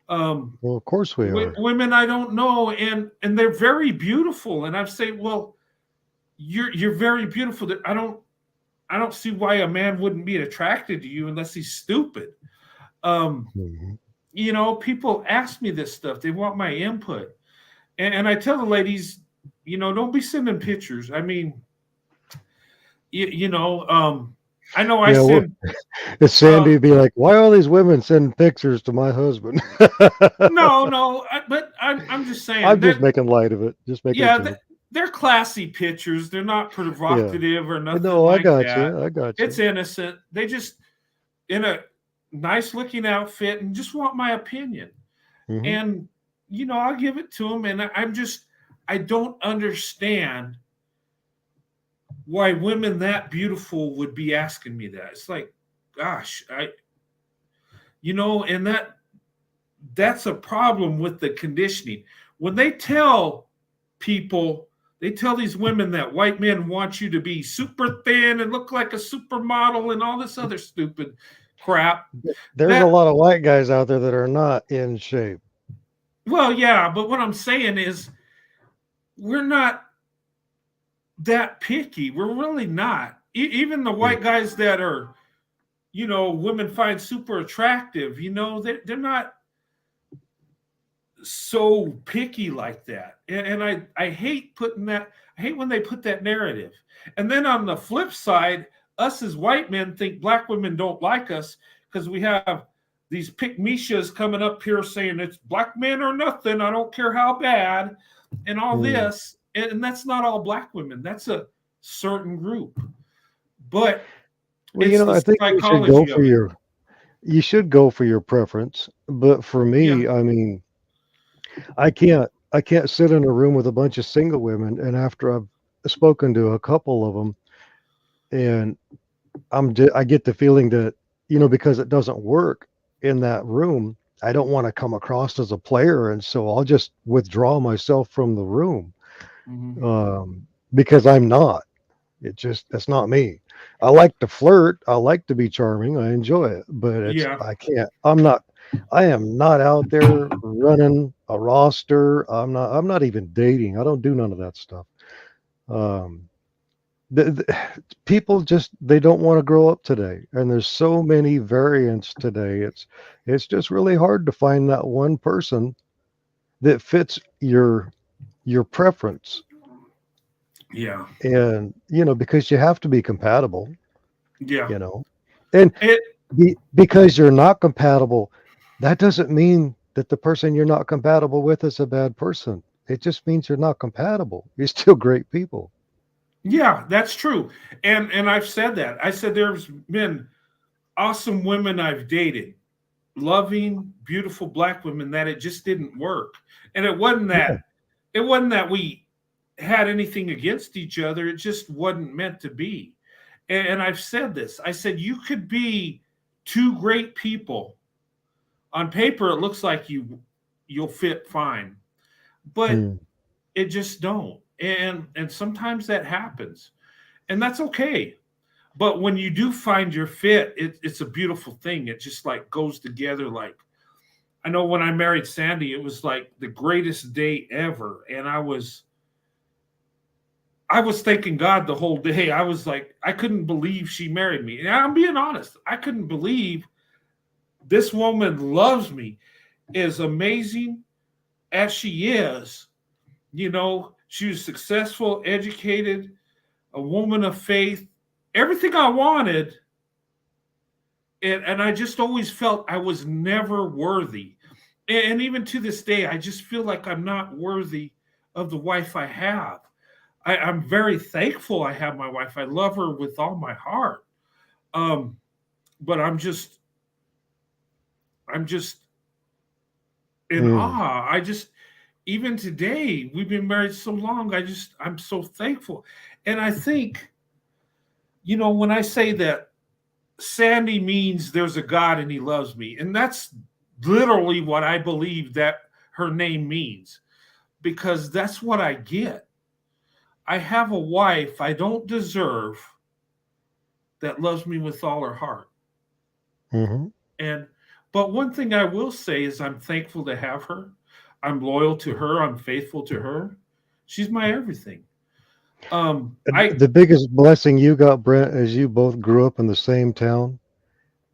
Well, of course we are. Women I don't know, and they're very beautiful. And I've said, well, you're very beautiful. I don't see why a man wouldn't be attracted to you unless he's stupid. People ask me this stuff. They want my input. And I tell the ladies, don't be sending pictures. I mean, I know I send. It's Sandy be like, why are these women sending pictures to my husband? No, but I'm just saying. I'm just making light of it. Just making it. They're classy pictures. They're not provocative or nothing. No, like I got that. you. I got you. It's innocent. They just in a nice looking outfit and just want my opinion. And I'll give it to them. And I don't understand why women that beautiful would be asking me that. It's like, gosh, and that's a problem with the conditioning. When they tell people, they tell these women that white men want you to be super thin and look like a supermodel and all this other stupid crap. There's a lot of white guys out there that are not in shape. Well, yeah, but what I'm saying is we're not that picky. We're really not. Even the white guys that are, women find super attractive, they're not so picky like that. And I hate putting that. I hate when they put that narrative. And then on the flip side, us as white men think Black women don't like us because we have these pick-me-shas coming up here saying it's Black men or nothing. I don't care how bad, and all this. And that's not all Black women. That's a certain group. But I think you should go for your preference. But for me, I mean, I can't sit in a room with a bunch of single women, and after I've spoken to a couple of them, and I get the feeling that, because it doesn't work in that room, I don't want to come across as a player, and so I'll just withdraw myself from the room. Because I'm not. That's not me. I like to flirt. I like to be charming. I enjoy it, but I am not out there running a roster. I'm not even dating. I don't do none of that stuff. People they don't want to grow up today, and there's so many variants today. It's just really hard to find that one person that fits your preference. Yeah. And because you have to be compatible. Yeah. And because you're not compatible, that doesn't mean that the person you're not compatible with is a bad person. It just means you're not compatible. You're still great people. Yeah, that's true. And I've said that. I said there's been awesome women I've dated, loving, beautiful Black women, that it just didn't work. And it wasn't that we had anything against each other. It just wasn't meant to be. And I've said this. I said you could be two great people. On paper, it looks like you'll fit fine, but it just don't. And sometimes that happens, and that's okay. But when you do find your fit, it's a beautiful thing. It just like goes together. Like, I know when I married Sandy, it was like the greatest day ever. And I was thanking God the whole day. I was like, I couldn't believe she married me. And I'm being honest. I couldn't believe this woman loves me. As amazing as she is, she was successful, educated, a woman of faith, everything I wanted. and I just always felt I was never worthy. And even to this day, I just feel like I'm not worthy of the wife I have. I'm very thankful I have my wife. I love her with all my heart. But I'm just in awe. Even today, we've been married so long. I'm so thankful. And I think, when I say that Sandy means there's a God and he loves me, and that's literally what I believe that her name means, because that's what I get. I have a wife I don't deserve that loves me with all her heart. But one thing I will say is I'm thankful to have her. I'm loyal to her. I'm faithful to her. She's my everything. The biggest blessing you got, Brent, is you both grew up in the same town,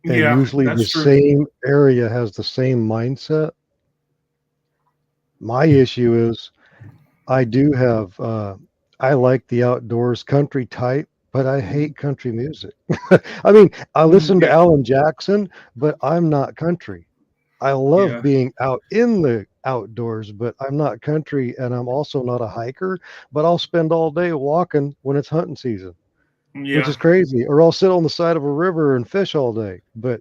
and usually the same area has the same mindset. My issue is I do have I like the outdoors country type, but I hate country music. I mean, I listen to Alan Jackson, but I'm not country. I love being out in the outdoors, but I'm not country, and I'm also not a hiker, but I'll spend all day walking when it's hunting season, which is crazy. Or I'll sit on the side of a river and fish all day, but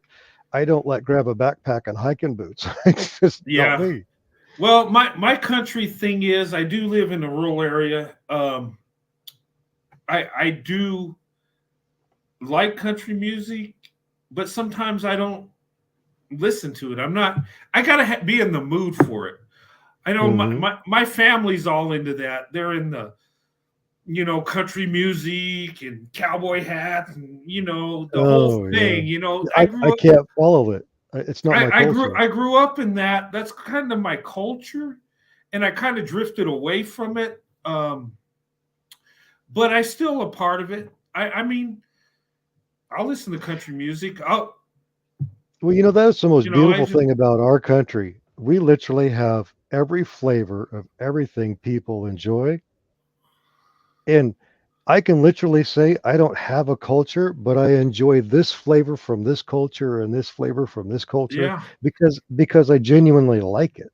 I don't grab a backpack and hiking boots. It's just not me. Well, my country thing is I do live in a rural area. I do like country music, but sometimes I don't listen to it. I gotta be in the mood for it. I know my family's all into that. They're in the country music and cowboy hats and the whole thing. I can't follow it. It's not my culture. I grew up in that. That's kind of my culture, and I kind of drifted away from it. But I still a part of it. I mean, I'll listen to country music. Well, that's the most beautiful thing about our country. We literally have every flavor of everything people enjoy. And I can literally say I don't have a culture, but I enjoy this flavor from this culture and this flavor from this culture because I genuinely like it.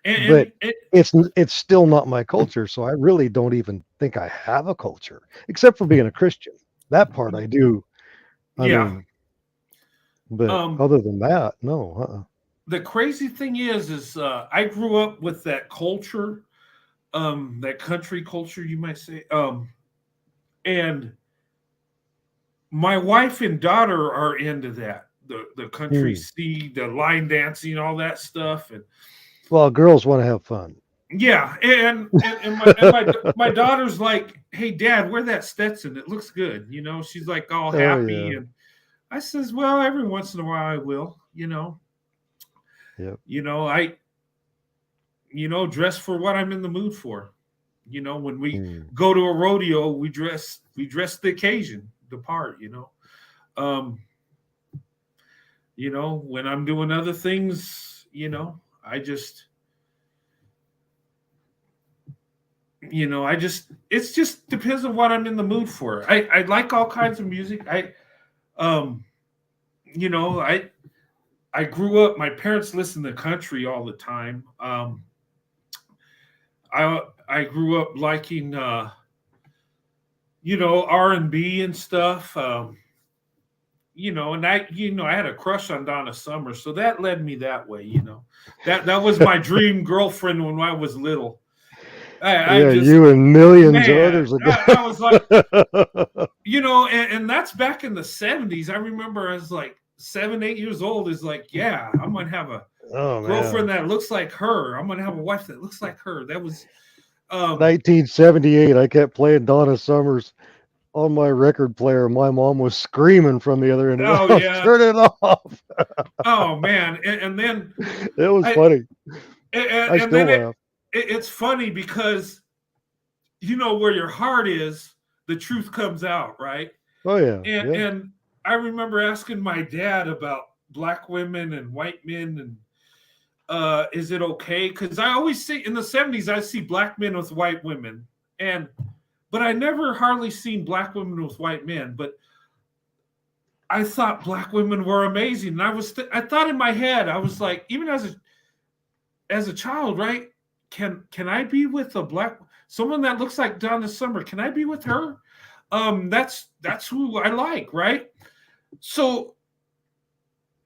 But it's still not my culture, so I really don't even think I have a culture, except for being a Christian. That part I do. I mean, but other than that, no. The crazy thing is I grew up with that culture, that country culture, you might say, and my wife and daughter are into that, the country scene, the line dancing, all that stuff, and well, girls want to have fun. Yeah, and my daughter's like, "Hey, Dad, wear that Stetson. It looks good." She's like all happy, and I says, "Well, every once in a while I will." I dress for what I'm in the mood for. When we go to a rodeo, we dress the occasion, the part. When I'm doing other things, I just. It's just depends on what I'm in the mood for. I like all kinds of music. I grew up, my parents listened to country all the time. I grew up liking R&B and stuff. And I had a crush on Donna Summer, so that led me that way, That was my dream girlfriend when I was little. You and millions of others ago. I was like, and that's back in the 70s. I remember I was like 7, 8 years old. Is like, I'm gonna have a girlfriend that looks like her. I'm gonna have a wife that looks like her. That was 1978. I kept playing Donna Summers on my record player. My mom was screaming from the other end of the house, turn it off. Oh man, and then it was funny. I still laugh. It's funny because where your heart is, the truth comes out, right? Oh yeah. And I remember asking my dad about black women and white men, and is it okay? Because I always see in the 70s I see black men with white women, but I never hardly seen black women with white men. But I thought black women were amazing. And I thought in my head, I was like, even as a child, right? Can I be with someone that looks like Donna Summer? Can I be with her? That's who I like, right? So,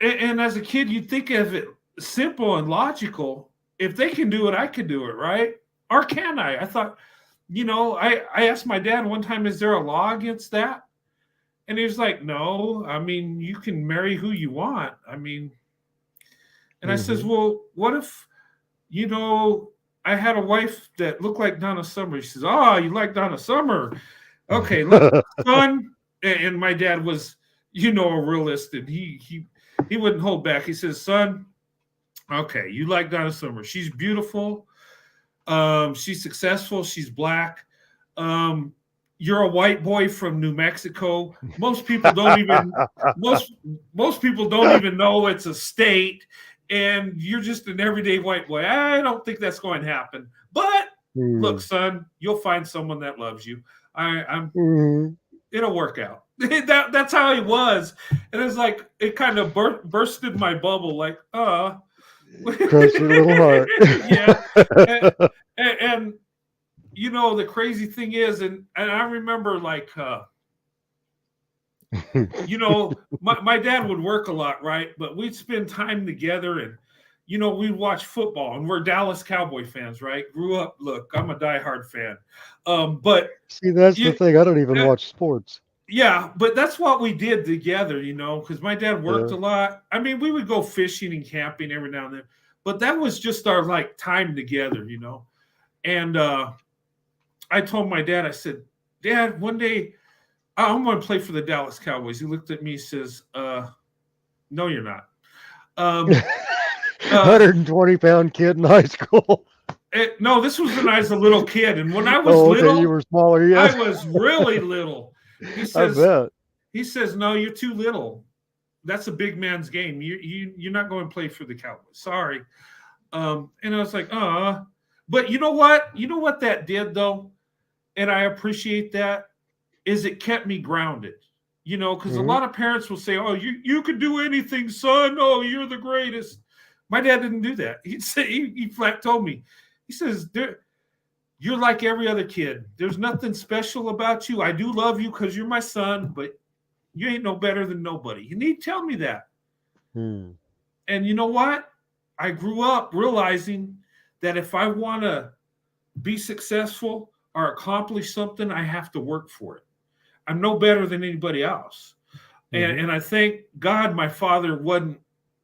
and as a kid, you think of it simple and logical. If they can do it, I can do it, right? Or can I? I thought, I asked my dad one time, is there a law against that? And he was like, no, I mean, you can marry who you want. I mean, and I says, well, what if, I had a wife that looked like Donna Summer. She says, oh, you like Donna Summer? Okay, look, son. And my dad was, a realist, and he wouldn't hold back. He says, son, okay, you like Donna Summer. She's beautiful. She's successful. She's black. You're a white boy from New Mexico. Most people don't even most people don't even know it's a state, and you're just an everyday white boy. I don't think that's going to happen. But look, son, you'll find someone that loves you. It'll work out. That's how he was, and it's like it kind of bursted my bubble, like, crushed your little heart. Yeah, and the crazy thing is, and I remember, like, my dad would work a lot, right? But we'd spend time together, and we'd watch football, and we're Dallas Cowboy fans, right? Grew up. Look, I'm a diehard fan. But see, that's the thing. I don't even watch sports. Yeah, but that's what we did together, because my dad worked a lot. I mean, we would go fishing and camping every now and then, but that was just our time together, And I told my dad, I said, Dad, one day I'm going to play for the Dallas Cowboys. He looked at me and says, no, you're not. 120-pound kid in high school. No, this was when I was a little kid. And when I was little, you were smaller. Yeah, I was really little. He says, I bet. He says, no, you're too little. That's a big man's game. You're not going to play for the Cowboys. Sorry. And I was like, but you know what? You know what that did, though? And I appreciate that, is it kept me grounded. Because a lot of parents will say, oh, you can do anything, son. Oh, you're the greatest. My dad didn't do that. He flat told me. He says, you're like every other kid. There's nothing special about you. I do love you because you're my son, but you ain't no better than nobody. And he'd tell me that. And you know what? I grew up realizing that if I want to be successful or accomplish something, I have to work for it. I'm no better than anybody else. And I thank God my father wasn't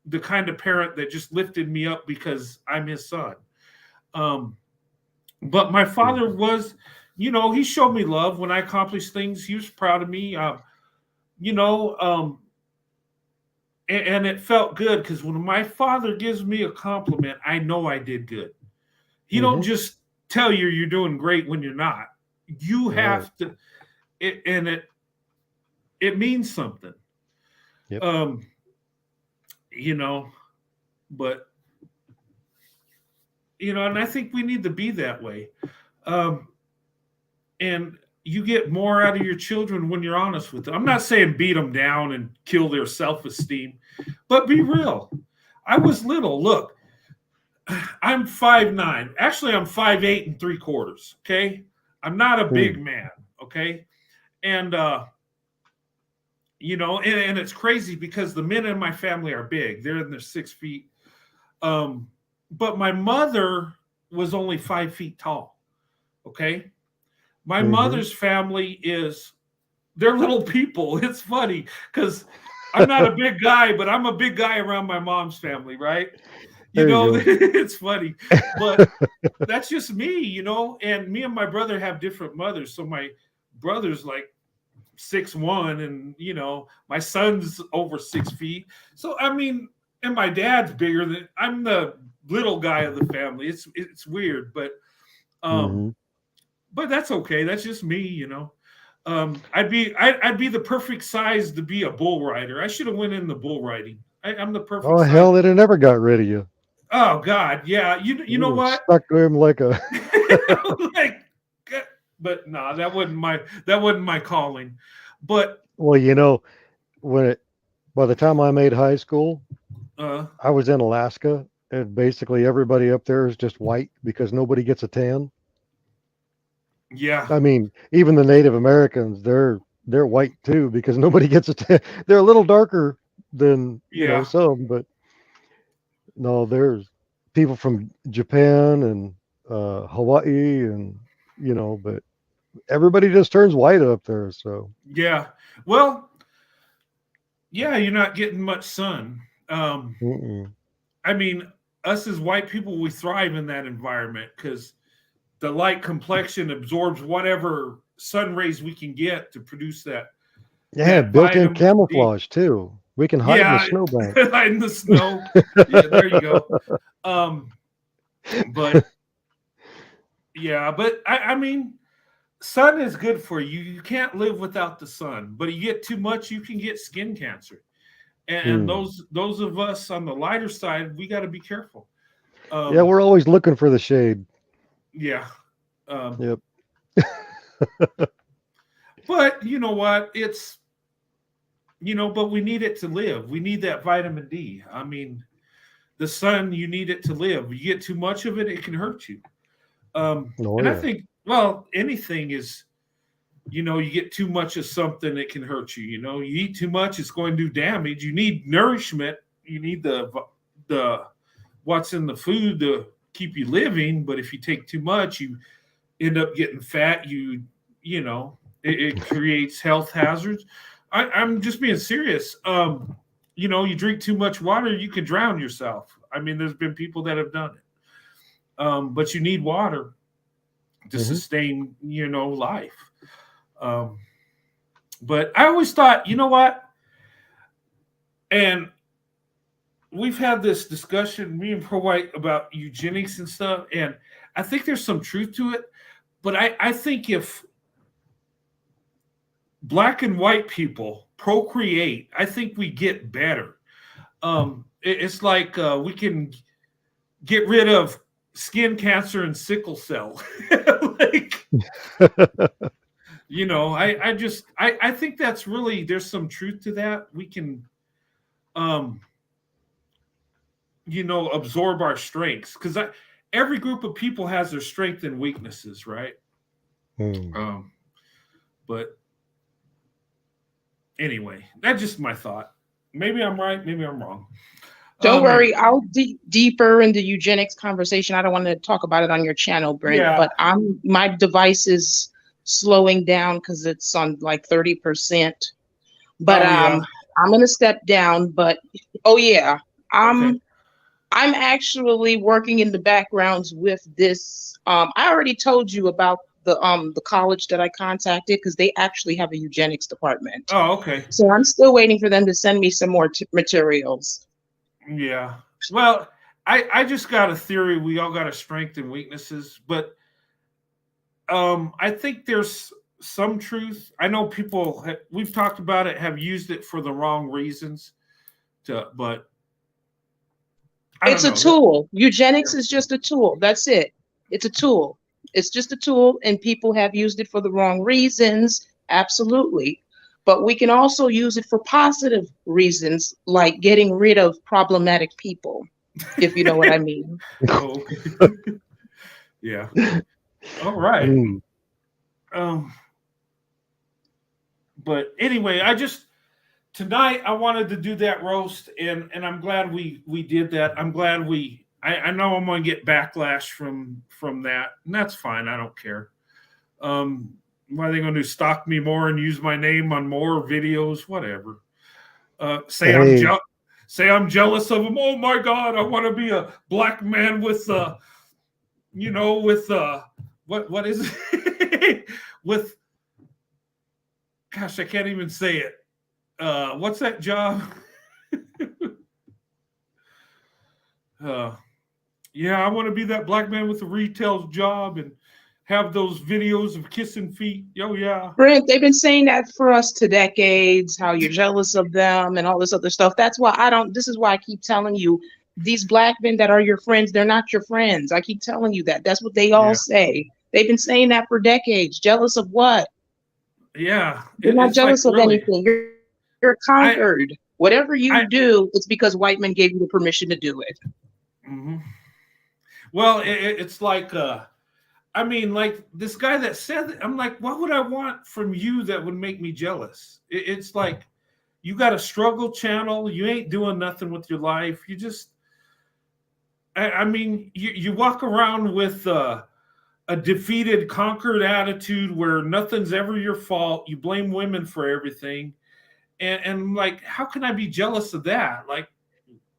the kind of parent that just lifted me up because I'm his son. But my father was, he showed me love when I accomplished things. He was proud of me, and it felt good because when my father gives me a compliment, I know I did good. He don't just tell you you're doing great when you're not. You have to, it means something. Yep. But and I think we need to be that way. And you get more out of your children when you're honest with them. I'm not saying beat them down and kill their self-esteem, but be real. I was little. Look, I'm 5'9". Actually, I'm 5'8 3/4. Okay. I'm not a big man. Okay. And, and it's crazy because the men in my family are big. They're in their 6 feet. But my mother was only 5 feet tall. Okay. My mother's family they're little people. It's funny because I'm not a big guy, but I'm a big guy around my mom's family, right? It's funny, but that's just me, and me and my brother have different mothers. So my brother's like 6'1", and my son's over 6 feet. So I mean, and my dad's bigger than I'm the little guy of the family. It's weird, but that's okay. That's just me, I'd be the perfect size to be a bull rider. I should have went in the bull riding. I'm the perfect. Oh, size. hell, they'd have never got rid of you. Oh God, yeah. You know what? Stuck to him like a but no, that wasn't my calling. But well, when by the time I made high school, Uh, I was in Alaska, and basically everybody up there is just white because nobody gets a tan. yeah, I mean, even the Native Americans, they're white too because nobody gets a tan. They're a little darker than, yeah. some, but no, there's people from Japan and Hawaii and, but everybody just turns white up there. So, Yeah. Well, yeah, you're not getting much sun. mm-mm. I mean, us as white people, we thrive in that environment because the light complexion absorbs whatever sun rays we can get to produce that. Yeah, That built-in vitamin D. camouflage too. We can hide in the Yeah, snowbank. hide in the snow. Yeah, there you go. But yeah, but I mean, sun is good for you. You can't live without the sun, but you get too much, you can get skin cancer. And those of us on the lighter side, we got to be careful. Yeah, we're always looking for the shade. Yeah. Yep. But you know what? It's, but we need it to live. We need that vitamin D. I mean, the sun, you need it to live. You get too much of it, it can hurt you. I think, well, anything is, you get too much of something, it can hurt you. You eat too much, it's going to do damage. You need nourishment. You need the what's in the food to keep you living. But if you take too much, you end up getting fat. It creates health hazards. I'm just being serious. You drink too much water, you can drown yourself. I mean, there's been people that have done it. But you need water to sustain, life. But I always thought, you know what? And we've had this discussion, me and Pro White, about eugenics and stuff. And I think there's some truth to it. But I think if Black and white people procreate, I think we get better. It's like we can get rid of skin cancer and sickle cell. I think that's really, there's some truth to that. We can, absorb our strengths, because every group of people has their strengths and weaknesses, right? But anyway, that's just my thought. Maybe I'm right, maybe I'm wrong. Don't worry, I'll dig deeper into eugenics conversation. I don't want to talk about it on your channel, Brent, but my device is slowing down because it's on like 30%. But I'm gonna step down. But I'm actually working in the backgrounds with this. I already told you about the college that I contacted, because they actually have a eugenics department. Oh, okay. So I'm still waiting for them to send me some more materials. Yeah. Well, I just got a theory. We all got a strengths and weaknesses, but I think there's some truth. I know people, we've talked about it, have used it for the wrong reasons. But it's a tool. Eugenics is just a tool. That's it. It's a tool. It's just a tool, and people have used it for the wrong reasons. Absolutely. But we can also use it for positive reasons, like getting rid of problematic people, if you know what I mean. Oh, yeah. All right. But anyway, tonight I wanted to do that roast, and I'm glad we did that. I'm glad I know I'm going to get backlash from that, and that's fine. I don't care. Why are they going to stalk me more and use my name on more videos? Whatever. Say I'm jealous of them. Oh my God, I want to be a Black man with what is it? With, gosh, I can't even say it. What's that job? Yeah, I want to be that Black man with a retail job and have those videos of kissing feet. Oh, yeah. Brent, they've been saying that for us to decades, how you're jealous of them and all this other stuff. That's why this is why I keep telling you, these Black men that are your friends, they're not your friends. I keep telling you that. That's what they all say. They've been saying that for decades. Jealous of what? Yeah. You're not jealous of anything. You're conquered. Whatever you do, it's because white men gave you the permission to do it. Mm-hmm. Well, it's like, I mean, like this guy that said that, I'm like, what would I want from you that would make me jealous? It's like, you got a struggle channel. You ain't doing nothing with your life. You just, I mean, you walk around with a defeated, conquered attitude where nothing's ever your fault. You blame women for everything. And like, how can I be jealous of that? Like,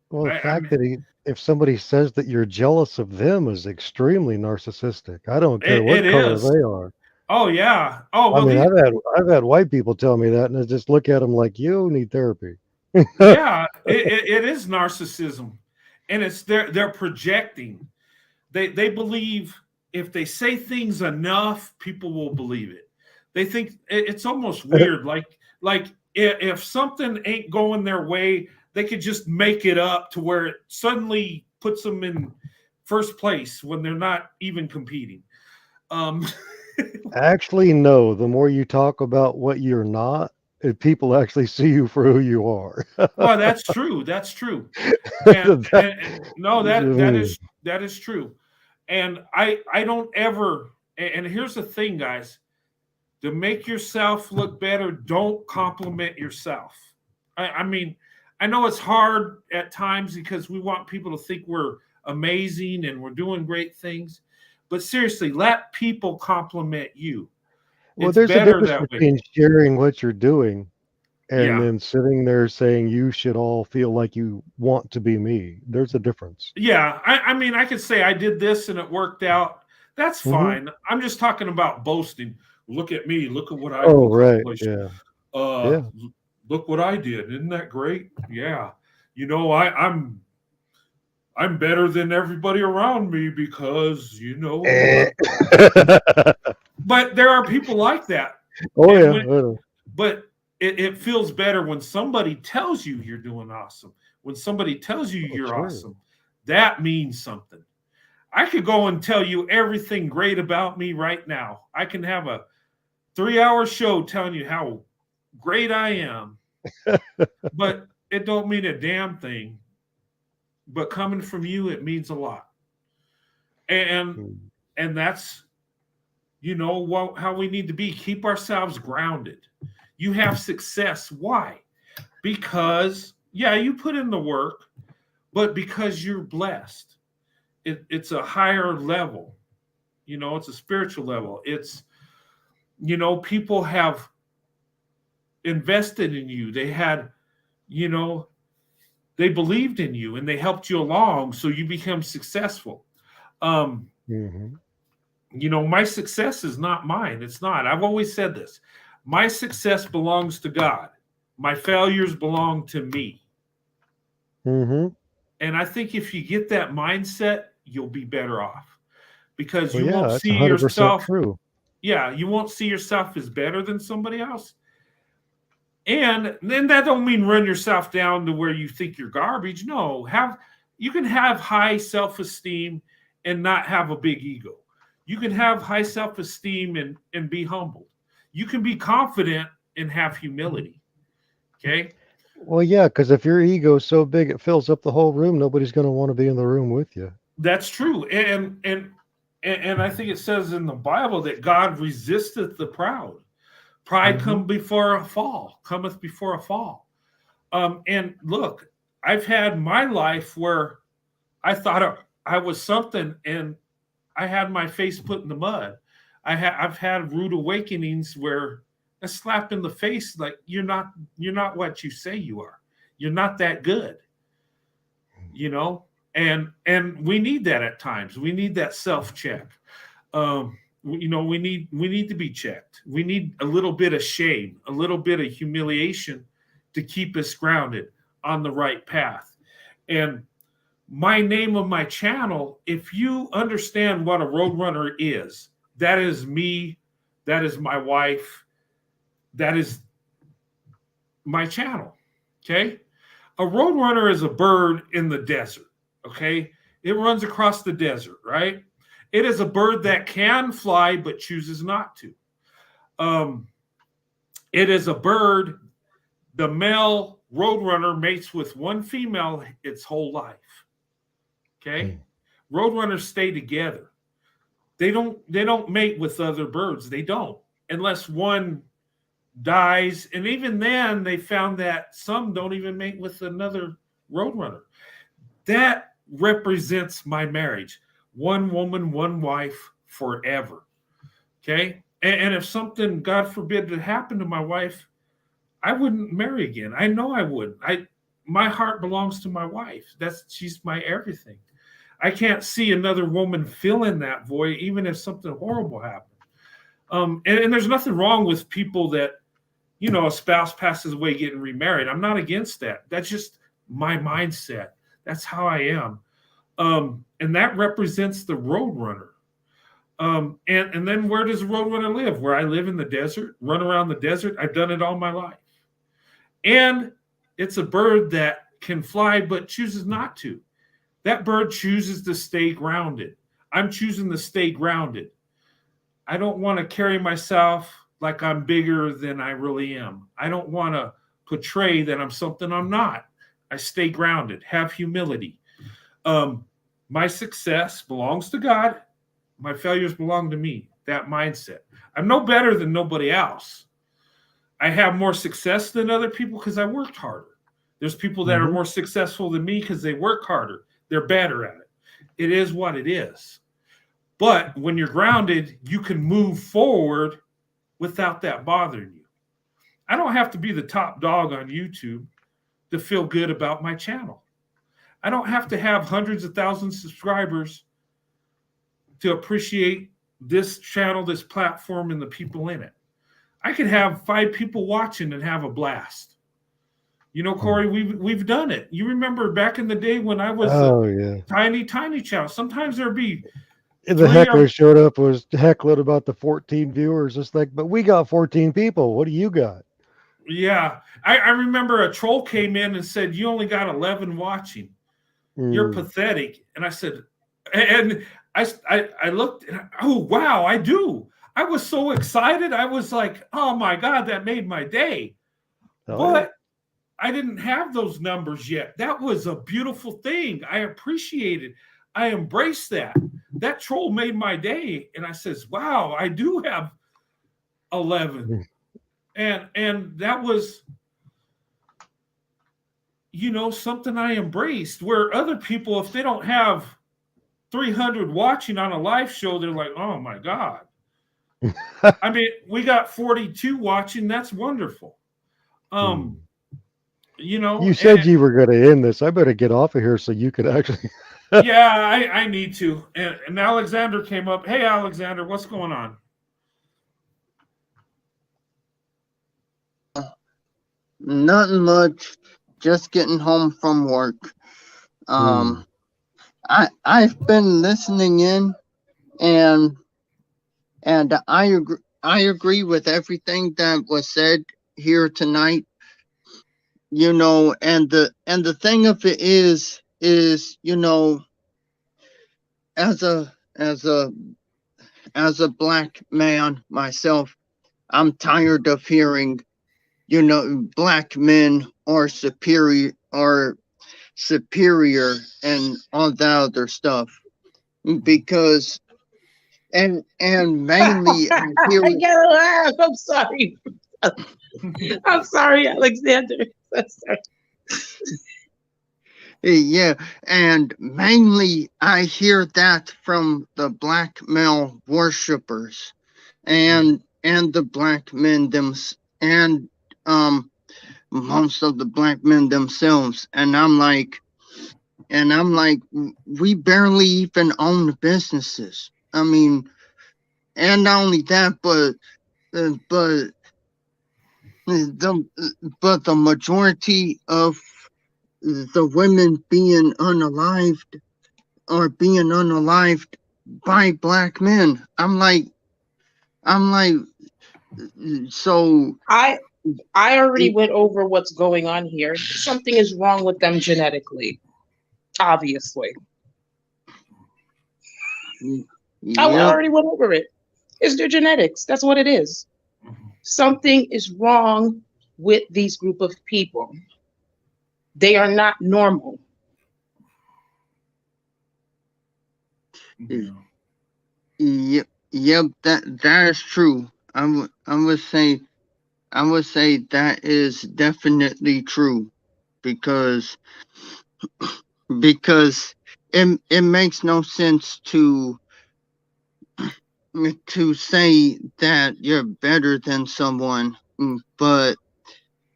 well, the fact that if somebody says that you're jealous of them is extremely narcissistic. I don't care what color they are. Oh yeah. Oh well, I mean, I've had white people tell me that, and I just look at them like, you need therapy. Yeah, it is narcissism, and it's they're projecting. They believe if they say things enough, people will believe it. They think it's almost weird. like if something ain't going their way, they could just make it up to where it suddenly puts them in first place when they're not even competing. Actually, no. The more you talk about what you're not, people actually see you for who you are. Well, that's true. That's true. And no, that is true. And I don't ever. And here's the thing, guys. To make yourself look better, don't compliment yourself. I mean, I know it's hard at times because we want people to think we're amazing and we're doing great things. But seriously, let people compliment you. Well, there's a difference between sharing what you're doing and then sitting there saying you should all feel like you want to be me. There's a difference. Yeah. I mean, I could say I did this and it worked out. That's fine. I'm just talking about boasting. Look at me. Look at what I accomplished. Right. Yeah. Look what I did. Isn't that great? Yeah. You know, I'm better than everybody around me because, you know. But there are people like that. Oh, But it feels better when somebody tells you you're doing awesome. When somebody tells you you're awesome, that means something. I could go and tell you everything great about me right now. I can have a 3-hour show telling you how great I am. But it don't mean a damn thing. But coming from you, it means a lot. And that's, you know, how we need to be. Keep ourselves grounded. You have success. Why? Because, you put in the work, but because you're blessed. It's a higher level. You know, it's a spiritual level. It's, you know, people have invested in you. They had, you know, they believed in you and they helped you along, so you become successful. You know, my success is not mine. It's not. I've always said this. My success belongs to God. My failures belong to me. And I think if you get that mindset, you'll be better off because you won't see yourself. True. Yeah, you won't see yourself as better than somebody else. And then that don't mean run yourself down to where you think you're garbage. No, you can have high self-esteem and not have a big ego. You can have high self-esteem and be humbled. You can be confident and have humility. Okay? Well, yeah, because if your ego is so big it fills up the whole room, nobody's going to want to be in the room with you. That's true. And I think it says in the Bible that God resisteth the proud. Pride cometh before a fall. And look, I've had my life where I thought I was something and I had my face put in the mud. I've had rude awakenings where a slap in the face, like you're not what you say you are. You're not that good. You know, and we need that at times. We need that self-check. You know, we need to be checked. We need a little bit of shame, a little bit of humiliation to keep us grounded on the right path. And my name of my channel, if you understand what a roadrunner is, that is me, that is my wife, that is my channel. Okay? A roadrunner is a bird in the desert. Okay? It runs across the desert, right? It is a bird that can fly but chooses not to. It is a bird, the male Roadrunner mates with one female its whole life. Okay? Roadrunners stay together. They don't mate with other birds. They don't, unless one dies. And even then, they found that some don't even mate with another roadrunner. That represents my marriage. One woman, one wife, forever. Okay? And if something, God forbid, had happened to my wife, I wouldn't marry again. I know I wouldn't. My heart belongs to my wife. She's my everything. I can't see another woman filling that void, even if something horrible happened. And there's nothing wrong with people that, a spouse passes away getting remarried. I'm not against that. That's just my mindset. That's how I am. And that represents the roadrunner. And then where does a roadrunner live? Where I live in the desert, run around the desert. I've done it all my life. And it's a bird that can fly but chooses not to. That bird chooses to stay grounded. I'm choosing to stay grounded. I don't want to carry myself like I'm bigger than I really am. I don't want to portray that I'm something I'm not. I stay grounded, have humility. My success belongs to God. My failures belong to me. That mindset. I'm no better than nobody else. I have more success than other people because I worked harder. There's people that are more successful than me because they work harder. They're better at it. It is what it is. But when you're grounded, you can move forward without that bothering you. I don't have to be the top dog on YouTube to feel good about my channel. I don't have to have hundreds of thousands of subscribers to appreciate this channel, this platform, and the people in it. I could have 5 people watching and have a blast. Corey, we've done it. You remember back in the day when I was tiny channel. Sometimes there'd be the heckler showed up, was heckling about the 14 viewers. It's like, but we got 14 people. What do you got? Yeah. I remember a troll came in and said, you only got 11 watching. You're pathetic. And I said, and I looked, and oh, wow, I do. I was so excited. I was like, oh my God, that made my day. But I didn't have those numbers yet. That was a beautiful thing. I appreciate it. I embraced that. That troll made my day. And I says, wow, I do have 11. And that was, something I embraced, where other people, if they don't have 300 watching on a live show, they're like, oh my God. I mean, we got 42 watching. That's wonderful. You said you were going to end this. I better get off of here so you could actually. Yeah, I need to. And Alexander came up. Hey, Alexander, what's going on? Nothing much. Just getting home from work. I've been listening in, and I agree with everything that was said here tonight. And the thing of it is as a black man myself, I'm tired of hearing black men are superior and all that other stuff, because and mainly I gotta laugh. I'm sorry. I'm sorry, Alexander. I'm sorry. Yeah, and mainly I hear that from the black male worshippers and the black men and most of the black men themselves. And I'm like, we barely even own businesses. I mean, and not only that, but the majority of the women being unalived by black men. I'm like, so I already went over what's going on here. Something is wrong with them genetically, obviously. I already went over it. It's their genetics. That's what it is. Something is wrong with these group of people. They are not normal. Yeah. Yep, that is true. I would say that is definitely true because because it makes no sense to say that you're better than someone, but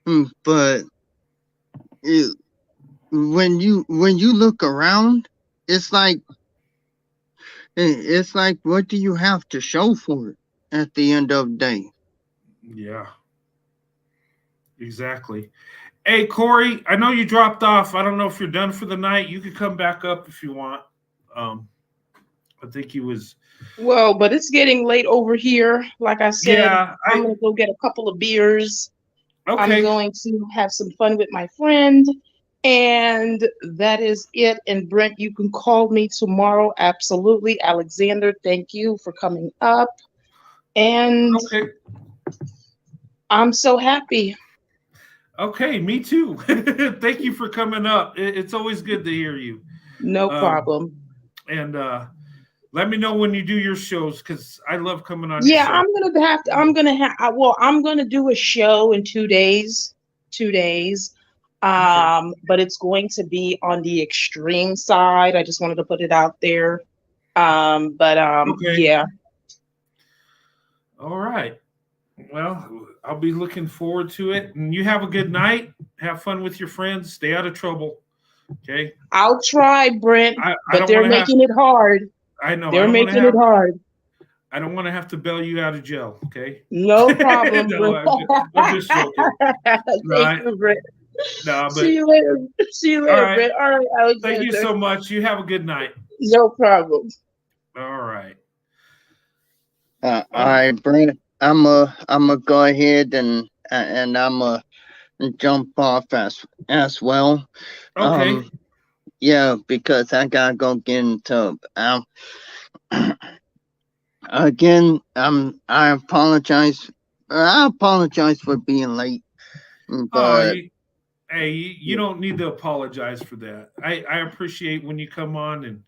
it, when you look around, it's like what do you have to show for it at the end of the day? Yeah. Exactly. Hey, Corey, I know you dropped off. I don't know if you're done for the night. You could come back up if you want. I think he was. Well, but it's getting late over here. Like I said, Yeah. I'm going to go get a couple of beers. I'm Okay. going to have some fun with my friend. And that is it. And Brent, you can call me tomorrow. Absolutely. Alexander, thank you for coming up. And Okay. I'm so happy. Okay. Me too. Thank you for coming up. It's always good to hear you. No problem. And let me know when you do your shows because I love coming on your Yeah, show. I'm gonna do a show in 2 days. 2 days. But it's going to be on the extreme side. I just wanted to put it out there. Okay. Yeah. All right. Well, I'll be looking forward to it. And you have a good night. Have fun with your friends. Stay out of trouble. Okay. I'll try, Brent, I but don't they're want to have. making it hard. I know. They're making it hard. I don't want to have to bail you out of jail. Okay. No problem, No, Brent. I'm just joking. Thank you, Brent. No, but See you later. See you all later, right. Brent. All right, Alexander. Thank you so much. You have a good night. No problem. All right. All right, Brent. I'm go ahead and I'm jump off as well. Okay. Yeah, because I gotta go get into again. I apologize. I apologize for being late, but you don't need to apologize for that. I appreciate when you come on and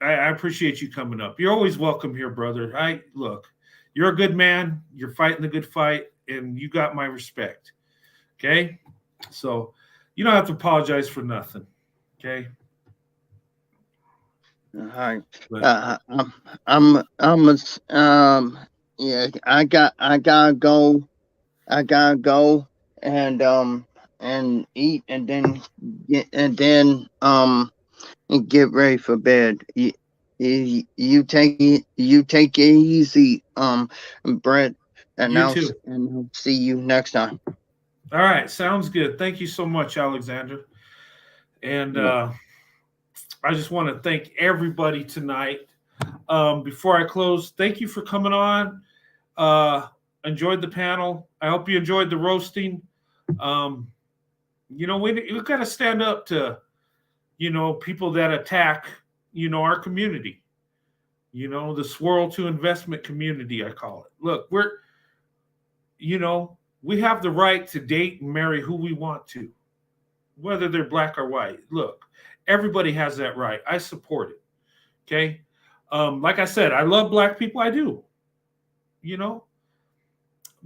I appreciate you coming up. You're always welcome here, brother. You're a good man. You're fighting the good fight, and you got my respect. Okay, so you don't have to apologize for nothing. Okay. all right. Yeah. I gotta go. I gotta go and eat and then get ready for bed. You take it easy, Brett, and You too. I'll see you next time. All right, sounds good. Thank you so much, Alexander. And I just want to thank everybody tonight. Before I close, thank you for coming on. Enjoyed the panel. I hope you enjoyed the roasting. We've got to stand up to, people that attack, our community. The swirl to investment community, I call it. Look, we have the right to date and marry who we want to, whether they're black or white. Look, everybody has that right. I support it. Okay. Like I said, I love black people. I do,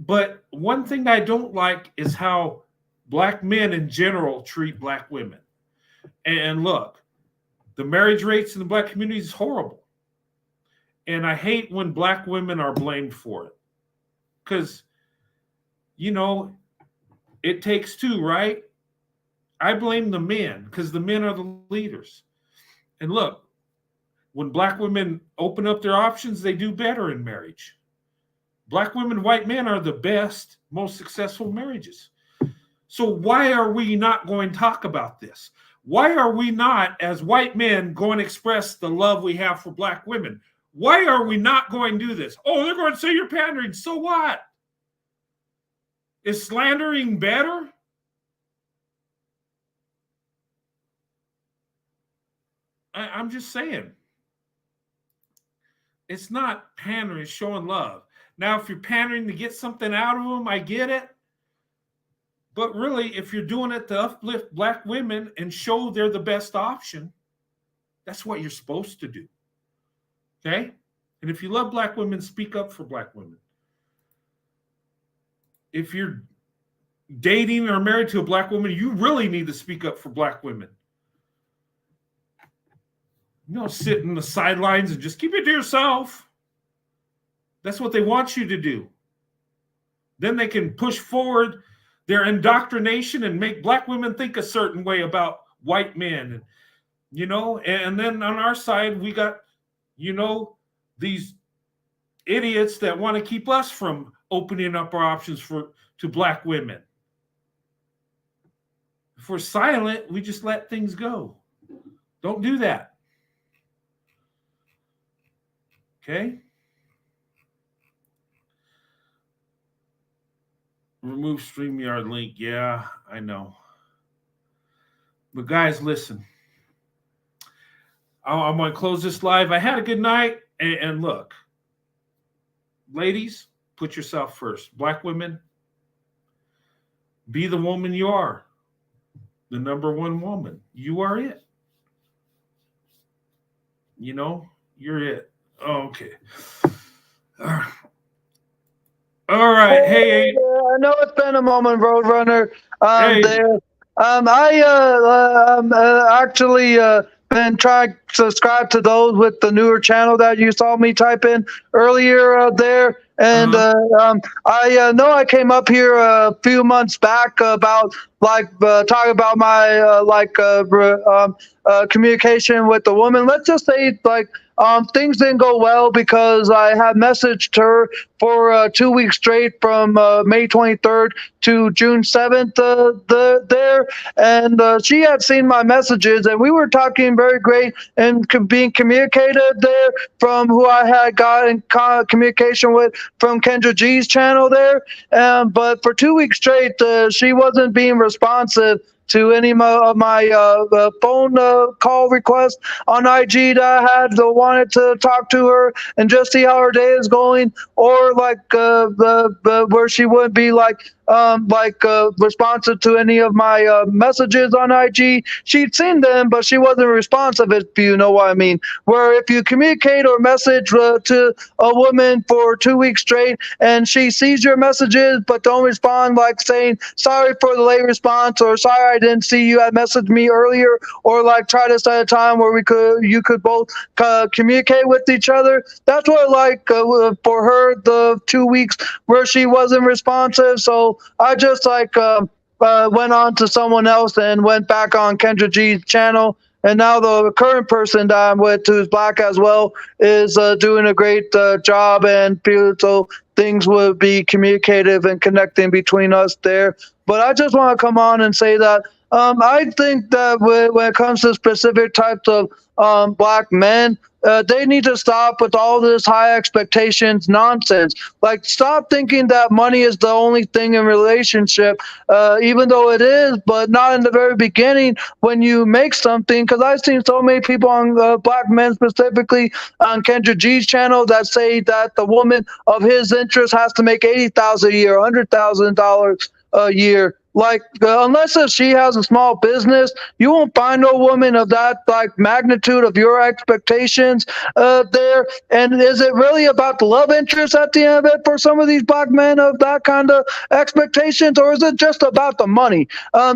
but one thing I don't like is how black men in general treat black women. And look, the marriage rates in the black community is horrible. And I hate when black women are blamed for it. Because, it takes two, right? I blame the men because the men are the leaders. And look, when black women open up their options, they do better in marriage. Black women, white men are the best, most successful marriages. So why are we not going to talk about this? Why are we not, as white men, going to express the love we have for black women? Why are we not going to do this? Oh, they're going to say you're pandering. So what? Is slandering better? I'm just saying. It's not pandering, it's showing love. Now, if you're pandering to get something out of them, I get it. But really, if you're doing it to uplift black women and show they're the best option, that's what you're supposed to do. Okay? And if you love black women, speak up for black women. If you're dating or married to a black woman, you really need to speak up for black women. You don't sit in the sidelines and just keep it to yourself. That's what they want you to do. Then they can push forward their indoctrination and make black women think a certain way about white men. And then on our side, we got, these idiots that want to keep us from opening up our options to black women. If we're silent, we just let things go. Don't do that. Okay? Remove StreamYard link. Yeah, I know. But guys, listen. I'm going to close this live. I had a good night. And look, ladies, put yourself first. Black women, be the woman you are. The number one woman. You are it. You're it. Okay. All right. Hey. I know it's been a moment, Roadrunner. Hey. There. Actually been trying to subscribe to those with the newer channel that you saw me type in earlier there. And I know I came up here a few months back about talking about my communication with the woman. Let's just say things didn't go well because I had messaged her for 2 weeks straight from May 23rd to June 7th there. And she had seen my messages and we were talking very great and being communicated there from who I had got in communication with from Kendra G's channel there. But for 2 weeks straight, she wasn't being responsive to any of my phone call requests on IG that I had wanted to talk to her and just see how her day is going, or where she wouldn't be responsive to any of my messages on IG. She'd seen them, but she wasn't responsive, if you know what I mean. Where if you communicate or message to a woman for 2 weeks straight and she sees your messages but don't respond, like saying, sorry for the late response, or sorry I didn't see you had messaged me earlier, or try to set a time where you could both communicate with each other. That's what for her, the 2 weeks where she wasn't responsive. So I just went on to someone else and went back on Kendra G's channel. And now the current person that I'm with, who's black as well, is doing a great job, and so things will be communicative and connecting between us there. But I just want to come on and say that I think that when it comes to specific types of black men, they need to stop with all this high expectations nonsense. Stop thinking that money is the only thing in relationship, even though it is, but not in the very beginning when you make something. Because I've seen so many people on black men, specifically on Kendra G's channel, that say that the woman of his interest has to make $80,000 a year, $100,000 a year. Unless if she has a small business, you won't find no woman of that magnitude of your expectations there. And is it really about the love interest at the end of it for some of these black men of that kind of expectations, or is it just about the money?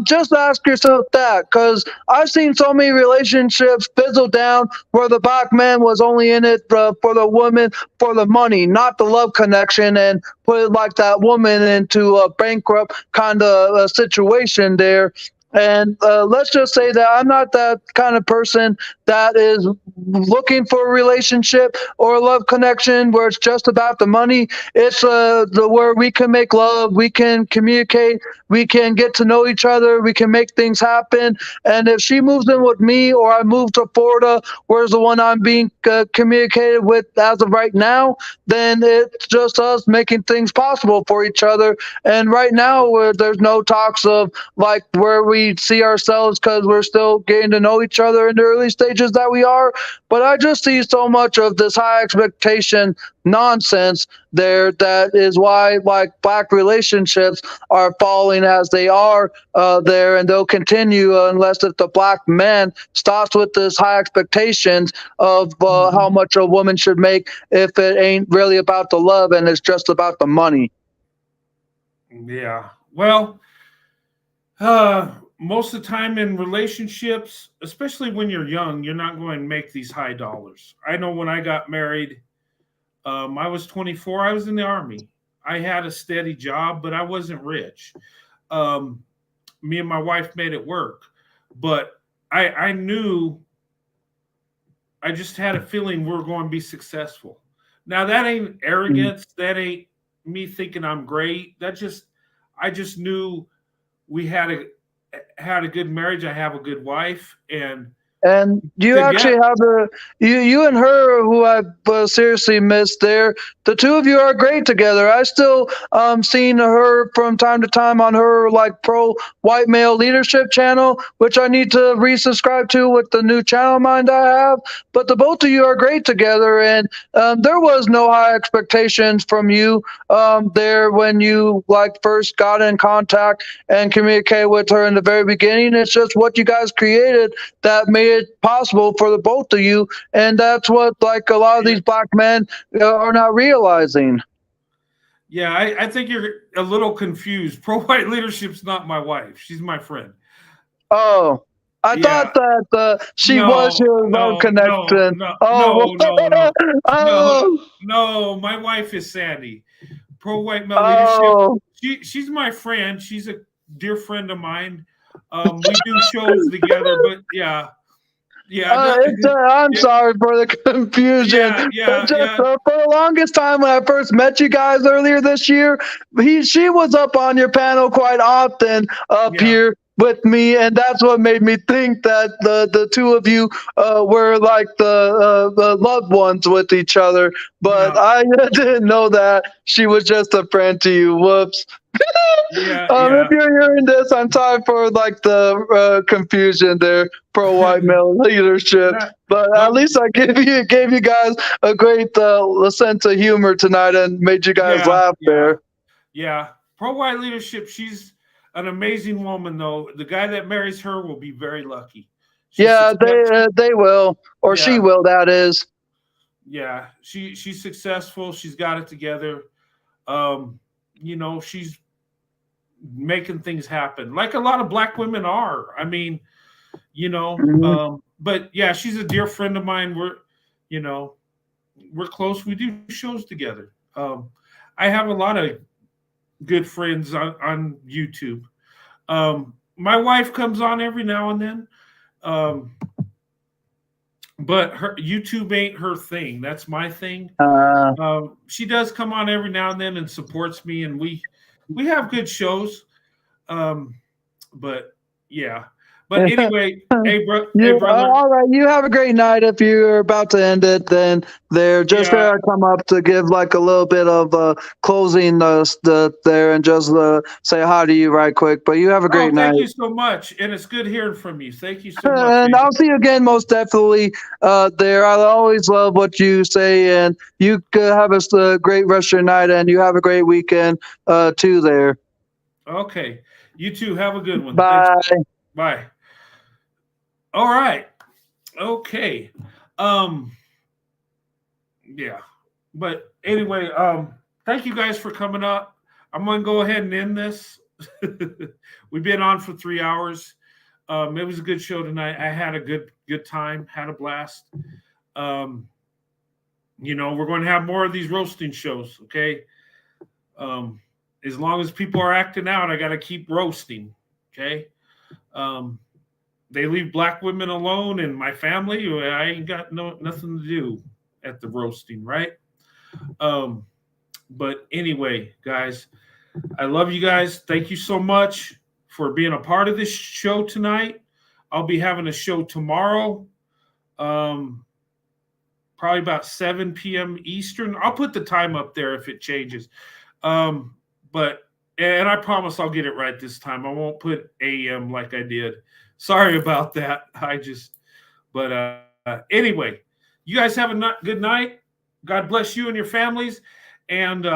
Just ask yourself that, because I've seen so many relationships fizzle down where the black man was only in it for the woman, for the money, not the love connection, and put that woman into a bankrupt kind of situation there. And let's just say that I'm not that kind of person that is looking for a relationship or a love connection where it's just about the money. It's where we can make love, we can communicate, we can get to know each other, we can make things happen. And if she moves in with me, or I move to Florida, where's the one I'm being communicated with as of right now, then it's just us making things possible for each other. And right now, there's no talks of where we we see ourselves because we're still getting to know each other in the early stages that we are. But I just see so much of this high expectation nonsense there. That is why like black relationships are falling as they are there, and they'll continue unless if the black man stops with this high expectations of how much a woman should make if it ain't really about the love and it's just about the money. Yeah. Well, most of the time in relationships, especially when you're young, you're not going to make these high dollars. I know when I got married, I was 24. I was in the Army. I had a steady job, but I wasn't rich. Me and my wife made it work. But I knew, I just had a feeling we were going to be successful. Now, that ain't arrogance. That ain't me thinking I'm great. I just knew we had a good marriage. I have a good wife, and you actually have you and her, who I've seriously missed there. The two of you are great together. I still seen her from time to time on her like pro white male leadership channel, which I need to resubscribe to with the new channel mind I have. But the both of you are great together, and there was no high expectations from you there when you like first got in contact and communicated with her in the very beginning. It's just what you guys created that made it possible for the both of you, and that's what like a lot of these black men are not realizing. Yeah, I think you're a little confused. Pro white leadership's not my wife; she's my friend. Oh, I thought that she was your love connection. No, my wife is Sandy. Pro white male leadership. She's my friend. She's a dear friend of mine. We do shows together, but yeah. I'm sorry for the confusion. For the longest time when I first met you guys earlier this year, she was up on your panel quite often here with me, and that's what made me think that the two of you were like the loved ones with each other. But I didn't know that she was just a friend to you. Whoops. If you're hearing this, I'm sorry for like the confusion there, pro white male leadership. But at least I gave you guys a great sense of humor tonight and made you guys laugh there. Yeah, pro white leadership. She's an amazing woman, though. The guy that marries her will be very lucky. They will, or she will. That is. Yeah, she's successful. She's got it together. She's making things happen like a lot of black women are. I mean, but yeah, she's a dear friend of mine. We're close. We do shows together. I have a lot of good friends on YouTube. My wife comes on every now and then. But her YouTube ain't her thing. That's my thing. She does come on every now and then and supports me, and we have good shows. But yeah. But anyway, hey, brother. All right, you have a great night. If you're about to end it, then I come up to give like a little bit of closing there and just say hi to you right quick. But you have a great night. Thank you so much, and it's good hearing from you. Thank you so much. And I'll see you again, most definitely. There, I always love what you say, and you have a great rest of your night, and you have a great weekend too. There. Okay, you too. Have a good one. Bye. Thanks. Bye. All right. Okay. Yeah. But anyway, thank you guys for coming up. I'm going to go ahead and end this. We've been on for 3 hours. It was a good show tonight. I had a good time, had a blast. We're going to have more of these roasting shows, okay? As long as people are acting out, I got to keep roasting, okay? They leave black women alone and my family. I ain't got nothing to do at the roasting, right? But anyway, guys, I love you guys. Thank you so much for being a part of this show tonight. I'll be having a show tomorrow, probably about 7 p.m. Eastern. I'll put the time up there if it changes. But And I promise I'll get it right this time. I won't put AM like I did. Sorry about that. Anyway, you guys have a good night. God bless you and your families. And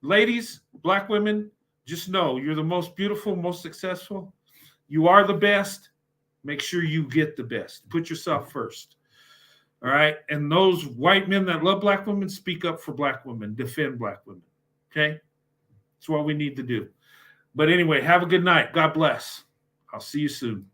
ladies, black women, just know you're the most beautiful, most successful. You are the best. Make sure you get the best. Put yourself first. All right. And those white men that love black women, speak up for black women, defend black women. Okay. That's what we need to do. But anyway, have a good night. God bless. I'll see you soon.